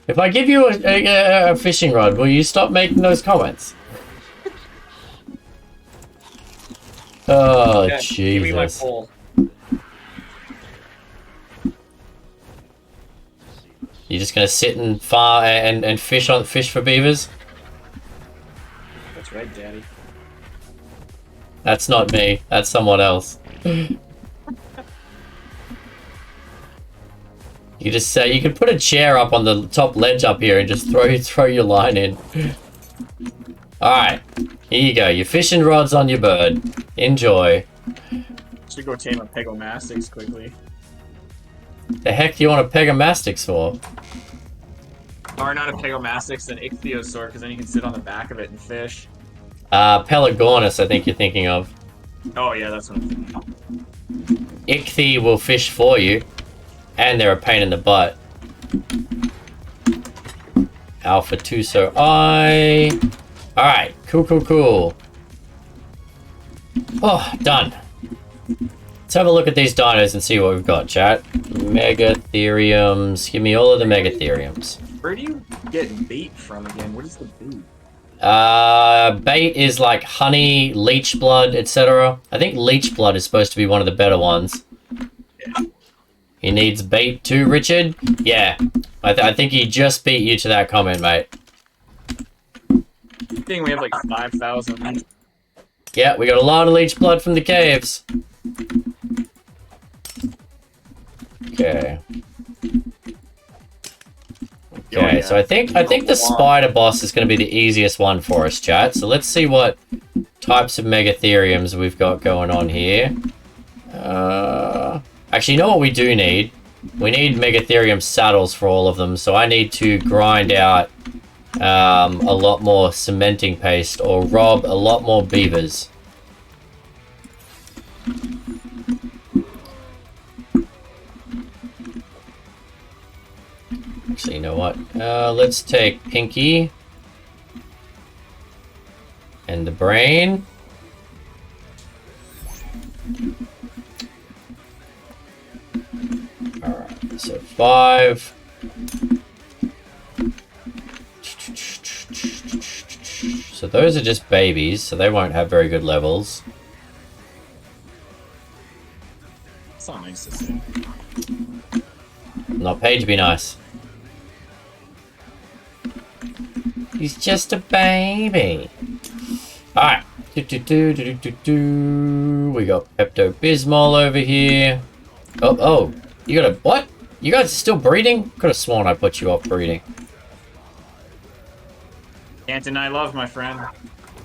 If I give you a fishing rod, will you stop making those comments? Oh, Yeah, give me my Jesus. pole. You're just gonna sit and fish for beavers? That's right, Daddy. That's not me. That's someone else. You just say you could put a chair up on the top ledge up here and just throw your line in. All right, here you go. Your fishing rod's on your bird. Enjoy. Should go tame a pegomastix quickly. The heck do you want a pegomastix for? Or not a pegomastix, an ichthyosaur, because then you can sit on the back of it and fish. Pelagornis, I think you're thinking of. Oh yeah, that's what I'm thinking. Ichthy will fish for you, and they're a pain in the butt. Alpha Tuso I. Alright, cool. Oh, done. Let's have a look at these dinos and see what we've got, chat. Megatheriums. Give me all of the Megatheriums. Where do you get bait from again? What is the bait? Bait is like honey, leech blood, etc. I think leech blood is supposed to be one of the better ones. Yeah. He needs bait too, Richard? Yeah. I think he just beat you to that comment, mate. I think we have like 5,000. Yeah, we got a lot of leech blood from the caves. Okay. Okay, so I think the spider boss is going to be the easiest one for us, chat. So let's see what types of Megatheriums we've got going on here. Actually, you know what we do need? We need Megatherium saddles for all of them, so I need to grind out a lot more cementing paste or rob a lot more beavers. Actually, you know what? Let's take Pinky and the brain. Alright, so 5. So those are just babies, so they won't have very good levels. It's not nice to see. Not Paige, be nice. He's just a baby. Alright. We got Pepto-Bismol over here. Oh, you got a... What? You guys are still breeding? Could have sworn I put you off breeding. Can't deny love, my friend.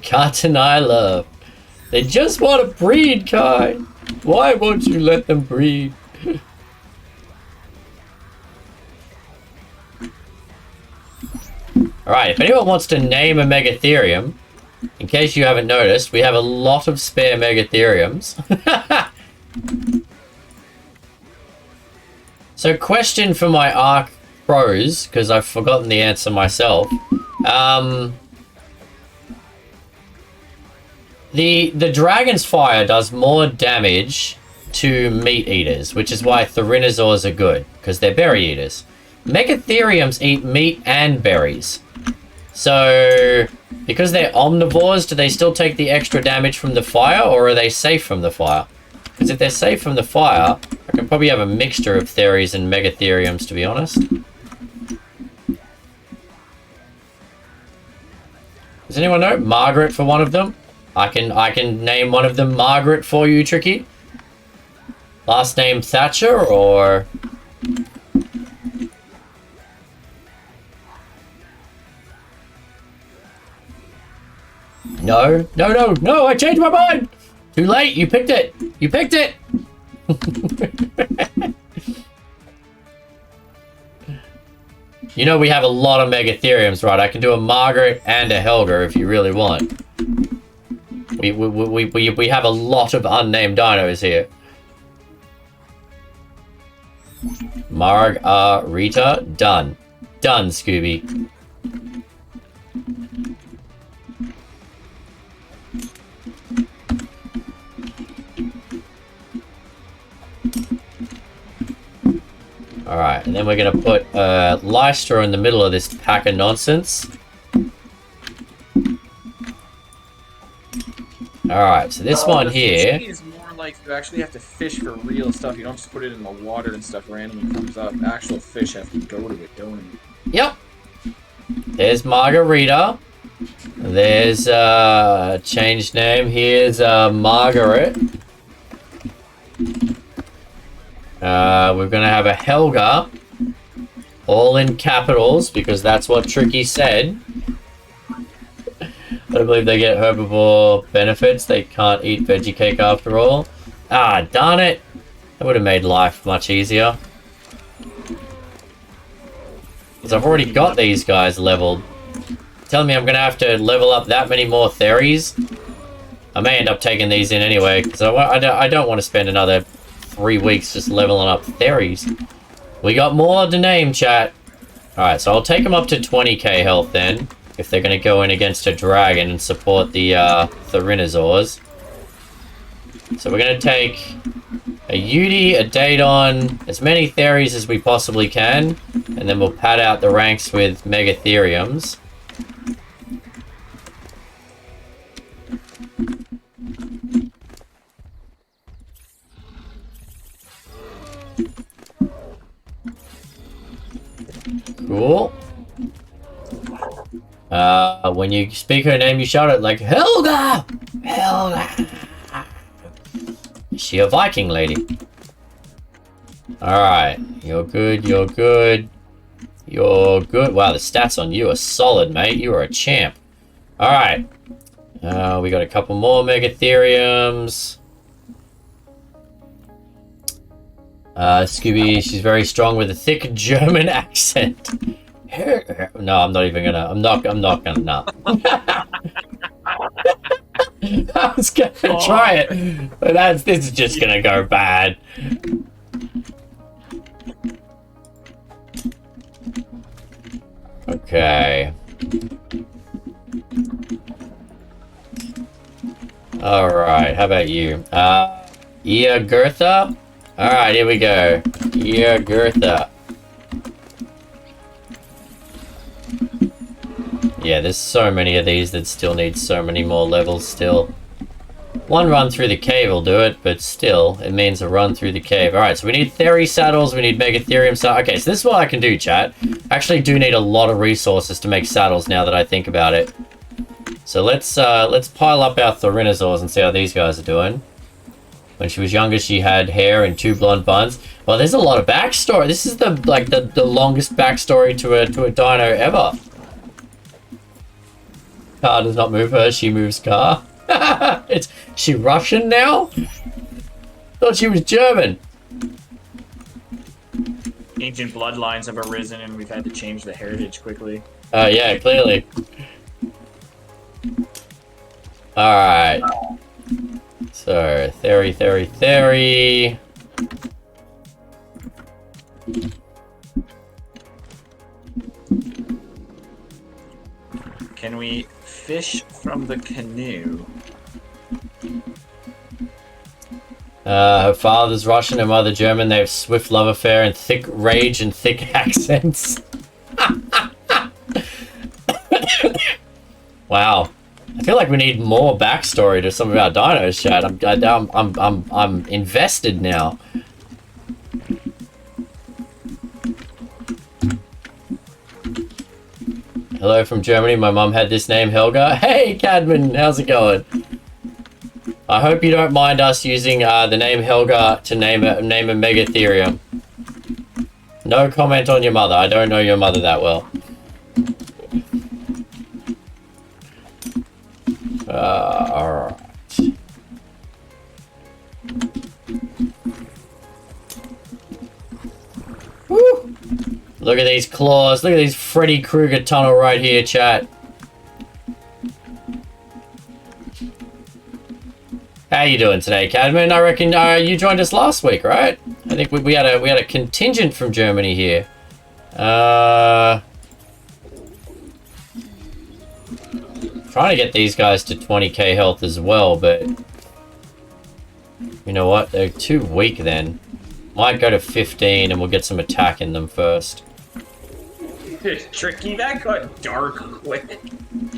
Can't deny love. They just want to breed, Kai. Why won't you let them breed? Alright, if anyone wants to name a Megatherium, in case you haven't noticed, we have a lot of spare Megatheriums. So, question for my Ark pros, because I've forgotten the answer myself. The Dragon's Fire does more damage to meat eaters, which is why Therinosaurs are good, because they're berry eaters. Megatheriums eat meat and berries. So, because they're omnivores, do they still take the extra damage from the fire, or are they safe from the fire? Because if they're safe from the fire, I can probably have a mixture of Theries and Megatheriums, to be honest. Does anyone know? Margaret for one of them? I can name one of them Margaret for you, Tricky. Last name Thatcher, or... No, I changed my mind! Too late, you picked it! You picked it! You know we have a lot of Megatheriums, right? I can do a Margaret and a Helga if you really want. We have a lot of unnamed dinos here. Rita, done. Done, Scooby. Alright, and then we're going to put Lystra in the middle of this pack of nonsense. Alright, so this one the here... fishing is more like you actually have to fish for real stuff. You don't just put it in the water and stuff randomly comes up. Actual fish have to go to it, don't they? Yep. There's Margarita. There's changed name. Here's Margaret. We're gonna have a Helga. All in capitals because that's what Tricky said. I don't believe they get herbivore benefits. They can't eat veggie cake after all. Ah, darn it. That would have made life much easier. Because I've already got these guys leveled. Telling me I'm going to have to level up that many more theories. I may end up taking these in anyway. Because I don't want to spend another 3 weeks just leveling up theories. We got more to name, chat. Alright, so I'll take them up to 20k health then. If they're going to go in against a dragon and support the Therinosaurs. So we're going to take a Yudi, a Daedon, as many theories as we possibly can. And then we'll pad out the ranks with Megatheriums. Cool. When you speak her name, you shout it like, Helga! Helga! Is she a Viking lady? Alright. You're good, you're good. You're good. Wow, the stats on you are solid, mate. You are a champ. Alright. We got a couple more Megatheriums. Scooby, she's very strong with a thick German accent. No, I'm not even gonna. I'm not gonna. No. I was gonna try it, but this is just gonna go bad. Okay. All right. How about you? Gertha. All right. Here we go. Gertha. Yeah, there's so many of these that still need so many more levels still. One run through the cave will do it, but still, it means a run through the cave. Alright, so we need Theory saddles, we need Megatherium saddles. Okay, so this is what I can do, chat. I actually do need a lot of resources to make saddles now that I think about it. So let's pile up our Therinosaurs and see how these guys are doing. When she was younger, she had hair and 2 blonde buns. Well, there's a lot of backstory. This is the longest backstory to a dino ever. Car does not move her, she moves car. Is she Russian now? Thought she was German. Ancient bloodlines have arisen and we've had to change the heritage quickly. Yeah, clearly. Alright. So, theory. Can we fish from the canoe? Her father's Russian, her mother German. They have swift love affair and thick rage and thick accents. Wow. I feel like we need more backstory to some of our dinos, chat. I'm invested now. Hello from Germany. My mum had this name, Helga. Hey, Cadman, how's it going? I hope you don't mind us using the name Helga to name a Megatherium. No comment on your mother. I don't know your mother that well. Alright. Woo! Look at these claws. Look at this Freddy Krueger tunnel right here, chat. How you doing today, Cadman? I reckon you joined us last week, right? I think we had a contingent from Germany here. Trying to get these guys to 20k health as well, but you know what? They're too weak then. Might go to 15 and we'll get some attack in them first. Tricky, that got dark quick.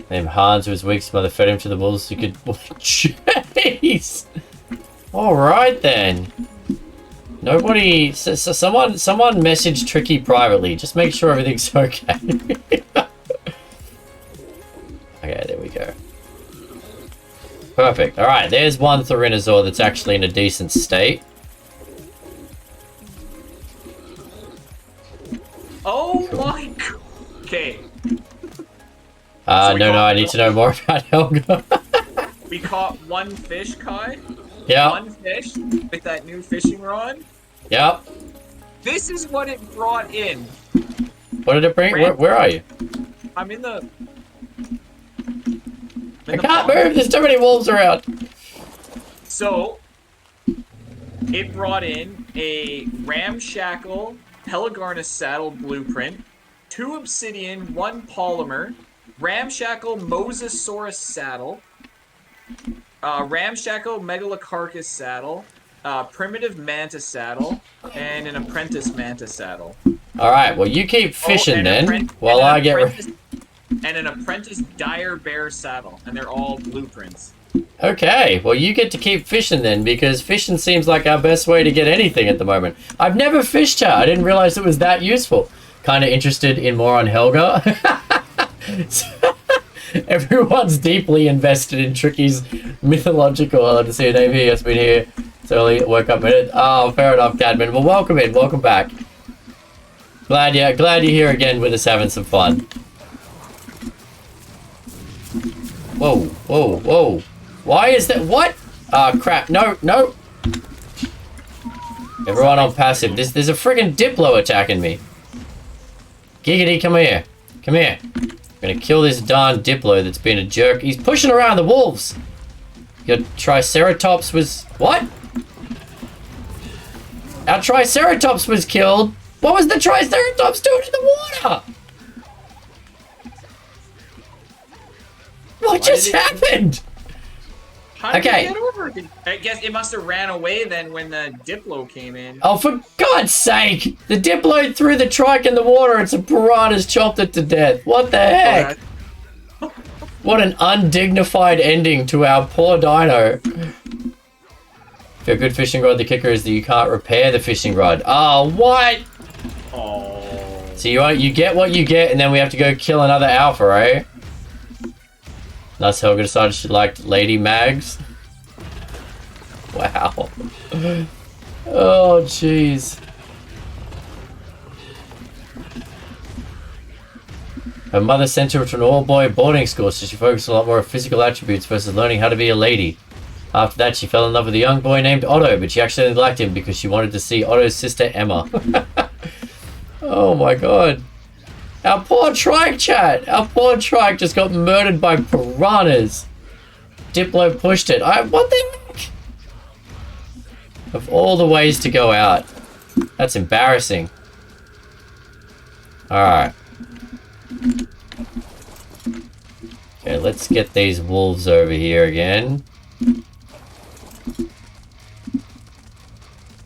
Named Hans was weak, his mother fed him to the wolves so he could... Jeez! Alright then. Nobody... someone message Tricky privately. Just make sure everything's okay. Okay, there we go. Perfect. Alright, there's one Tyranisaur that's actually in a decent state. Oh my god. Okay. No, I need to know more about Helga. We caught one fish, Kai. Yeah. One fish with that new fishing rod. Yep. This is what it brought in. What did it bring? Where are you? I'm in the... I can't move! There's too many wolves around! So, it brought in a ramshackle Pelagarnus saddle blueprint, 2 obsidian, 1 polymer, ramshackle Mosasaurus saddle, ramshackle Megalocarchus saddle, primitive manta saddle, and an apprentice manta saddle. Alright, well you keep fishing then, while I get... And an apprentice dire bear saddle, and they're all blueprints. Okay, well you get to keep fishing then, because fishing seems like our best way to get anything at the moment. I've never fished her, I didn't realize it was that useful. Kinda interested in more on Helga. Everyone's deeply invested in Tricky's mythological... I'll have to see your name here, has been here. It's early, woke up minute. Oh, fair enough, Cadman. Well, welcome in, welcome back. Glad you're here again with us having some fun. Whoa, whoa, whoa. Why is that? What? Ah, crap. No, no. Everyone on passive. There's a friggin' Diplo attacking me. Giggity, come here. Come here. I'm gonna kill this darn Diplo that's been a jerk. He's pushing around the wolves. Your Triceratops was... What? Our Triceratops was killed. What was the Triceratops doing in the water? What just happened? How did Okay. it get over? I guess it must have ran away then when the Diplo came in. Oh, for God's sake! The Diplo threw the trike in the water and some piranhas chopped it to death. What the heck? What an undignified ending to our poor dino. If you're a good fishing rod, the kicker is that you can't repair the fishing rod. Oh, what? Oh. So you get what you get, and then we have to go kill another alpha, right? Thus Helga decided she liked lady mags. Wow. Oh, jeez. Her mother sent her to an all-boy boarding school, so she focused a lot more on physical attributes versus learning how to be a lady. After that, she fell in love with a young boy named Otto, but she actually liked him because she wanted to see Otto's sister Emma. Oh my god. Our poor trike, chat! Our poor trike just got murdered by piranhas. Diplo pushed it. What the heck? Of all the ways to go out. That's embarrassing. Alright. Okay, let's get these wolves over here again.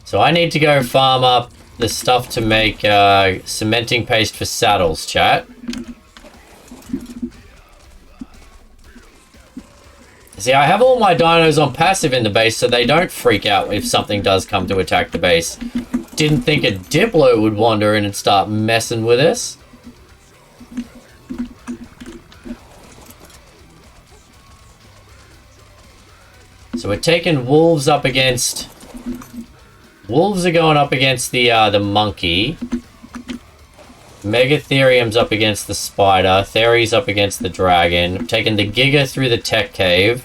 So I need to go farm up the stuff to make cementing paste for saddles, chat. See, I have all my dinos on passive in the base so they don't freak out if something does come to attack the base. Didn't think a Diplo would wander in and start messing with us. So we're taking wolves up against... Wolves are going up against the monkey. Megatherium's up against the spider. Thery's up against the dragon. I'm taking the Giga through the tech cave.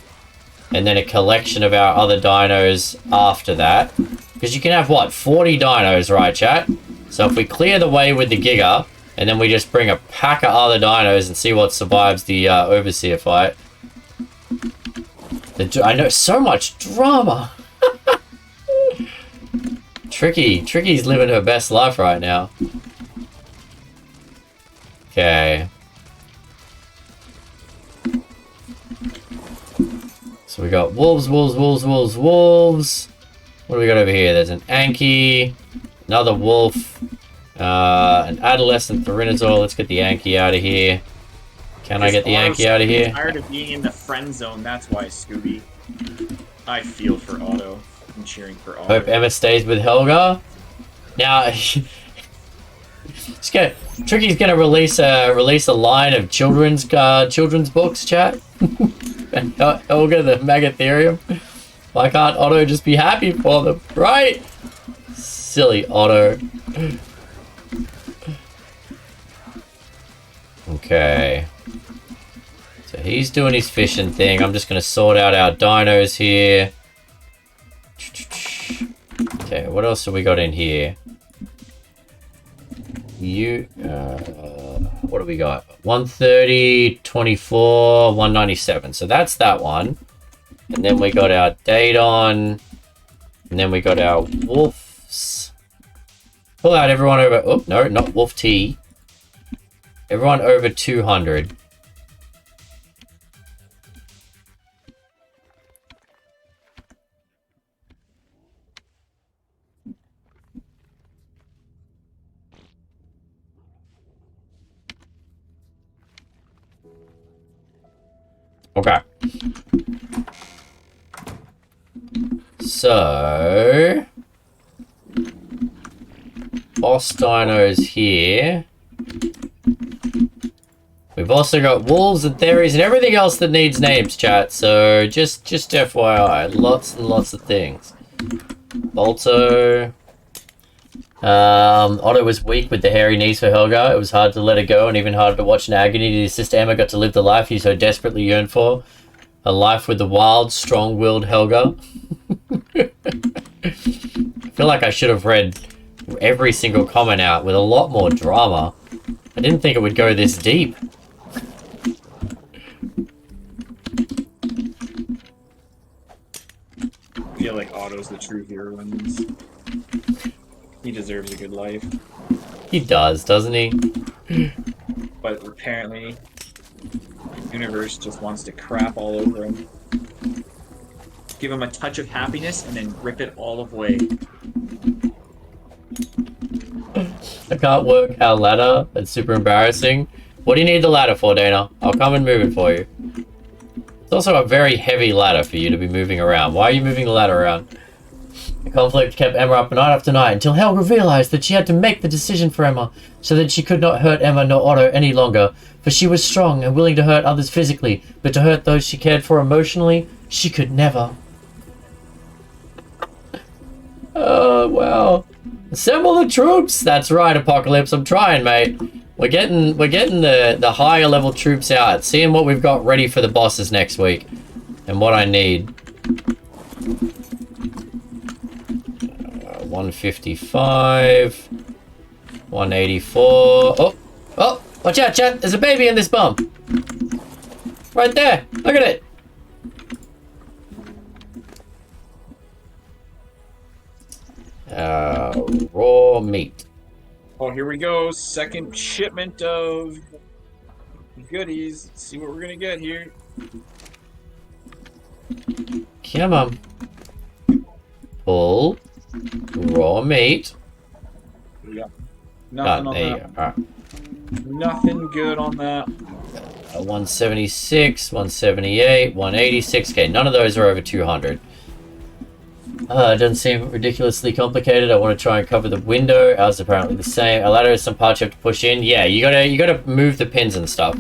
And then a collection of our other dinos after that. Because you can have, what, 40 dinos, right, chat? So if we clear the way with the Giga, and then we just bring a pack of other dinos and see what survives the Overseer fight. I know, so much drama! Tricky's living her best life right now. Okay. So we got wolves. What do we got over here? There's an Anki, another wolf, an adolescent Tyranisaur. Let's get the Anki out of here. Can I get the Anki out of here? I'm tired of being in the friend zone. That's why, Scooby. I feel for Otto. I'm cheering for Otto. Hope Emma stays with Helga. Now, Tricky's gonna release a line of children's books, chat. Helga the Megatherium. Why can't Otto just be happy for them, right? Silly Otto. Okay. So he's doing his fishing thing. I'm just gonna sort out our dinos here. Okay, what else have we got in here? What do we got? 130, 24, 197. So that's that one. And then we got our Daedon. And then we got our Wolves. Pull out everyone over... Oh, no, not Wolf T. Everyone over 200. Okay. So... Boss dinos here. We've also got wolves and theories and everything else that needs names, chat. So just FYI, lots and lots of things. Balto. Otto was weak with the hairy knees for Helga. It was hard to let her go and even harder to watch in agony. His sister Emma got to live the life he so desperately yearned for. A life with the wild, strong-willed Helga. I feel like I should have read every single comment out with a lot more drama. I didn't think it would go this deep. I feel like Otto's the true hero in this. He deserves a good life. He does, doesn't he? But apparently, the universe just wants to crap all over him. Give him a touch of happiness and then rip it all away. I can't work our ladder. That's super embarrassing. What do you need the ladder for, Dana? I'll come and move it for you. It's also a very heavy ladder for you to be moving around. Why are you moving the ladder around? The conflict kept Emma up night after night until Helga realized that she had to make the decision for Emma so that she could not hurt Emma nor Otto any longer, for she was strong and willing to hurt others physically, but to hurt those she cared for emotionally, she could never. Oh, wow. Assemble the troops! That's right, Apocalypse. I'm trying, mate. We're getting the higher level troops out, seeing what we've got ready for the bosses next week, and what I need. 155, 184. Oh, watch out, chat. There's a baby in this bump. Right there. Look at it. Raw meat. Oh, here we go. Second shipment of goodies. Let's see what we're gonna get here. Come on. Pull. Raw meat. We got nothing on that. Nothing good on that. 176, 178, 186. Okay, none of those are over 200. It doesn't seem ridiculously complicated. I want to try and cover the window. Ours is apparently the same. A ladder is some parts you have to push in. Yeah, you gotta move the pins and stuff.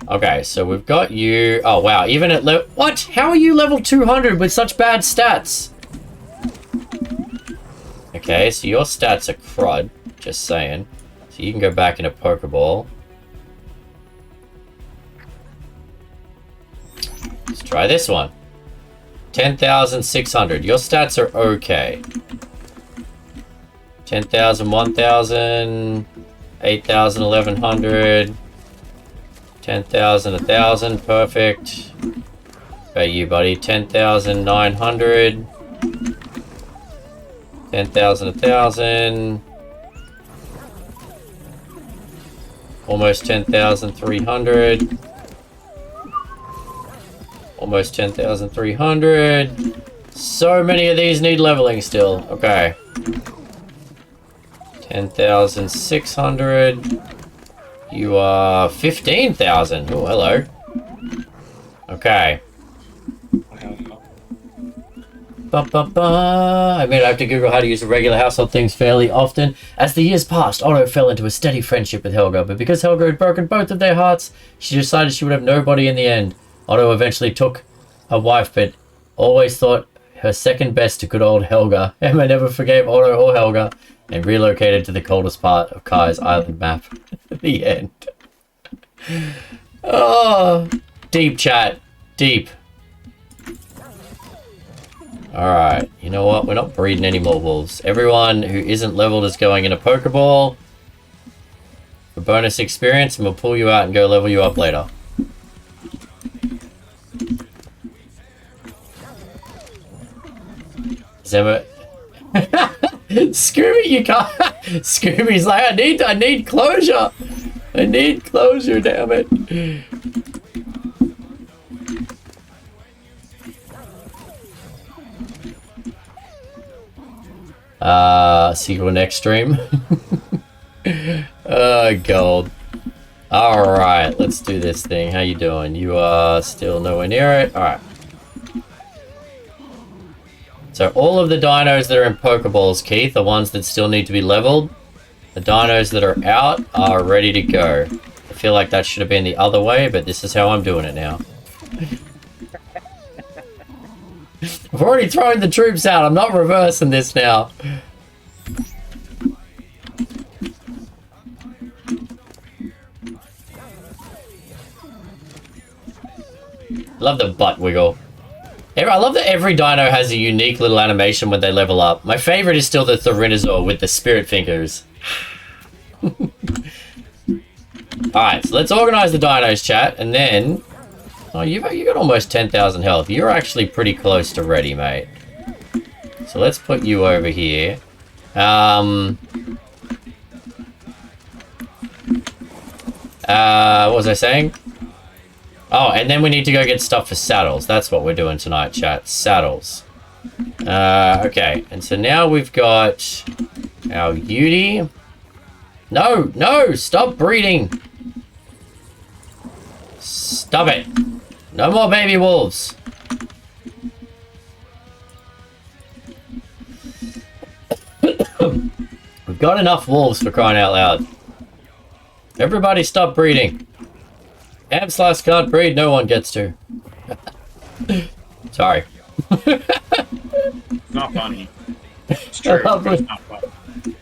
Okay, so we've got you. Oh wow, even at level. What? How are you level 200 with such bad stats? Okay, so your stats are crud. Just saying. So you can go back in a Pokeball. Let's try this one. 10,600. Your stats are okay. 10,000, 1,000, 8,000, 1,100, 10,000, 1,000. Perfect. Okay, you, buddy. 10,900. 10,000, 1,000. Almost 10,300. Almost 10,300. So many of these need leveling still. Okay. 10,600. You are 15,000. Oh, hello. Okay. I mean, I have to Google how to use a regular household things fairly often. As the years passed, Otto fell into a steady friendship with Helga, but because Helga had broken both of their hearts, she decided she would have nobody in the end. Otto eventually took a wife, but always thought her second best to good old Helga. Emma never forgave Otto or Helga, and relocated to the coldest part of Kai's island map. The end. Oh, deep chat. Deep. Alright, you know what? We're not breeding any more wolves. Everyone who isn't leveled is going in a Pokeball for bonus experience, and we'll pull you out and go level you up later. Zema... Scooby, you can't... Scooby's like, I need closure! I need closure, damn it. See you next stream. Gold. Alright, let's do this thing. How you doing? You are still nowhere near it? Alright. So all of the dinos that are in Pokeballs, Keith, the ones that still need to be leveled, the dinos that are out are ready to go. I feel like that should have been the other way, but this is how I'm doing it now. I've already thrown the troops out. I'm not reversing this now. Love the butt wiggle. I love that every dino has a unique little animation when they level up. My favorite is still the Tyranisaur with the spirit fingers. Alright, so let's organize the dinos, chat, and then... Oh, you got almost 10,000 health. You're actually pretty close to ready, mate. So let's put you over here. What was I saying? Oh, and then we need to go get stuff for saddles. That's what we're doing tonight, chat. Saddles. Okay. And so now we've got our Yudi. No! Stop breeding! Stop it! No more baby wolves! We've got enough wolves for crying out loud. Everybody stop breeding. Hamslice can't breed, no one gets to. Sorry. It's not funny. It's true. It's not funny.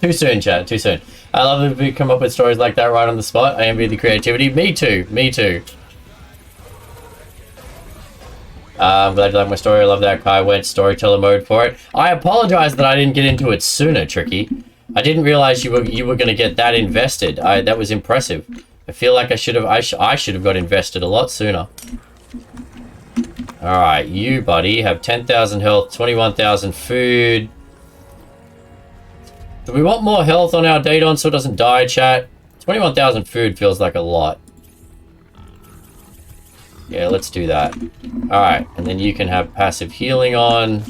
Too soon, chat. Too soon. I love that we come up with stories like that right on the spot. I envy the creativity. Me too. Me too. I'm glad you like my story. I love that Kai went storyteller mode for it. I apologize that I didn't get into it sooner, Tricky. I didn't realize you were going to get that invested. That was impressive. I feel like I should have got invested a lot sooner. Alright, you, buddy, have 10,000 health, 21,000 food. Do we want more health on our Daedon so it doesn't die, chat? 21,000 food feels like a lot. Yeah, let's do that. Alright, and then you can have passive healing on.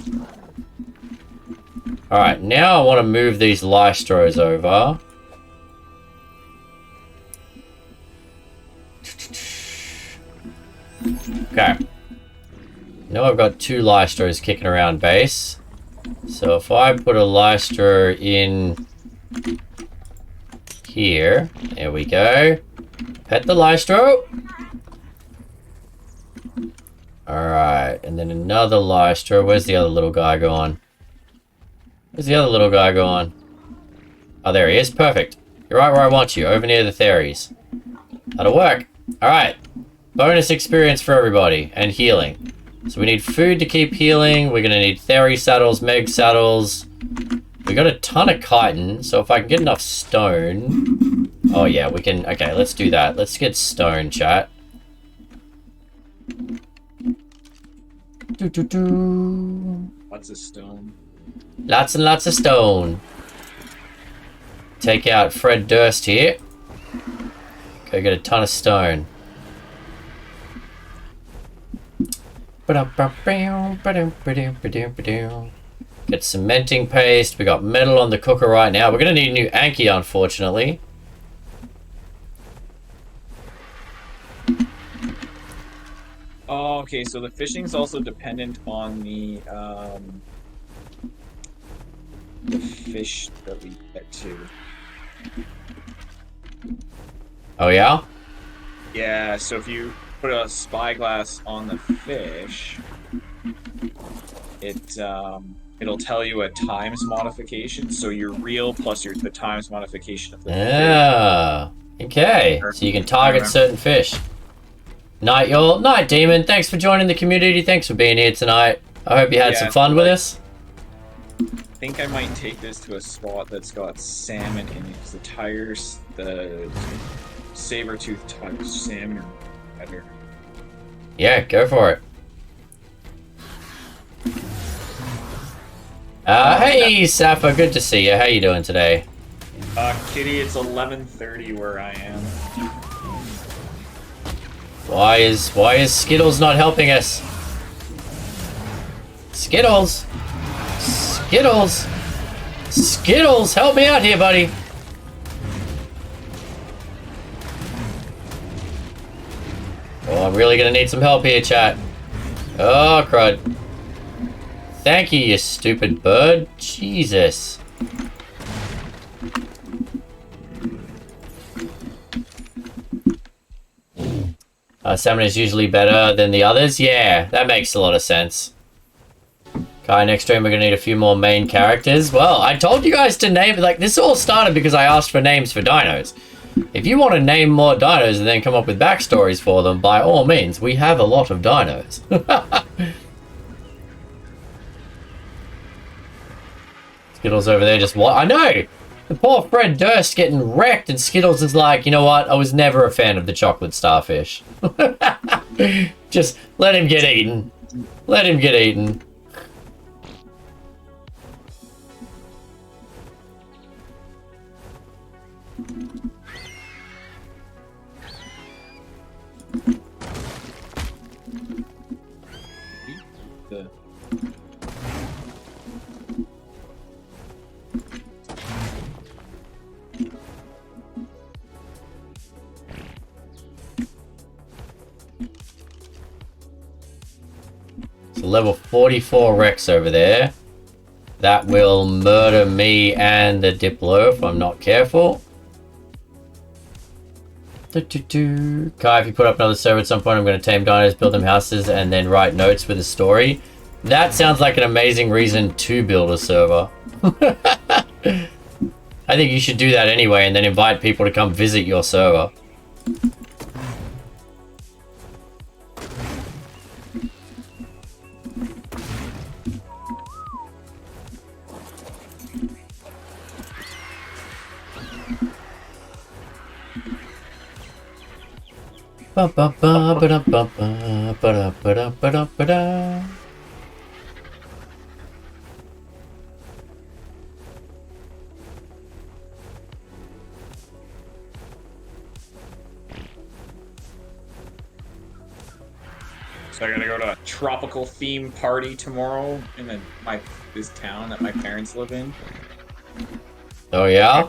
Alright, now I want to move these Lystros over. Okay. Now I've got two Lystros kicking around base. So if I put a Lystro in here, there we go. Pet the Lystro. Alright, and then another Lystro. Where's the other little guy going? Where's the other little guy going? Oh, there he is. Perfect. You're right where I want you, over near the Theries. That'll work. Alright. Bonus experience for everybody, and healing. So we need food to keep healing. We're going to need Theory saddles, Meg saddles. We got a ton of chitin, so if I can get enough stone... Oh yeah, we can... Okay, let's do that. Let's get stone, chat. Lots of stone. Lots and lots of stone. Take out Fred Durst here. Go get a ton of stone. Get cementing paste. We got metal on the cooker right now. We're gonna need a new Anki, unfortunately. Oh, okay, so the fishing's also dependent on the fish that we get to. Oh yeah? Yeah, so if you put a spyglass on the fish, it'll tell you a times modification. So your reel plus the times modification of the Yeah. Okay. So you can target certain fish. Night, y'all. Night, Demon. Thanks for joining the community. Thanks for being here tonight. I hope you had some fun with us. I think I might take this to a spot that's got salmon in it, because the saber-tooth salmon are better. Yeah, go for it. Hey, Sappho. Good to see you. How you doing today? Kitty, it's 11:30 where I am. Why is Skittles not helping us? Skittles! Skittles! Skittles! Help me out here, buddy! Oh, I'm really gonna need some help here, chat. Oh, crud. Thank you, you stupid bird. Jesus. Salmon is usually better than the others. Yeah, that makes a lot of sense. Okay, next stream we're gonna need a few more main characters. Well, I told you guys to name, like, this all started because I asked for names for dinos. If you want to name more dinos and then come up with backstories for them, by all means, we have a lot of dinos. Skittles over there just what? I know! The poor Fred Durst getting wrecked, and Skittles is like, you know what? I was never a fan of the chocolate starfish. Just let him get eaten. Let him get eaten. Level 44 Rex over there. That will murder me and the Diplo if I'm not careful. Kai, if you put up another server at some point, I'm going to tame dinos, build them houses, and then write notes with a story. That sounds like an amazing reason to build a server. I think you should do that anyway, and then invite people to come visit your server. Ba ba ba ba da ba ba ba da ba da ba da ba da. So I gotta go to a tropical theme party tomorrow in this town that my parents live in. Oh yeah?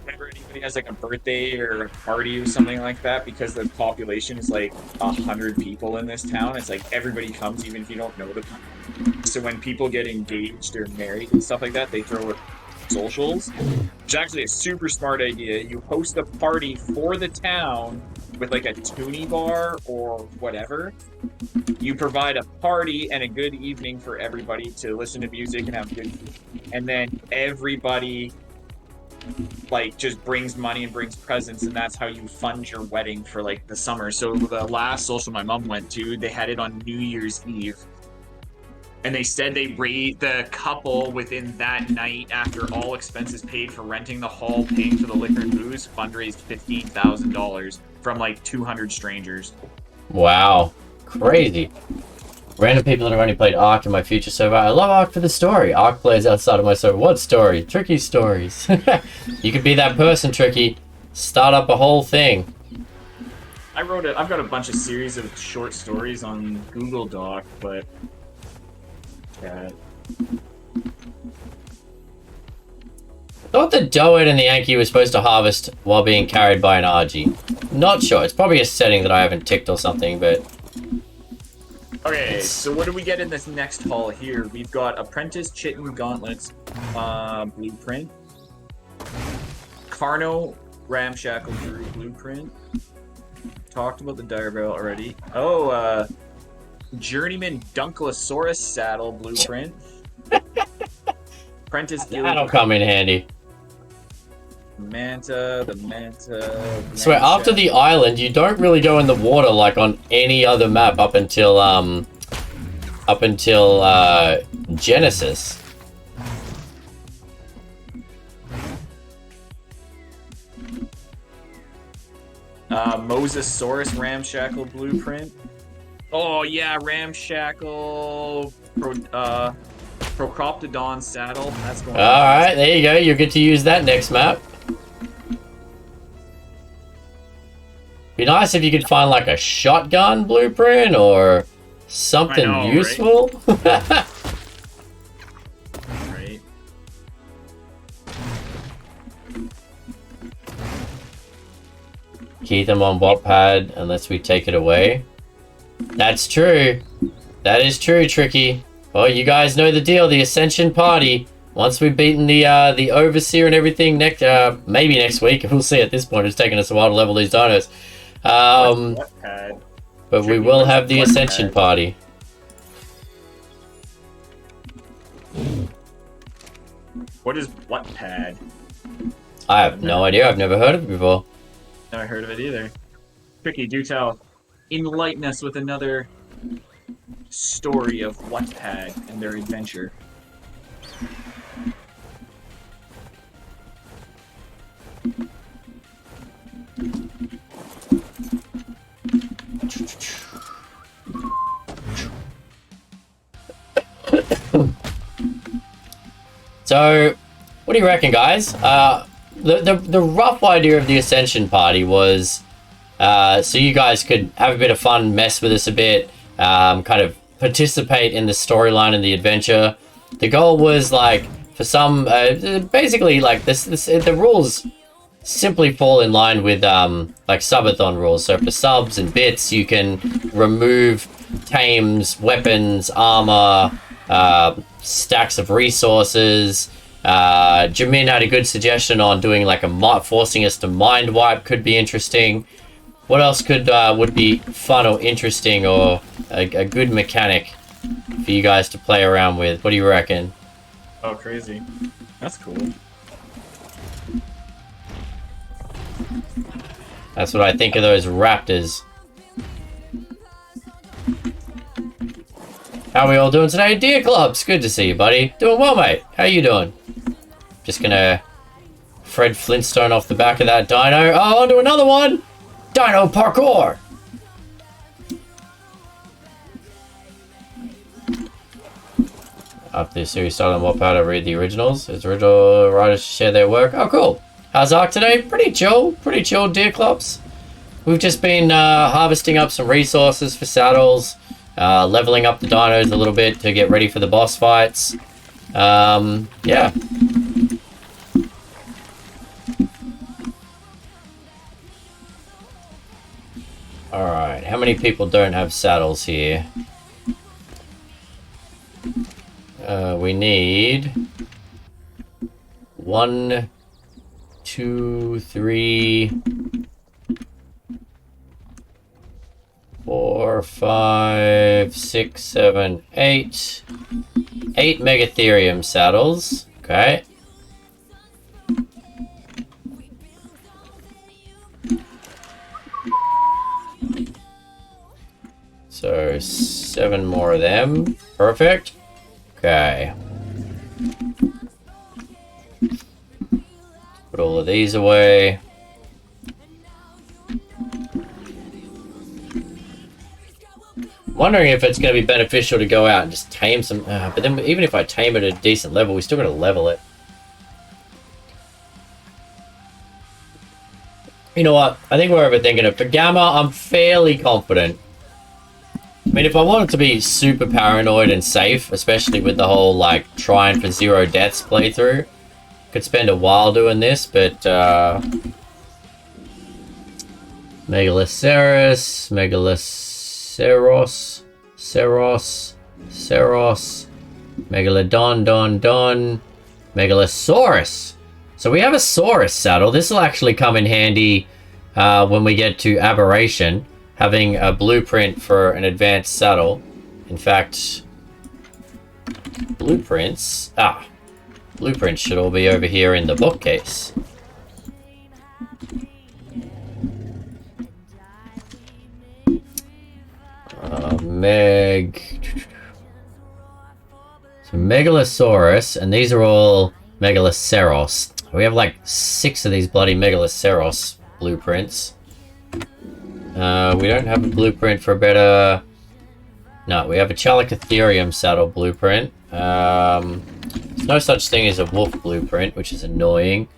Whenever anybody has like a birthday or a party or something like that, because the population is like 100 people in this town, it's like everybody comes even if you don't know them. So when people get engaged or married and stuff like that, they throw it socials. It's actually a super smart idea. You host a party for the town with like a toonie bar or whatever. You provide a party and a good evening for everybody to listen to music and have good food. And then everybody like just brings money and brings presents, and that's how you fund your wedding for like the summer. So the last social my mom went to, they had it on New Year's Eve, and they said they raised the couple within that night, after all expenses paid for renting the hall, paying for the liquor and booze, fundraised $15,000 from like 200 strangers. Wow, crazy. Random people that have only played Ark in my future server. I love Ark for the story. Ark players outside of my server. What story? Tricky stories. You could be that person, Tricky. Start up a whole thing. I've got a bunch of series of short stories on Google Doc, but Thought the Doed and the Yankee were supposed to harvest while being carried by an Argy. Not sure. It's probably a setting that I haven't ticked or something, but... Okay, so what do we get in this next haul here? We've got Apprentice Chitin Gauntlets blueprint. Carno Ramshackle Drew blueprint. Talked about the Dire Barrel already. Oh, Journeyman Dunklosaurus saddle blueprint. Apprentice That'll come in handy. The Manta. So after the island, you don't really go in the water like on any other map up until Genesis. Mosasaurus Ramshackle blueprint. Oh yeah, Ramshackle Procoptodon saddle. That's going. All right, there you go. You'll get to use that next map. Be nice if you could find like a shotgun blueprint or something useful. Right? Right. Keep them on Wattpad unless we take it away. That's true. That is true, Tricky. Well, you guys know the deal. The Ascension party. Once we've beaten the Overseer and everything, maybe next week. We'll see. At this point, it's taken us a while to level these dinos. But we will have the Ascension party. What is Wattpad? I have no idea. I've never heard of it before. Never heard of it either. Tricky, do tell. Enlighten us with another story of Wattpad and their adventure. So, what do you reckon, guys? The rough idea of the Ascension party was so you guys could have a bit of fun, mess with us a bit, kind of participate in the storyline and the adventure. The goal was like for some, basically like the rules simply fall in line with like subathon rules. So for subs and bits, you can remove tames, weapons, armor, stacks of resources. Jamin had a good suggestion on doing like forcing us to mind wipe could be interesting. What else would be fun or interesting or a good mechanic for you guys to play around with? What do you reckon? Oh, crazy. That's cool. That's what I think of those raptors. How are we all doing today? Deer Clubs, good to see you, buddy. Doing well, mate. How you doing? Just gonna Fred Flintstone off the back of that dino. Oh, onto another one! Dino parkour! After the series started on Wattpad, I read the originals. As original writers share their work. Oh, cool. How's Ark today? Pretty chill, Deer Clubs. We've just been harvesting up some resources for saddles, leveling up the dinos a little bit to get ready for the boss fights. Yeah. Alright, how many people don't have saddles here? We need 1, 2, 3, 4, 5, 6, 7, 8. 8 Megatherium saddles. Okay. So 7 more of them. Perfect. Okay. Put all of these away. Wondering if it's going to be beneficial to go out and just tame some, but then even if I tame it at a decent level, we still got to level it. You know what? I think we're overthinking it. For Gamma, I'm fairly confident. I mean, if I wanted to be super paranoid and safe, especially with the whole, like, trying for 0 deaths playthrough, could spend a while doing this, but, Megaloceros, Ceros, Megalodon, Megalosaurus. So we have a Saurus saddle. This will actually come in handy when we get to Aberration, having a blueprint for an advanced saddle. In fact, blueprints should all be over here in the bookcase. So Megalosaurus, and these are all Megaloceros. We have like 6 of these bloody Megaloceros blueprints. We don't have a blueprint for a better... No, we have a Chalicotherium saddle blueprint. There's no such thing as a wolf blueprint, which is annoying.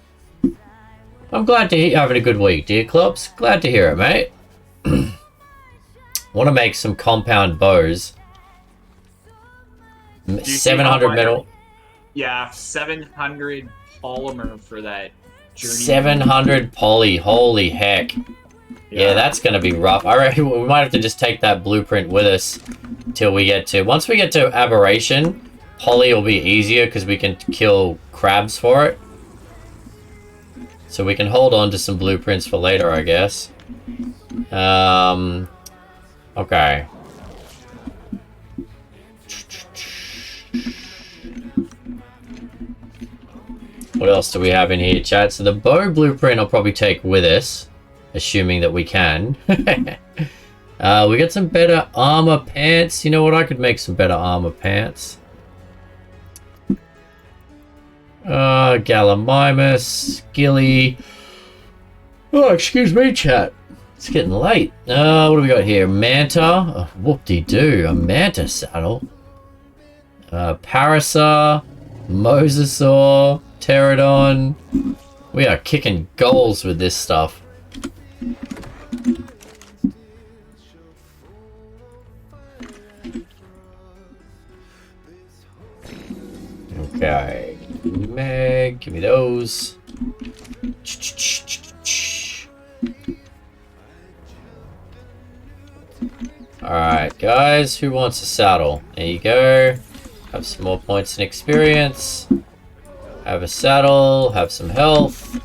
I'm glad to hear you're having a good week, dear Clubs. Glad to hear it, mate. Want to make some compound bows. 700 metal. Yeah, 700 polymer for that journey. 700 poly. Holy heck. Yeah, that's going to be rough. I reckon we might have to just take that blueprint with us till we get to... Once we get to Aberration, poly will be easier because we can kill crabs for it. So we can hold on to some blueprints for later, I guess. Okay. What else do we have in here, chat? So the bow blueprint I'll probably take with us, assuming that we can. We got some better armor pants. You know what? I could make some better armor pants. Gallimimus, Gilly. Oh, excuse me, chat. It's getting late. What do we got here? Manta. Oh, whoop-de-doo. A Manta saddle. Parasaur. Mosasaur. Pterodon. We are kicking goals with this stuff. Okay. Meg, give me those. Alright, guys, who wants a saddle? There you go. Have some more points in experience. Have a saddle, have some health.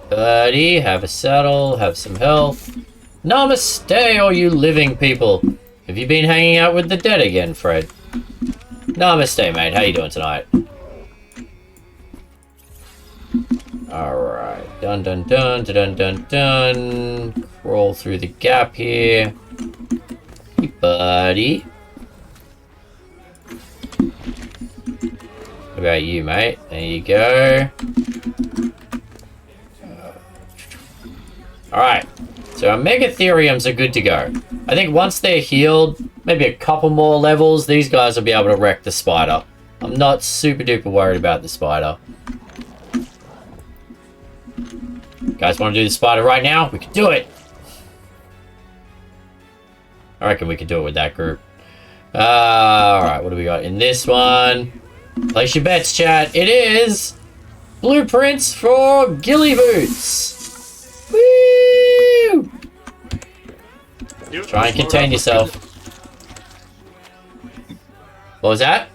Buddy, have a saddle, have some health. Namaste, all you living people. Have you been hanging out with the dead again, Fred? Namaste, mate. How you doing tonight? Alright. Dun dun dun dun dun dun. Crawl through the gap here. Hey, buddy. What about you, mate? There you go. Alright. So our Megatheriums are good to go. I think once they're healed, maybe a couple more levels, these guys will be able to wreck the spider. I'm not super duper worried about the spider. Guys want to do the spider right now? We can do it! I reckon we can do it with that group. Alright, what do we got in this one? Place your bets, chat. It is blueprints for ghillie boots. Woo! Try and contain yourself. What was that?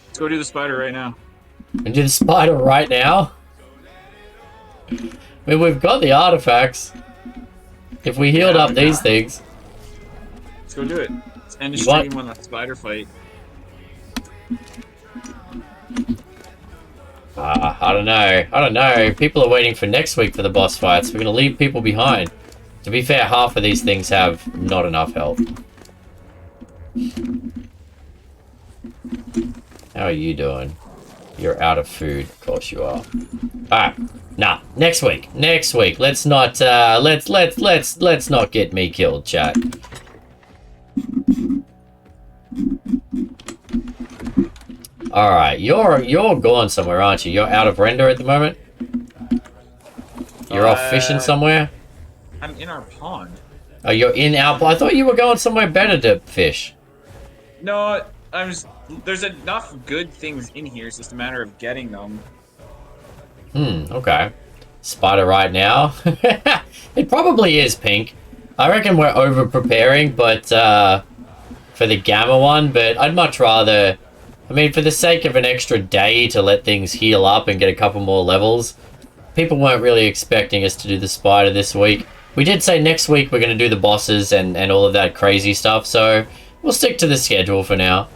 Let's go do the spider right now. And do the spider right now? I mean, we've got the artifacts. If we healed up these things. Let's go do it. Let's end the stream on that spider fight. I don't know. People are waiting for next week for the boss fights. We're going to leave people behind. To be fair, half of these things have not enough health. How are you doing? You're out of food. Of course you are. Alright. Nah. Next week. Let's not let's not get me killed, chat. Alright, you're going somewhere, aren't you? You're out of render at the moment? You're off fishing somewhere? I'm in our pond. Oh, you're in our... I thought you were going somewhere better to fish. No, there's enough good things in here. It's just a matter of getting them. Okay. Spider right now. It probably is pink. I reckon we're over-preparing, but, for the Gamma one, but I'd much rather... I mean, for the sake of an extra day to let things heal up and get a couple more levels, people weren't really expecting us to do the Spider this week. We did say next week we're going to do the bosses and all of that crazy stuff, so we'll stick to the schedule for now.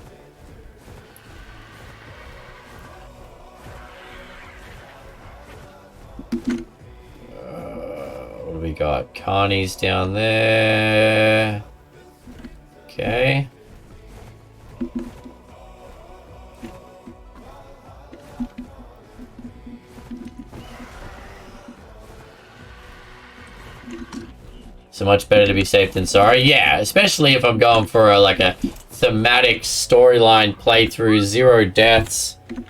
What do we got? Carney's down there. Okay. So much better to be safe than sorry. Yeah, especially if I'm going for like a thematic storyline playthrough, 0 deaths. I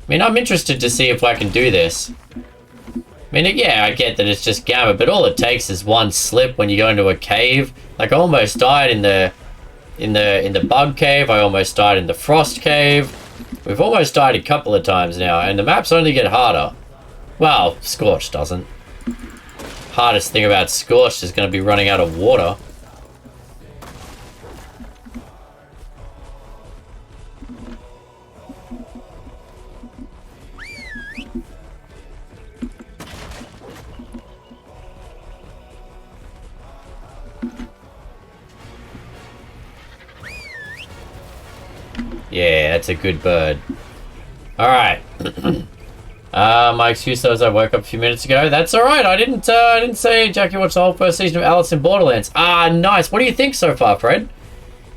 mean, I'm interested to see if I can do this. I mean, yeah, I get that it's just Gamma, but all it takes is one slip when you go into a cave. Like, I almost died in the bug cave. I almost died in the frost cave. We've almost died a couple of times now, and the maps only get harder. Well, Scorch doesn't. Hardest thing about Scorched is going to be running out of water. Yeah, that's a good bird. Alright. My excuse was I woke up a few minutes ago. That's alright, I didn't say Jackie watched the whole first season of Alice in Borderlands. Ah, nice. What do you think so far, Fred?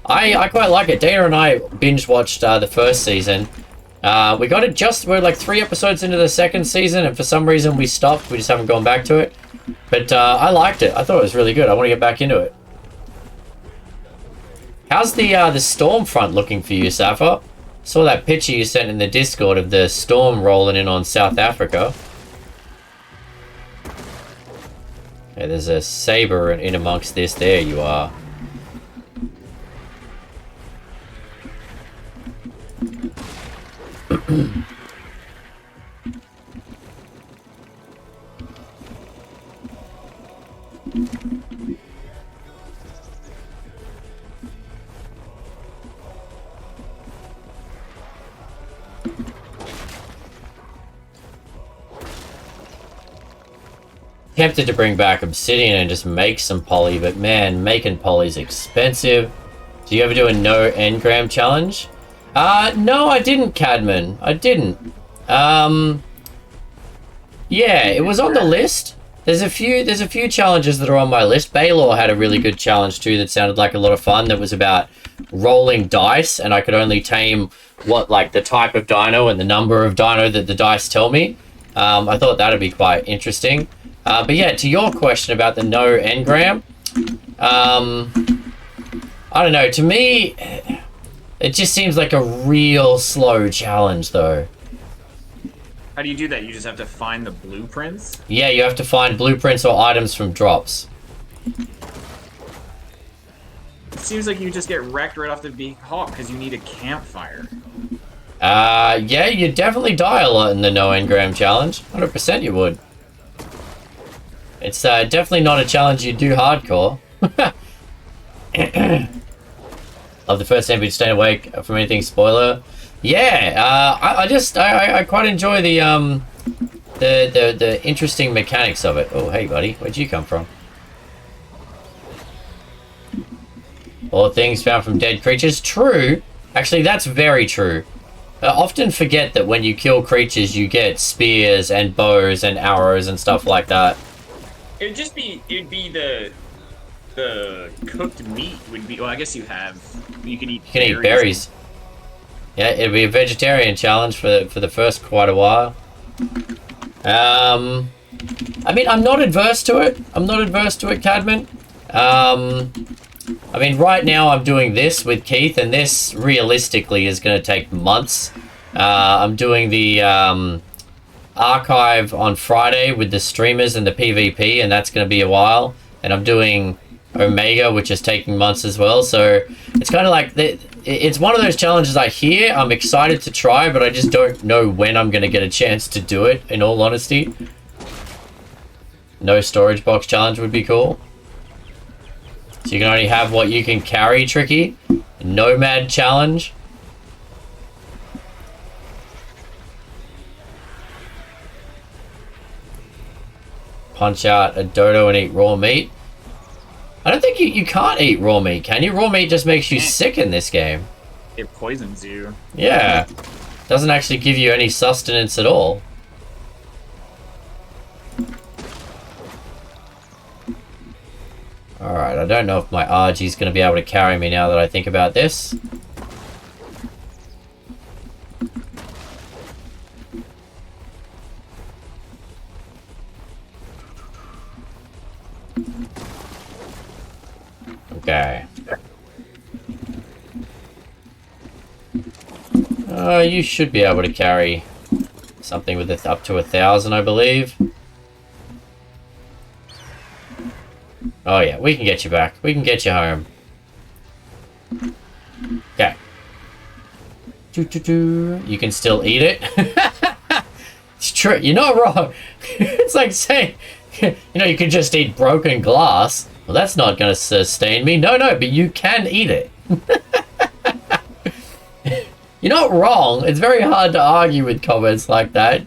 I quite like it. Dana and I binge watched the first season. We got it we're like 3 episodes into the second season, and for some reason we stopped. We just haven't gone back to it. But I liked it. I thought it was really good. I want to get back into it. How's the storm front looking for you, Safa? Saw that picture you sent in the Discord of the storm rolling in on South Africa. Okay, there's a saber in amongst this. There you are. Tempted to bring back obsidian and just make some poly, but man, making poly's expensive. Do you ever do a no engram challenge? No, I didn't, Cadman. I didn't. Yeah, it was on the list. There's a few challenges that are on my list. Baylor had a really good challenge too that sounded like a lot of fun. That was about rolling dice, and I could only tame the type of dino and the number of dino that the dice tell me. I thought that'd be quite interesting. But yeah, to your question about the no engram, I don't know. To me, it just seems like a real slow challenge, though. How do you do that? You just have to find the blueprints? Yeah, you have to find blueprints or items from drops. It seems like you just get wrecked right off the hop because you need a campfire. Yeah, you definitely die a lot in the no engram challenge. 100% you would. It's definitely not a challenge you do hardcore. Love the first MP to stay awake from anything spoiler. Yeah, I quite enjoy the interesting mechanics of it. Oh, hey buddy, where'd you come from? All things found from dead creatures. True. Actually, that's very true. I often forget that when you kill creatures, you get spears and bows and arrows and stuff like that. It'd be the cooked meat would be. Well, I guess you can eat. You can eat berries. Yeah, it'd be a vegetarian challenge for the first quite a while. I mean, I'm not adverse to it, Cadman. I mean, right now I'm doing this with Keith, and this realistically is going to take months. I'm doing the archive on Friday with the streamers and the PvP, and that's going to be a while. And I'm doing Omega, which is taking months as well. So it's kind of like it's one of those challenges I hear. I'm excited to try, but I just don't know when I'm going to get a chance to do it, in all honesty. No storage box challenge would be cool. So you can only have what you can carry, Tricky. Nomad challenge. Punch out a dodo and eat raw meat. I don't think you can't eat raw meat, can you? Raw meat just makes you sick in this game. It poisons you. Yeah. Doesn't actually give you any sustenance at all. Alright, I don't know if my RG is going to be able to carry me now that I think about this. Okay. You should be able to carry something with it up to 1,000, I believe. Oh yeah, we can get you back. We can get you home. Okay. You can still eat it. It's true. You're not wrong. It's like saying, you can just eat broken glass. Well, that's not going to sustain me. No, but you can eat it. You're not wrong. It's very hard to argue with comments like that.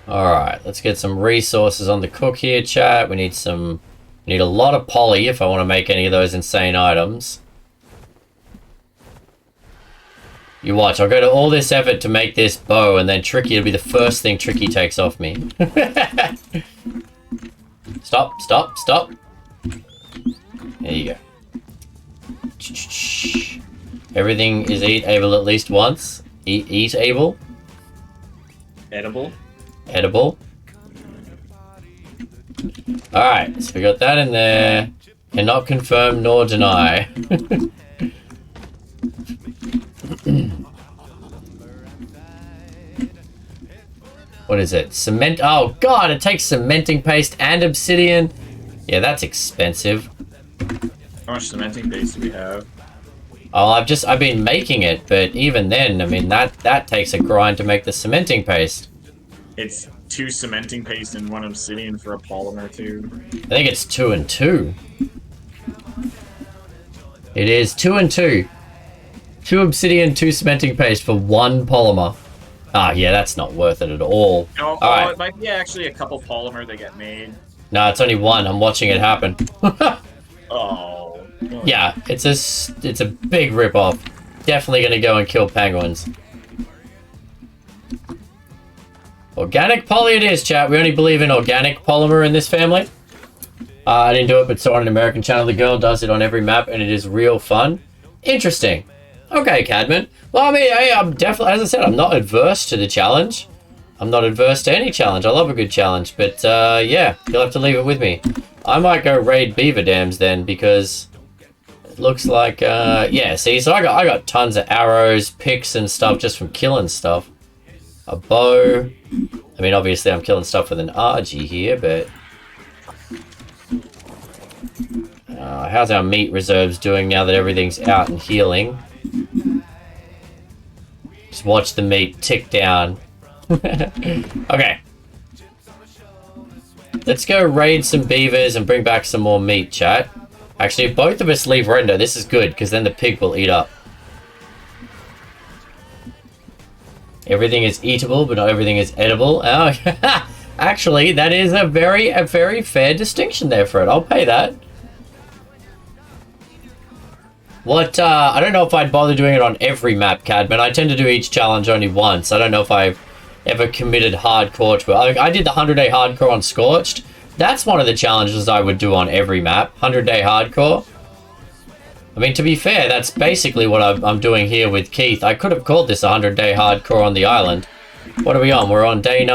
Alright, let's get some resources on the cook here, chat. We need a lot of poly if I want to make any of those insane items. You watch, I'll go to all this effort to make this bow, and then Tricky will be the first thing Tricky takes off me. Stop. There you go. Everything is able at least once. Eat able. Edible. Alright, so we got that in there. Cannot confirm nor deny. What is it? Cement? Oh god, it takes cementing paste and obsidian. Yeah, that's expensive. How much cementing paste do we have? Oh, I've been making it, but even then, I mean, that takes a grind to make the cementing paste. It's 2 cementing paste and 1 obsidian for a polymer too. I think it's 2 and 2. It is 2 and 2. 2 obsidian, 2 cementing paste for 1 polymer. Ah, yeah, that's not worth it at all. No, Alright. It might be actually a couple polymer that get made. No, it's only 1. I'm watching it happen. Oh. Yeah, it's a big rip-off. Definitely gonna go and kill penguins. Organic poly it is, chat. We only believe in organic polymer in this family. I didn't do it, but saw on an American channel. The girl does it on every map, and it is real fun. Interesting. Okay, Cadman. Well, I mean, I'm definitely, as I said, I'm not adverse to the challenge. I'm not adverse to any challenge. I love a good challenge, but yeah, you'll have to leave it with me. I might go raid beaver dams then, because it looks like, yeah, see, so I got tons of arrows, picks, and stuff just from killing stuff. A bow. I mean, obviously I'm killing stuff with an RG here, but how's our meat reserves doing now that everything's out and healing? Just watch the meat tick down. Okay. Let's go raid some beavers and bring back some more meat, chat. Actually, if both of us leave render, this is good, because then the pig will eat up. Everything is eatable, but not everything is edible. Oh, actually, that is a very fair distinction there, Fred. I'll pay that. What, I don't know if I'd bother doing it on every map, Cadman. I tend to do each challenge only once. I don't know if I've ever committed hardcore to it. I did the 100-day hardcore on Scorched. That's one of the challenges I would do on every map. 100-day hardcore. I mean, to be fair, that's basically what I'm doing here with Keith. I could have called this 100-day hardcore on the island. What are we on? We're on day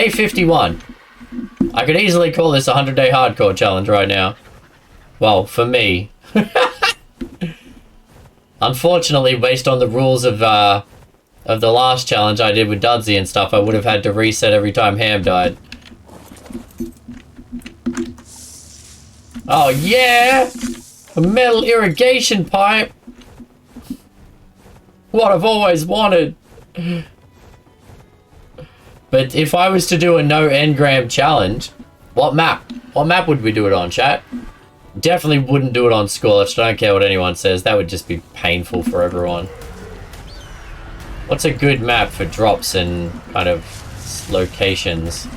51. I could easily call this 100-day hardcore challenge right now. Well, for me. Unfortunately, based on the rules of the last challenge I did with Dudsy and stuff, I would have had to reset every time Ham died. Oh yeah! A metal irrigation pipe! What I've always wanted! But if I was to do a no engram challenge, what map? What map would we do it on, chat? Definitely wouldn't do it on Scorched. I don't care what anyone says. That would just be painful for everyone. What's a good map for drops and kind of locations?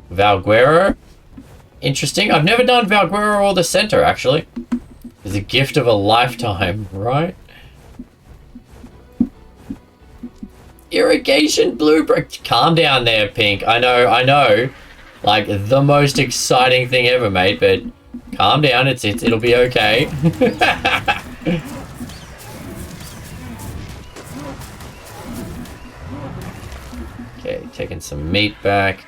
Valguero? Interesting. I've never done Valguero or the center, actually. It's a gift of a lifetime, right? Irrigation blueprint. Calm down there, Pink. I know. Like, the most exciting thing ever, mate, but calm down. It'll be okay. Okay, taking some meat back.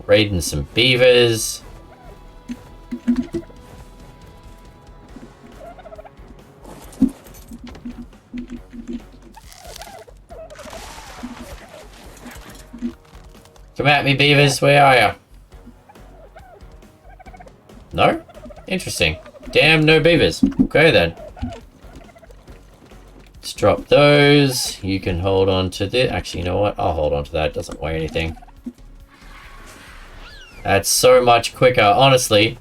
Raiding some beavers. Come at me, beavers. Where are you? No? Interesting. Damn, no beavers. Okay, then. Let's drop those. You can hold on to this. Actually, you know what? I'll hold on to that. It doesn't weigh anything. That's so much quicker, honestly.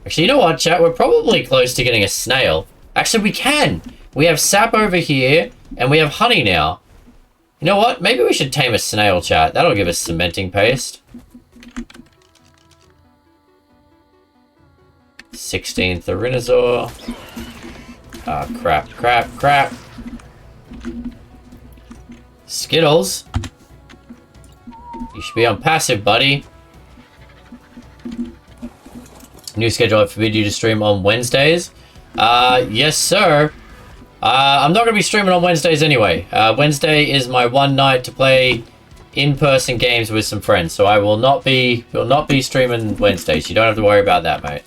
Actually, you know what, chat? We're probably close to getting a snail. Actually, we can. We have sap over here, and we have honey now. You know what? Maybe we should tame a snail, chat. That'll give us cementing paste. 16th Arinosaur. Ah, crap. Skittles. You should be on passive, buddy. New schedule, I forbid you to stream on Wednesdays. Yes, sir. I'm not going to be streaming on Wednesdays anyway. Wednesday is my one night to play in-person games with some friends, so I will not be streaming Wednesdays. You don't have to worry about that, mate.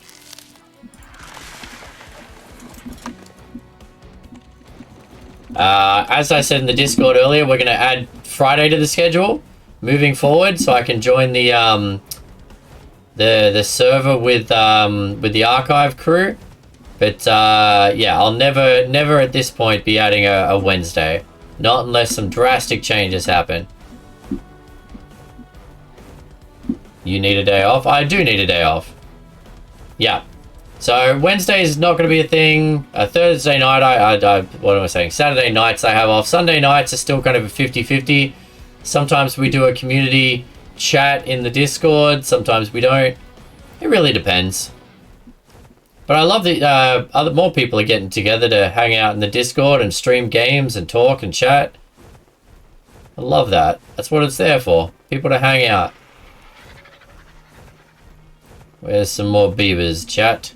As I said in the Discord earlier, we're going to add Friday to the schedule moving forward, so I can join the server with the archive crew. But yeah, I'll never at this point be adding a Wednesday, not unless some drastic changes happen. You need a day off? I do need a day off. Yeah. So Wednesday is not going to be a thing. Thursday night, what am I saying? Saturday nights I have off. Sunday nights are still kind of a 50-50. Sometimes we do a community chat in the Discord. Sometimes we don't. It really depends. But I love that more people are getting together to hang out in the Discord and stream games and talk and chat. I love that. That's what it's there for. People to hang out. Where's some more beavers, chat?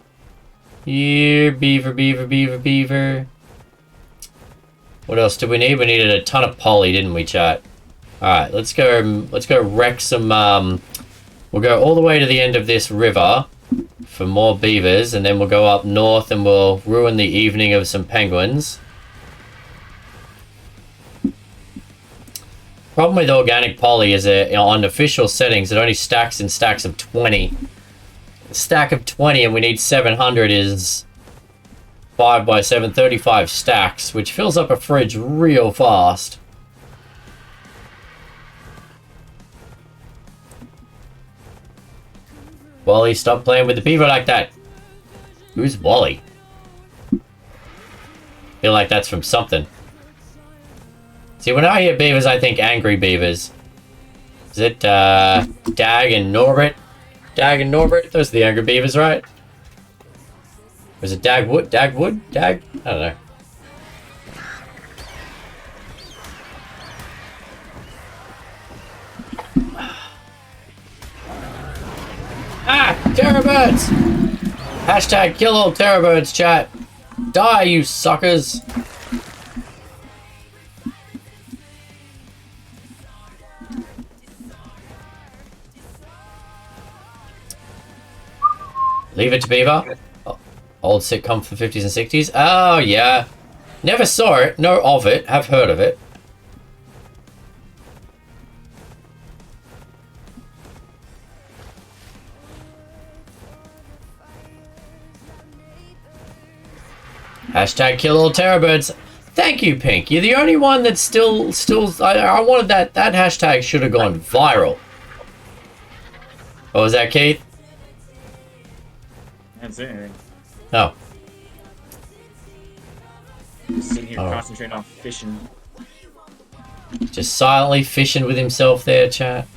Here, beaver. What else do we need? We needed a ton of poly, didn't we, chat? Alright, let's go wreck some, we'll go all the way to the end of this river for more beavers, and then we'll go up north and we'll ruin the evening of some penguins. Problem with organic poly is that on official settings it only stacks in stacks of 20. A stack of 20 and we need 700 is 5 by 7, 35 stacks, which fills up a fridge real fast. Wally, stop playing with the beaver like that. Who's Wally? Feel like that's from something. See, when I hear beavers, I think angry beavers. Is it Dag and Norbert? Dag and Norbert? Those are the angry beavers, right? Or is it Dagwood? Dagwood? Dag? I don't know. Ah! Terrorbirds! Hashtag kill all terrorbirds, chat. Die, you suckers. Leave It to Beaver. Oh, old sitcom from 50s and 60s. Oh, yeah. Never saw it. Know of it. Have heard of it. Hashtag kill all terrorbirds. Thank you, Pink. You're the only one that's still. I wanted that hashtag should have gone viral. What was that, Keith? I didn't say anything. Oh. Just sitting here concentrating on fishing. Just silently fishing with himself there, chat.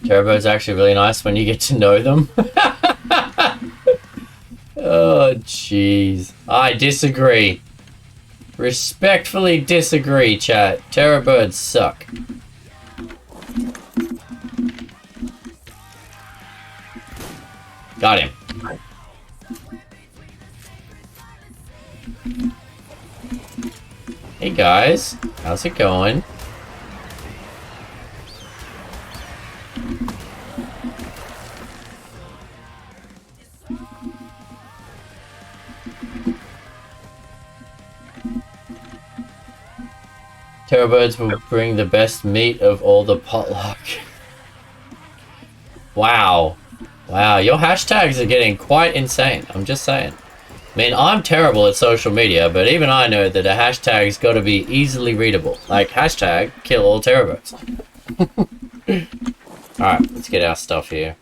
Terrorbird's actually really nice when you get to know them. Oh, jeez. I disagree. Respectfully disagree, chat. Terrorbirds suck. Got him. Hey guys, how's it going? Terrorbirds will bring the best meat of all the potluck. Wow. Wow, your hashtags are getting quite insane. I'm just saying. I mean, I'm terrible at social media, but even I know that a hashtag's got to be easily readable. Like, hashtag kill all terrorbirds. Alright, let's get our stuff here.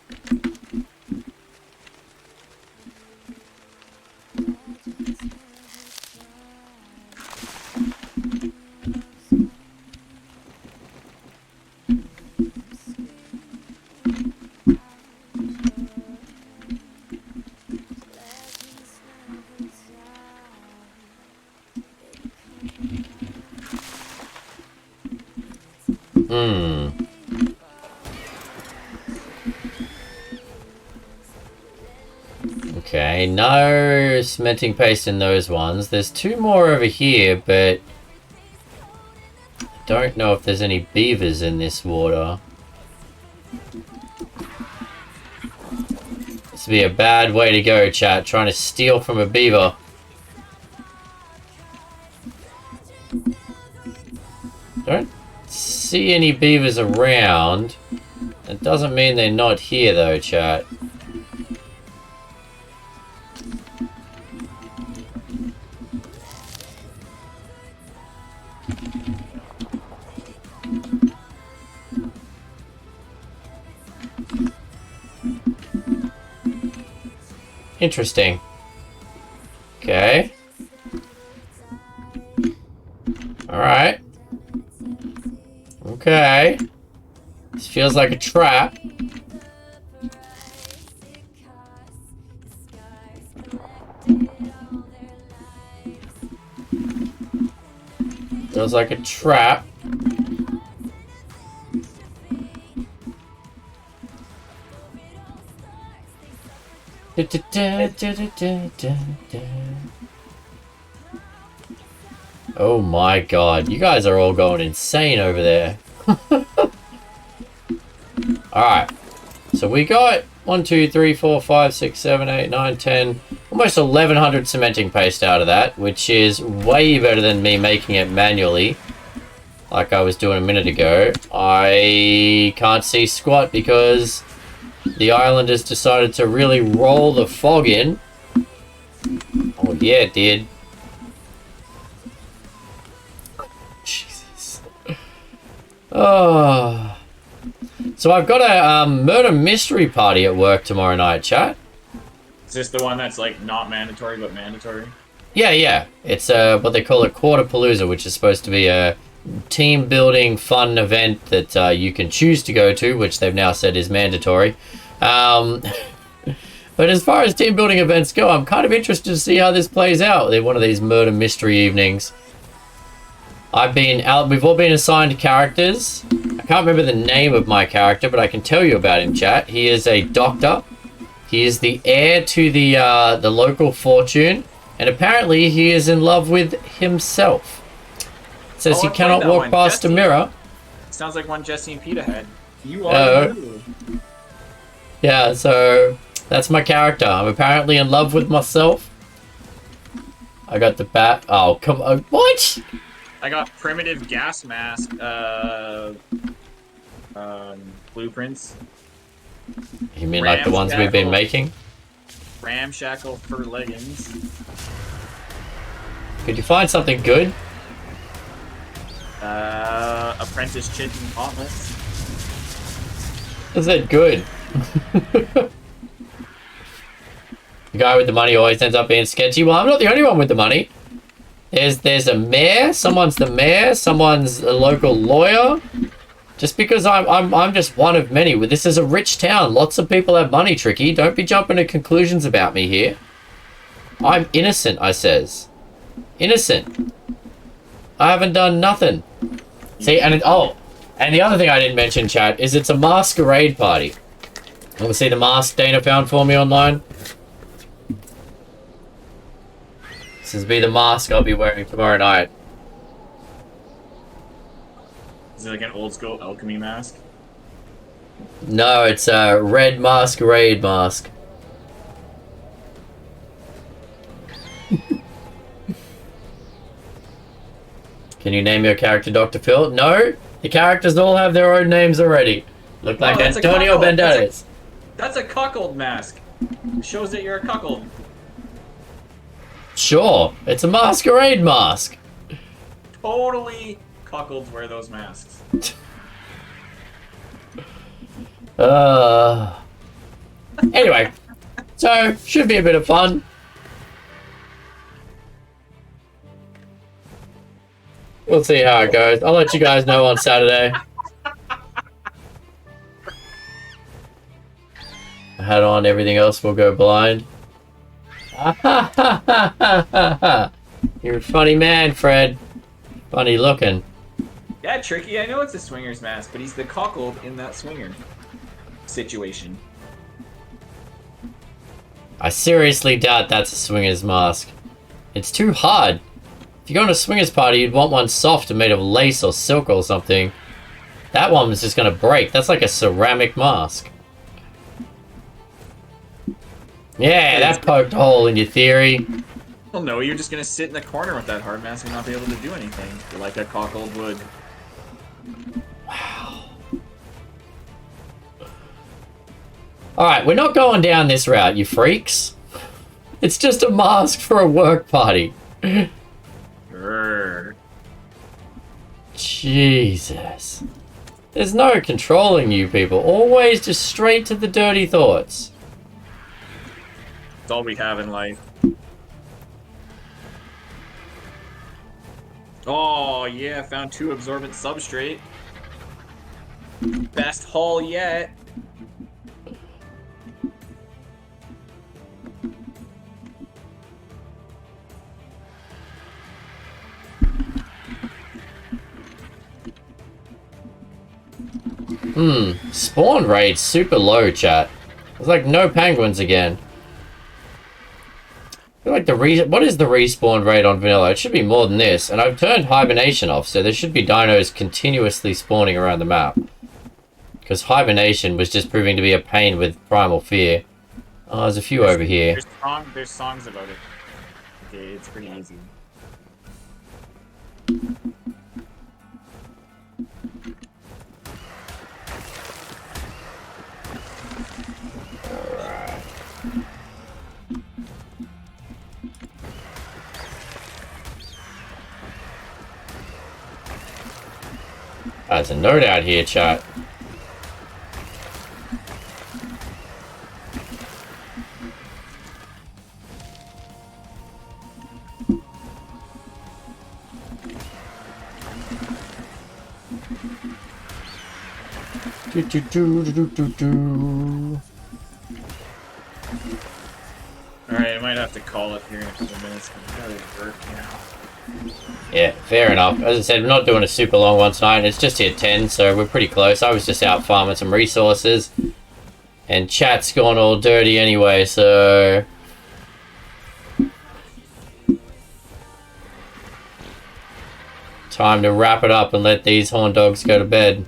Okay, no cementing paste in those ones. There's two more over here, but I don't know if there's any beavers in this water. This would be a bad way to go, chat, trying to steal from a beaver. Don't see any beavers around. It doesn't mean they're not here though, chat. Interesting. Okay. Alright. Okay. This feels like a trap. Feels like a trap. Oh my god, you guys are all going insane over there. Alright, so we got 1, 2, 3, 4, 5, 6, 7, 8, 9, 10, almost 1100 cementing paste out of that, which is way better than me making it manually, like I was doing a minute ago. I can't see squat because the islanders decided to really roll the fog in. Oh yeah, it did. Jesus. Oh. So I've got a murder mystery party at work tomorrow night, chat. Is this the one that's like not mandatory but mandatory? Yeah. It's what they call a Quarterpalooza, which is supposed to be a team building fun event that you can choose to go to, which they've now said is mandatory. But as far as team building events go, I'm kind of interested to see how this plays out in one of these murder mystery evenings. We've all been assigned characters. I can't remember the name of my character, but I can tell you about him, chat. He is a doctor. He is the heir to the local fortune, and apparently he is in love with himself. It says he cannot walk past a mirror. Sounds like one Jesse and Peter had. You are. Yeah, so that's my character. I'm apparently in love with myself. I got the bat. Oh, come on. What? I got primitive gas mask blueprints. You mean like the ones we've been making? Ramshackle fur leggings. Could you find something good? Apprentice chicken omelets. Is that good? The guy with the money always ends up being sketchy. Well, I'm not the only one with the money. There's a mayor. Someone's the mayor. Someone's a local lawyer. Just because I'm just one of many. This is a rich town. Lots of people have money, Tricky. Don't be jumping to conclusions about me here. I'm innocent, I says. Innocent. I haven't done nothing. See, and the other thing I didn't mention, chat, is it's a masquerade party. Want to see the mask Dana found for me online? This is be the mask I'll be wearing tomorrow night. Is it like an old school alchemy mask? No, it's a red masquerade mask. Can you name your character Dr. Phil? No, the characters all have their own names already. Look like Antonio Banderas. That's a cuckold mask. It shows that you're a cuckold. Sure, it's a masquerade mask. Totally cuckolds wear those masks. Anyway, so should be a bit of fun. We'll see how it goes. I'll let you guys know on Saturday. Hat on, everything else will go blind. You're a funny man, Fred. Funny looking. Yeah, Tricky, I know it's a swinger's mask, but he's the cuckold in that swinger situation. I seriously doubt that's a swinger's mask. It's too hard. If you go on a swingers party, you'd want one soft and made of lace or silk or something. That one was just gonna break. That's like a ceramic mask. Yeah, that poked a hole in your theory. Well, no, you're just gonna sit in the corner with that hard mask and not be able to do anything, like a cuckold would. Wow. Alright, we're not going down this route, you freaks. It's just a mask for a work party. Grrr. Jesus. There's no controlling you people. Always just straight to the dirty thoughts. It's all we have in life. Oh, yeah, found 2 absorbent substrate. Best haul yet. Spawn rate super low, chat. There's like no penguins again. I feel like what is the respawn rate on vanilla? It should be more than this. And I've turned hibernation off, so there should be dinos continuously spawning around the map. Because hibernation was just proving to be a pain with primal fear. Oh, there's a few over here. There's songs about it. Okay, it's pretty easy. There's a note out here, chat. Alright, I might have to call it here in a couple minutes because I gotta work now. Yeah, fair enough. As I said, we're not doing a super long one tonight. It's just hit 10, so we're pretty close. I was just out farming some resources. And chat's gone all dirty anyway, so... Time to wrap it up and let these horn dogs go to bed.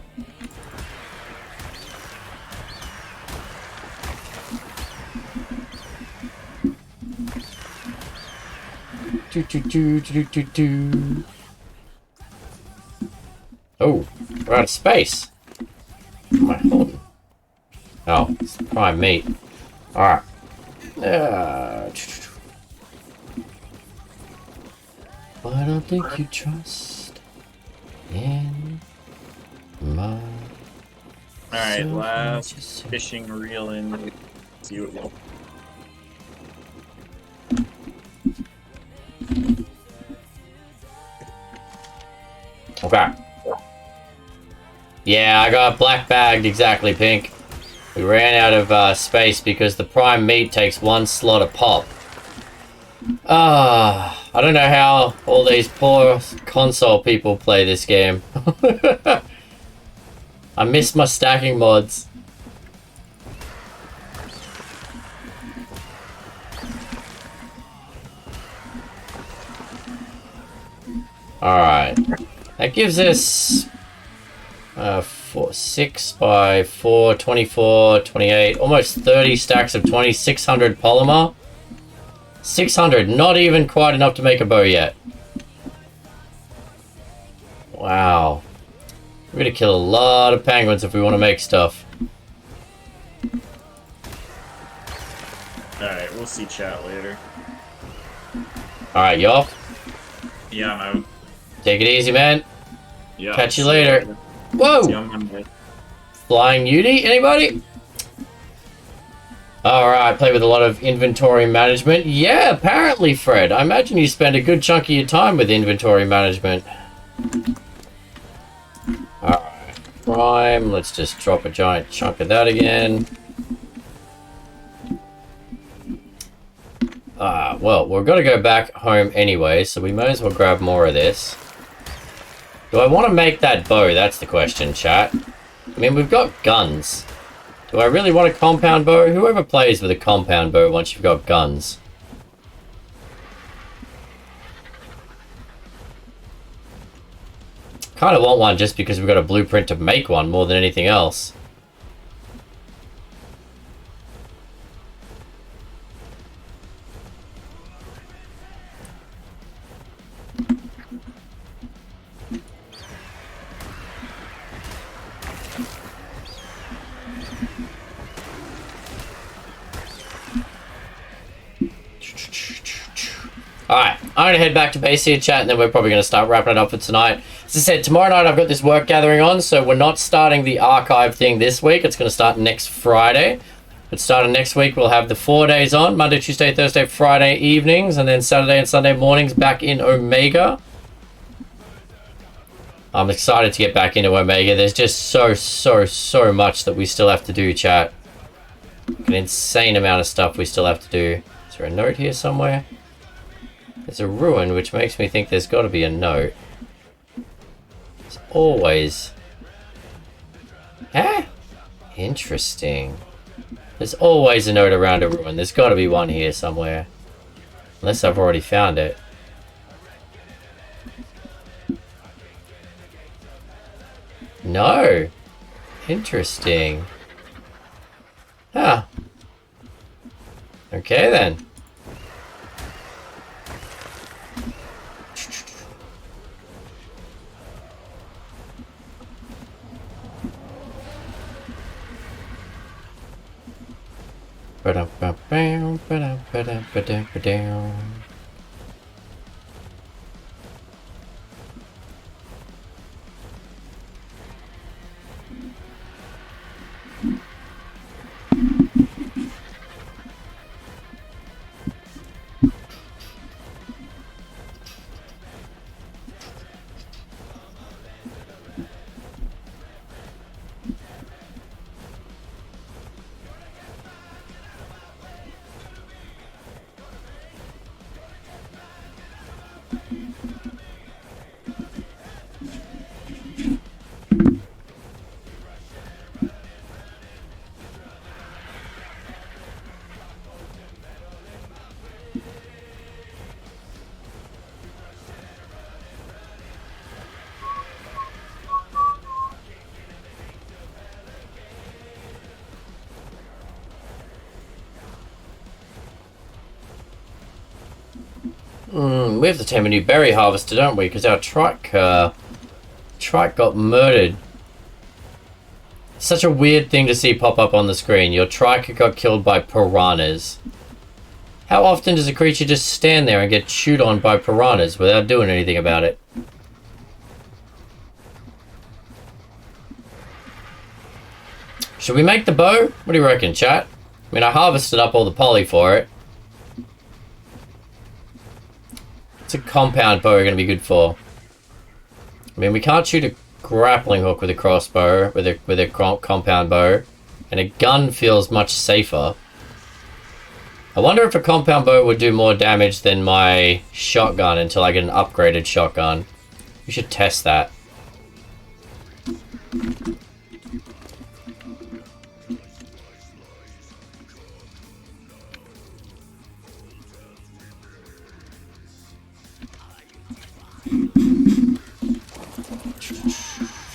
Oh, we're out of space. What am I holding? Oh, it's the prime meat. Alright. I don't think you trust in my... Alright, last fishing reel in. See what will. Okay. Yeah, I got black bagged exactly, Pink. We ran out of space because the prime meat takes one slot a pop. I don't know how all these poor console people play this game. I miss my stacking mods. Alright. That gives us 6 by 4, 24, 28, almost 30 stacks of 2600 polymer. 600, not even quite enough to make a bow yet. Wow. We're gonna kill a lot of penguins if we want to make stuff. Alright, we'll see chat later. Alright, you off? Yeah, I'm out. Take it easy, man. Yeah, Catch you see later. Whoa! See you on Monday. Flying Yudi, anybody? Alright, play with a lot of inventory management. Yeah, apparently, Fred. I imagine you spend a good chunk of your time with inventory management. Alright, prime. Let's just drop a giant chunk of that again. Well, we're going to go back home anyway, so we may as well grab more of this. Do I want to make that bow? That's the question, chat. I mean, we've got guns. Do I really want a compound bow? Whoever plays with a compound bow once you've got guns? Kind of want one just because we've got a blueprint to make one more than anything else. Alright, I'm going to head back to base here, chat, and then we're probably going to start wrapping it up for tonight. As I said, tomorrow night I've got this work gathering on, so we're not starting the archive thing this week. It's going to start next Friday. But starting next week, we'll have the 4 days on, Monday, Tuesday, Thursday, Friday evenings, and then Saturday and Sunday mornings back in Omega. I'm excited to get back into Omega. There's just so much that we still have to do, chat. An insane amount of stuff we still have to do. Is there a note here somewhere? There's a ruin, which makes me think there's got to be a note. It's always... Eh? Interesting. There's always a note around a ruin. There's got to be one here somewhere. Unless I've already found it. No. Interesting. Huh. Okay then. We have to tame a new berry harvester, don't we? Because our trike got murdered. Such a weird thing to see pop up on the screen. Your trike got killed by piranhas. How often does a creature just stand there and get chewed on by piranhas without doing anything about it? Should we make the bow? What do you reckon, chat? I mean, I harvested up all the poly for it. What's a compound bow going to be good for? I mean, we can't shoot a grappling hook with a crossbow, with a compound bow, and a gun feels much safer. I wonder if a compound bow would do more damage than my shotgun until I get an upgraded shotgun. We should test that.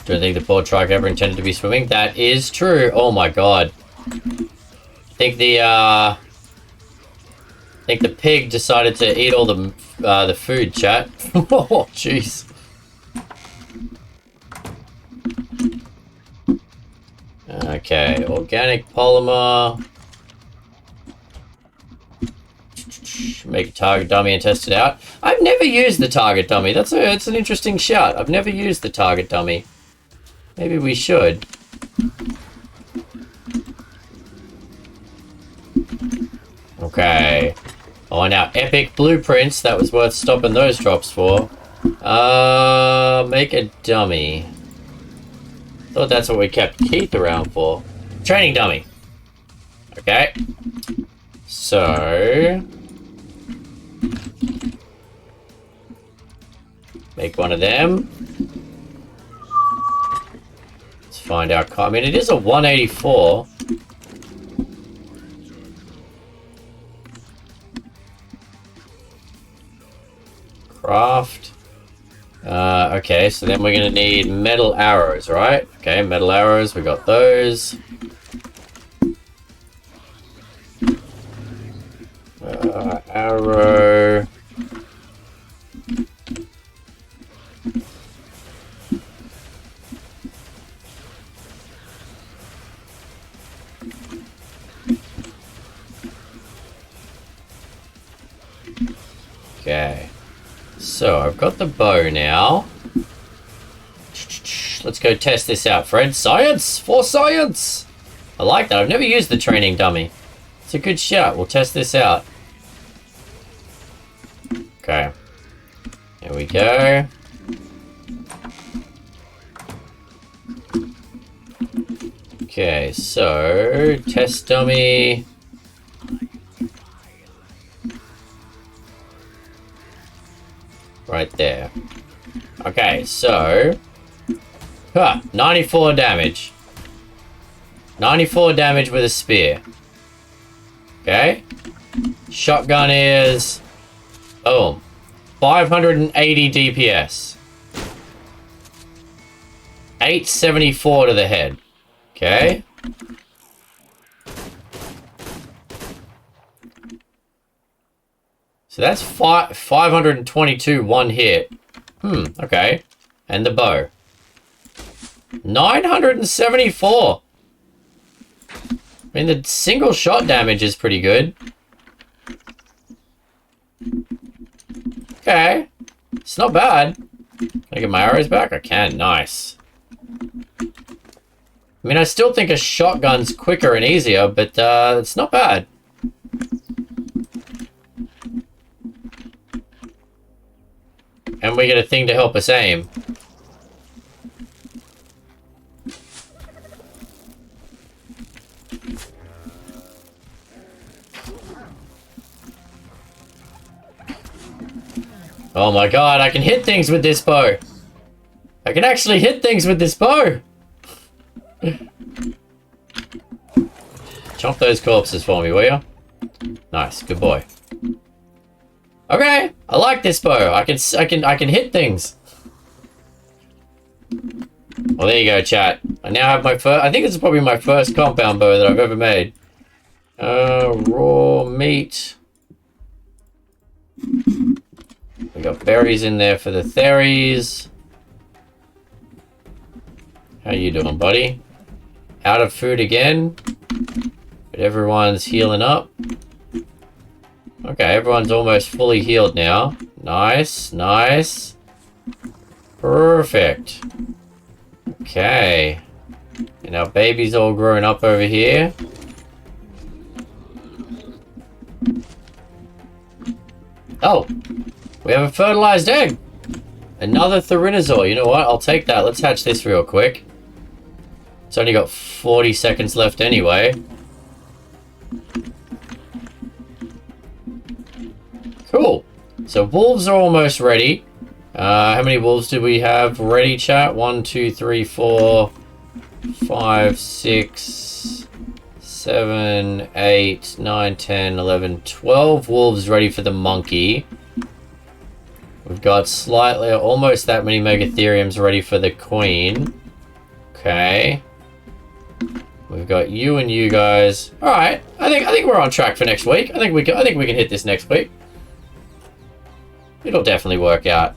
Don't think the poor trike ever intended to be swimming. That is true. Oh my god. I think the pig decided to eat all the food, chat. Oh jeez. Okay, organic polymer. Make a target dummy and test it out. I've never used the target dummy. That's an interesting shout. I've never used the target dummy. Maybe we should. Okay. Oh, now epic blueprints. That was worth stopping those drops for. Make a dummy. Thought that's what we kept Keith around for. Training dummy. Okay. So... make one of them. Let's find our car. I mean, it is a 184. Craft. Okay, so then we're going to need metal arrows, right? Okay, metal arrows. We got those. Arrow. Okay, so I've got the bow now. Let's go test this out, Fred. Science! For science! I like that. I've never used the training dummy. It's a good shout. We'll test this out. Okay. Here we go. Okay, so test dummy. Right there. Okay, so 94 damage. 94 damage with a spear. Okay. Shotgun is... boom. 580 DPS. 874 to the head. Okay. So that's 522 one hit. Okay. And the bow. 974. I mean, the single shot damage is pretty good. Okay. It's not bad. Can I get my arrows back? I can. Nice. I mean, I still think a shotgun's quicker and easier, but it's not bad. And we get a thing to help us aim. Oh my god, I can hit things with this bow. I can actually hit things with this bow. Chomp those corpses for me, will you? Nice, good boy. Okay, I like this bow. I can hit things. Well, there you go, chat. I now have my first. I think this is probably my first compound bow that I've ever made. Raw meat. got berries in there for the theories. How you doing, buddy? Out of food again? But everyone's healing up. Okay, everyone's almost fully healed now. Nice, nice. Perfect. Okay. And our baby's all grown up over here. Oh, we have a fertilized egg. Another Therinosaur. You know what? I'll take that. Let's hatch this real quick. It's only got 40 seconds left anyway. Cool. So wolves are almost ready. How many wolves do we have ready, chat? 1, 2, 3, 4, 5, 6, 7, 8, 9, 10, 11, 12 wolves ready for the monkey. We've got slightly, almost that many Megatheriums ready for the queen. Okay. We've got you and you guys. All right. I think we're on track for next week. I think we can hit this next week. It'll definitely work out.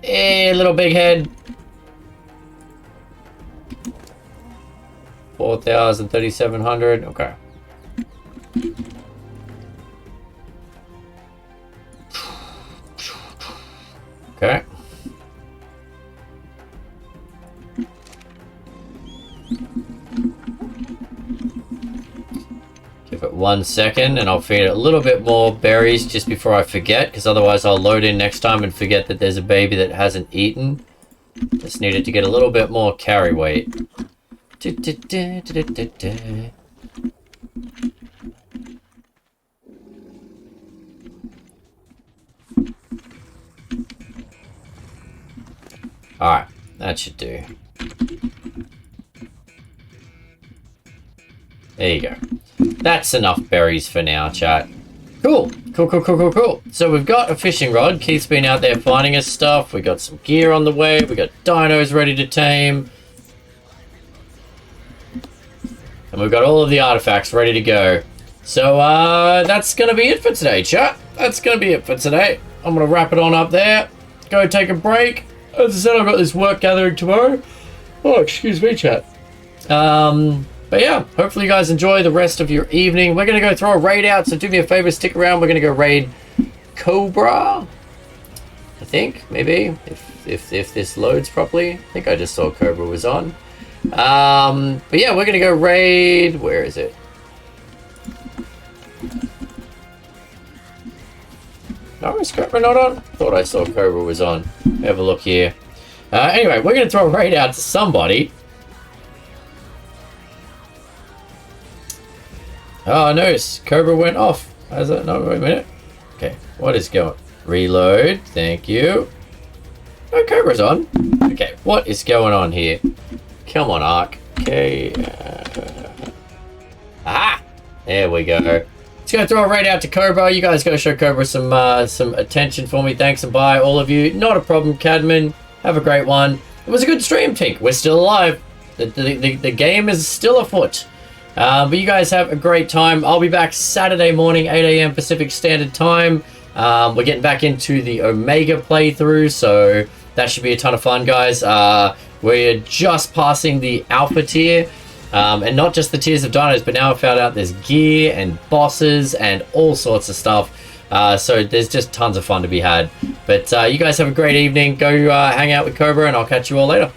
Hey, little big head. 4,000, 3,700. Okay. Okay. Give it 1 second and I'll feed it a little bit more berries just before I forget, because otherwise I'll load in next time and forget that there's a baby that hasn't eaten. Just needed to get a little bit more carry weight. Alright, that should do. There you go. That's enough berries for now, chat. Cool. Cool. So we've got a fishing rod. Keith's been out there finding us stuff. We got some gear on the way. We got dinos ready to tame. And we've got all of the artifacts ready to go. So that's going to be it for today, chat. That's going to be it for today. I'm going to wrap it on up there. Go take a break. As I said, I've got this work gathering tomorrow. Oh, excuse me, chat. But yeah, hopefully you guys enjoy the rest of your evening. We're going to go throw a raid out, so do me a favor, stick around. We're going to go raid Cobra. I think, maybe, if this loads properly. I think I just saw Cobra was on. But yeah, we're going to go raid... Where is it? No, is Cobra not on? Thought I saw Cobra was on. Have a look here. Anyway, we're going to throw a raid out to somebody. Oh, no, Cobra went off. How's that? No, wait a minute. Okay, what is going... Reload, thank you. Oh, Cobra's on. Okay, what is going on here? Come on, Ark. Okay. Aha! There we go. Just gonna throw a raid out to Cobra. You guys go show Cobra some attention for me. Thanks and bye, all of you. Not a problem, Cadman. Have a great one. It was a good stream, Tink. We're still alive. The game is still afoot. But you guys have a great time. I'll be back Saturday morning, 8 a.m. Pacific Standard Time. We're getting back into the Omega playthrough, so that should be a ton of fun, guys. We're just passing the Alpha tier, and not just the tiers of dinos, but now I've found out there's gear and bosses and all sorts of stuff. So there's just tons of fun to be had. But you guys have a great evening. Go hang out with Cobra, and I'll catch you all later.